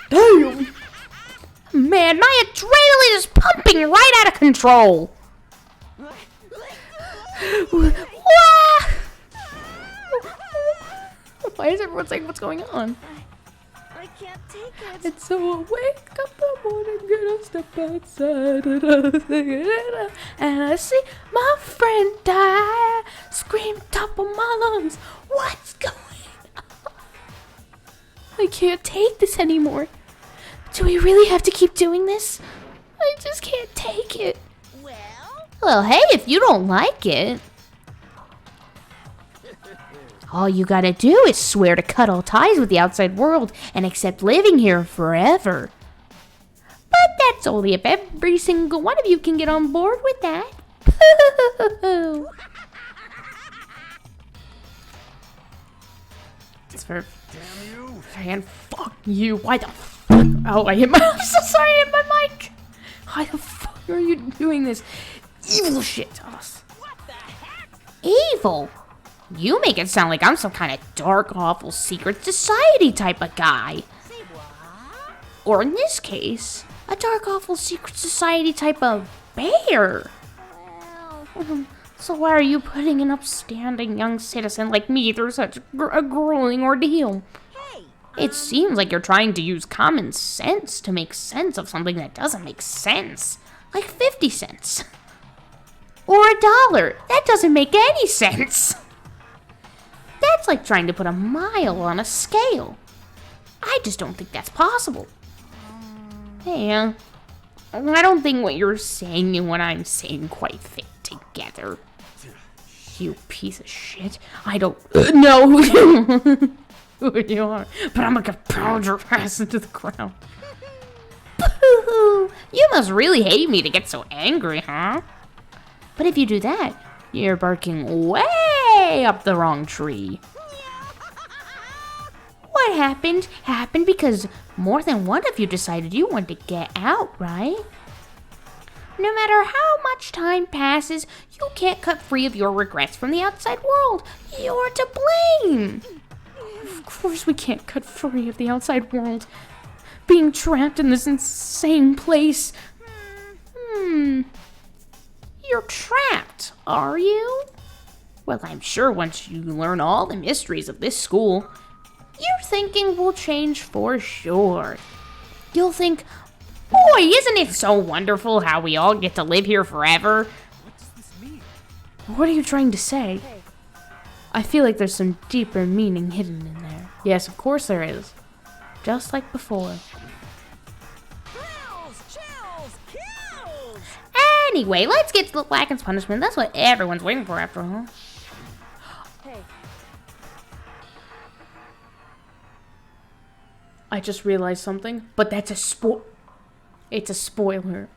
Damn! Man, my adrenaline is pumping right out of control! Why is everyone saying what's going on? I can't take it. And so I wake up the morning and I step outside and I see my friend die. Scream top of my lungs. What's going on? I can't take this anymore. Do we really have to keep doing this? I just can't take it. Well, hey, if you don't like it, all you gotta do is swear to cut all ties with the outside world and accept living here forever. But that's only if every single one of you can get on board with that. It's for... Damn you! Man, fuck you. Why the fuck? Oh, I hit my... I'm so sorry, I hit my mic. Why the fuck are you doing this evil shit to us? What the heck? Evil? You make it sound like I'm some kind of dark, awful, secret society type of guy. Or in this case, a dark, awful, secret society type of bear. So why are you putting an upstanding young citizen like me through such a grueling ordeal? It seems like you're trying to use common sense to make sense of something that doesn't make sense. Like 50 cents. Or $1. That doesn't make any sense. That's like trying to put a mile on a scale. I just don't think that's possible. Hey, I don't think what you're saying and what I'm saying quite fit together. You piece of shit. I don't know who you are, but I'm gonna pound your ass into the ground. Boo-hoo! You must really hate me to get so angry, huh? But if you do that, you're barking way up the wrong tree. What happened because more than one of you decided you wanted to get out, right? No matter how much time passes, you can't cut free of your regrets from the outside world. You're to blame. Of course we can't cut free of the outside world. Being trapped in this insane place. You're trapped, are you? Well, I'm sure once you learn all the mysteries of this school, your thinking will change for sure. You'll think, boy, isn't it so wonderful how we all get to live here forever? What does this mean? What are you trying to say? I feel like there's some deeper meaning hidden in there. Yes, of course there is. Just like before. Anyway, let's get to the Blacken's punishment. That's what everyone's waiting for after all. Hey. I just realized something, but that's it's a spoiler.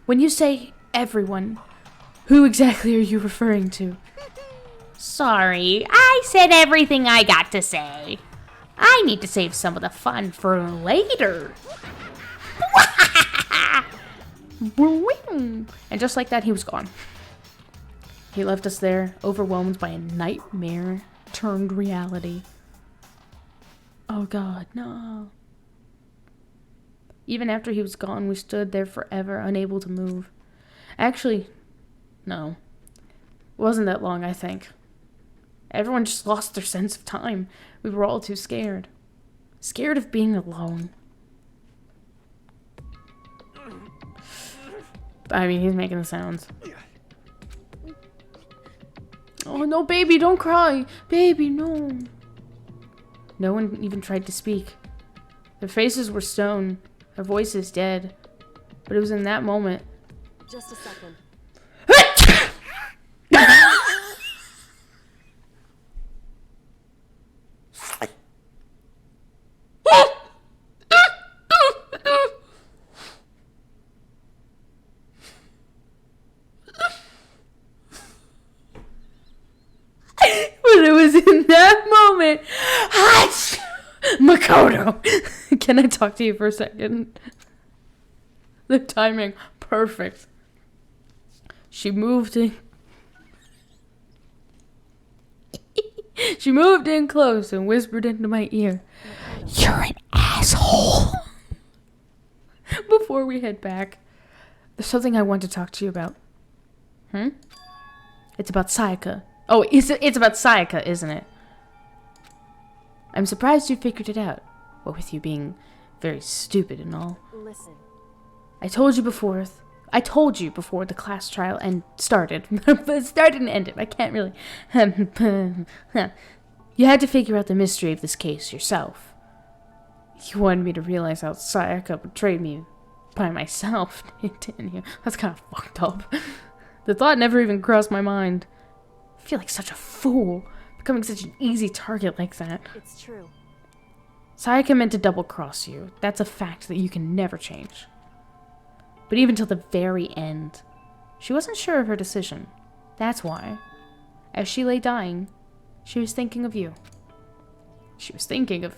When you say everyone, who exactly are you referring to? Sorry, I said everything I got to say. I need to save some of the fun for later. And just like that, he was gone. He left us there, overwhelmed by a nightmare turned reality. Oh God, no. Even after he was gone, we stood there forever, unable to move. Actually, no. It wasn't that long, I think. Everyone just lost their sense of time. We were all too scared. Scared of being alone. I mean, he's making the sounds. Oh, no, baby, don't cry. Baby, no. No one even tried to speak. Their faces were stone. Their voices dead. But it was in that moment. Just a second. But it was in that moment. Makoto, can I talk to you for a second? The timing, perfect. She moved in. She moved in close and whispered into my ear, "You're an asshole." Before we head back, there's something I want to talk to you about. It's about Sayaka. Oh, it's about Sayaka, isn't it? I'm surprised you figured it out. What with you being very stupid and all. Listen. I told you before the class trial started. Started and ended. I can't really. You had to figure out the mystery of this case yourself. You wanted me to realize how Sayaka betrayed me by myself, didn't you? That's kind of fucked up. The thought never even crossed my mind. I feel like such a fool, becoming such an easy target like that. It's true. Sayaka meant to double-cross you. That's a fact that you can never change. But even till the very end, she wasn't sure of her decision. That's why, as she lay dying, she was thinking of you. She was thinking of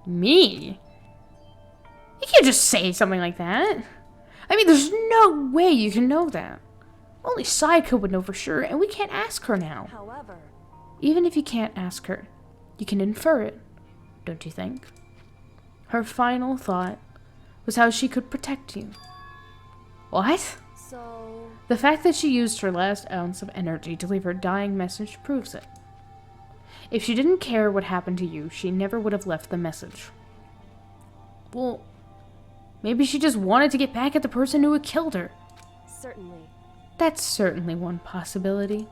me. You can't just say something like that. I mean, there's no way you can know that. Only Sayaka would know for sure, and we can't ask her now. However, even if you can't ask her, you can infer it, don't you think? Her final thought was how she could protect you. What? So... The fact that she used her last ounce of energy to leave her dying message proves it. If she didn't care what happened to you, she never would have left the message. Well, maybe she just wanted to get back at the person who had killed her. Certainly. That's certainly one possibility.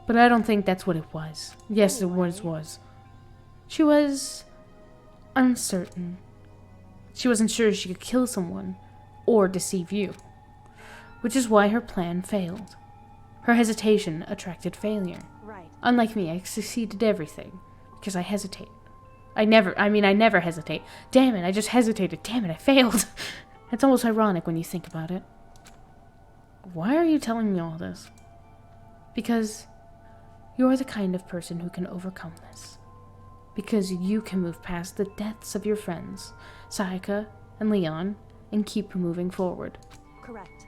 But I don't think that's what it was. Yes, it was. She was uncertain. She wasn't sure she could kill someone or deceive you. Which is why her plan failed. Her hesitation attracted failure. Right. Unlike me, I succeeded everything because I hesitate. I never hesitate. Damn it, I just hesitated. Damn it, I failed. It's almost ironic when you think about it. Why are you telling me all this? Because you're the kind of person who can overcome this. Because you can move past the deaths of your friends, Sayaka and Leon, and keep moving forward. Correct.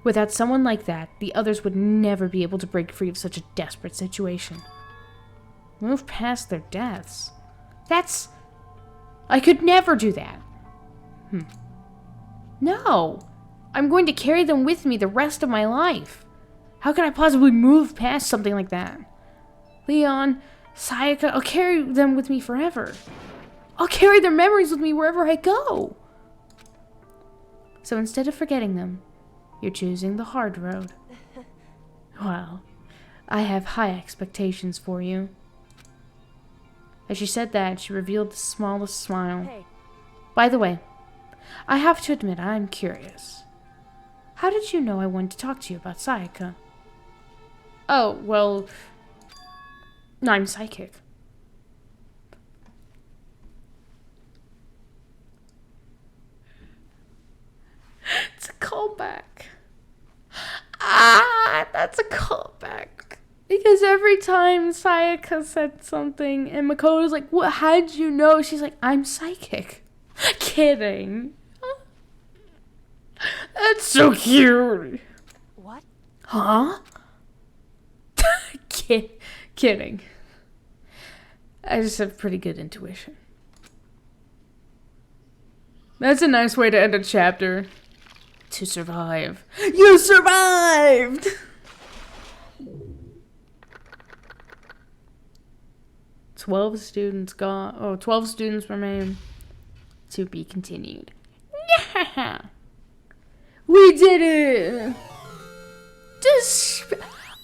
Without someone like that, the others would never be able to break free of such a desperate situation. Move past their deaths? I could never do that. No. I'm going to carry them with me the rest of my life. How could I possibly move past something like that? Leon, Sayaka, I'll carry them with me forever. I'll carry their memories with me wherever I go. So instead of forgetting them, you're choosing the hard road. Well, I have high expectations for you. As she said that, she revealed the smallest smile. Hey. By the way, I have to admit I'm curious. How did you know I wanted to talk to you about Sayaka? Oh, well, I'm psychic. It's a callback. That's a callback. Because every time Sayaka said something and Makoto's like, "What? How'd you know?" She's like, "I'm psychic." Kidding. That's so cute. What? Huh? Kidding. I just have pretty good intuition. That's a nice way to end a chapter. To survive. You survived! 12 students gone. Oh, 12 students remain. To be continued. Yeah. We did it! Just...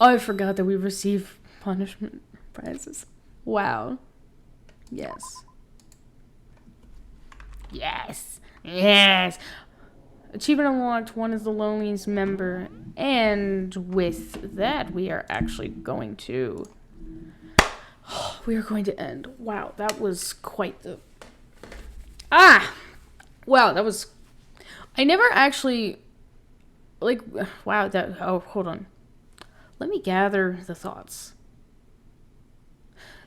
Oh, I forgot that we receive punishment prizes. Wow. Yes. Yes. Yes. Achievement unlocked. 1 is the loneliest member. And with that, we are actually going to... We are going to end. Wow, that was quite the... Ah! Wow, that was... I never actually... Like, wow, that... Oh, hold on. Let me gather the thoughts.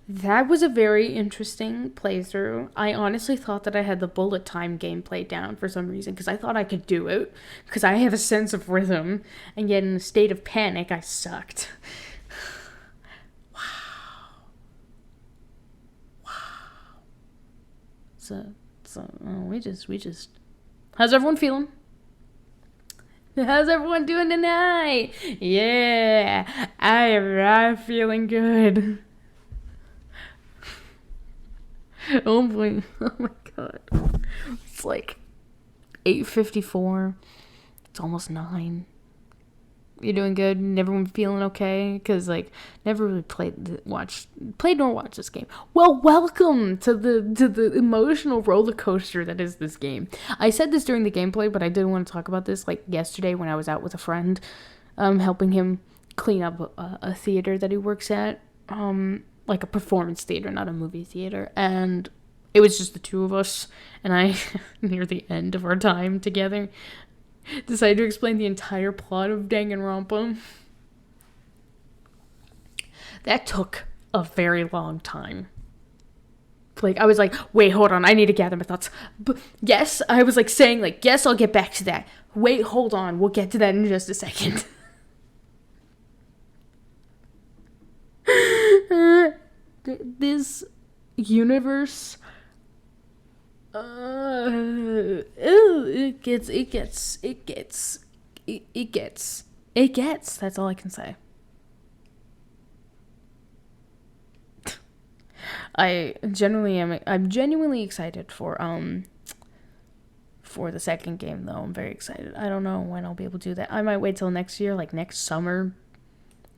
That was a very interesting playthrough. I honestly thought that I had the bullet time gameplay down for some reason, because I thought I could do it, because I have a sense of rhythm, and yet in a state of panic, I sucked. Wow. So, we just... How's everyone feeling? How's everyone doing tonight? Yeah, I'm feeling good. Oh boy, oh my god. It's like 8:54. It's almost 9. You doing good? Everyone feeling okay? Because, like, never really played nor watched this game. Well, welcome to the emotional roller coaster that is this game. I said this during the gameplay, but I did want to talk about this, like, yesterday when I was out with a friend, helping him clean up a theater that he works at, like a performance theater, not a movie theater, and it was just the two of us, and I, near the end of our time together, decided to explain the entire plot of Danganronpa. That took a very long time. Like, I was like, wait, hold on, I need to gather my thoughts. But yes, I was like saying, like, yes, I'll get back to that. Wait, hold on, we'll get to that in just a second. This universe... it gets. That's all I can say. I'm genuinely excited for the second game though. I'm very excited. I don't know when I'll be able to do that. I might wait till next year, like next summer,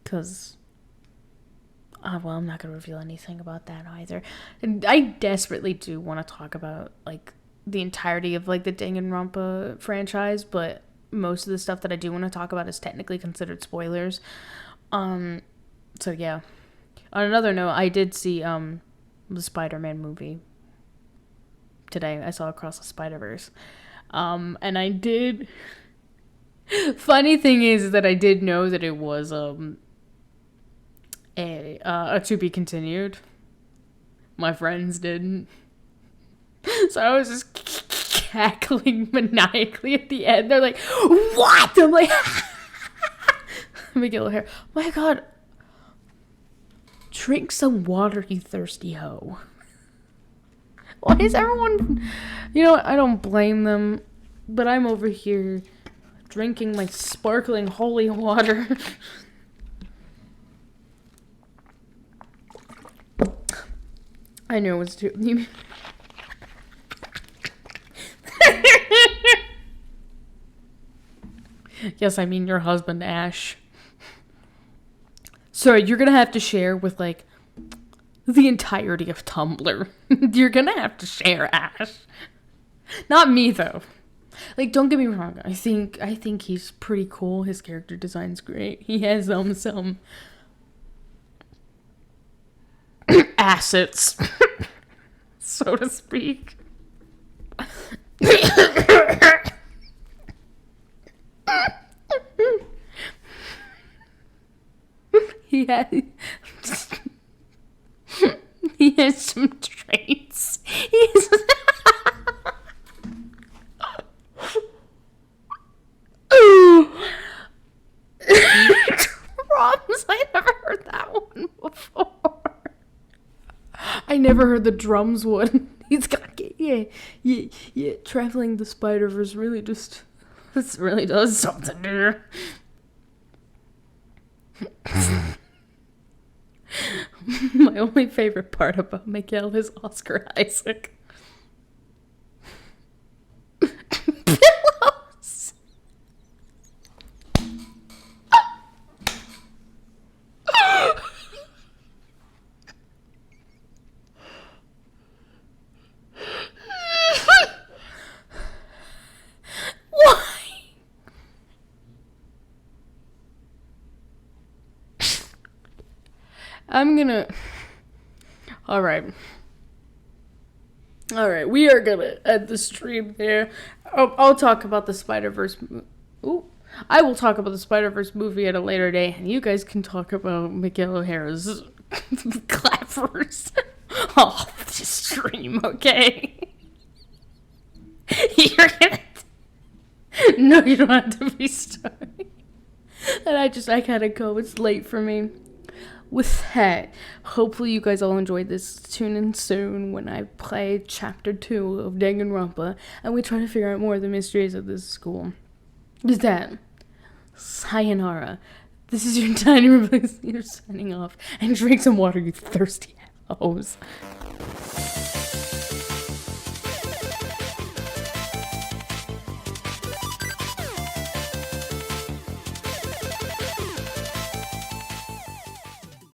because well, I'm not going to reveal anything about that either. And I desperately do want to talk about, like, the entirety of, like, the Danganronpa franchise, but most of the stuff that I do want to talk about is technically considered spoilers. So, yeah. On another note, I did see, the Spider-Man movie today. I saw Across the Spider-Verse. And I did... Funny thing is that I did know that it was, a to be continued. My friends didn't. So I was just cackling maniacally at the end. They're like, what? I'm like, Miguel hair. My god. Drink some water, you thirsty hoe. Why is everyone... You know what? I don't blame them. But I'm over here drinking my sparkling holy water. I know it's too... Yes, I mean your husband, Ash. Sorry, you're gonna have to share with, like, the entirety of Tumblr. You're gonna have to share, Ash. Not me, though. Like, don't get me wrong. I think he's pretty cool. His character design's great. He has, some... assets, so to speak. He has some traits. Drums. I never heard that one before. I never heard the drums one. He's got, yeah. Traveling the Spider-Verse really just, this really does something to her. My only favorite part about Miguel is Oscar Isaac. Pillows. I'm gonna... Alright. Alright, we are gonna end the stream there. I'll talk about the Spider-Verse... Ooh. I will talk about the Spider-Verse movie at a later day, and you guys can talk about Miguel O'Hara's clappers off the stream, okay? You're gonna... No, you don't have to be sorry. And I gotta go. It's late for me. With that, hopefully you guys all enjoyed this. Tune in soon when I play Chapter 2 of Danganronpa, and we try to figure out more of the mysteries of this school. With that, sayonara. This is your tiny replace. You're signing off. And drink some water, you thirsty hoes.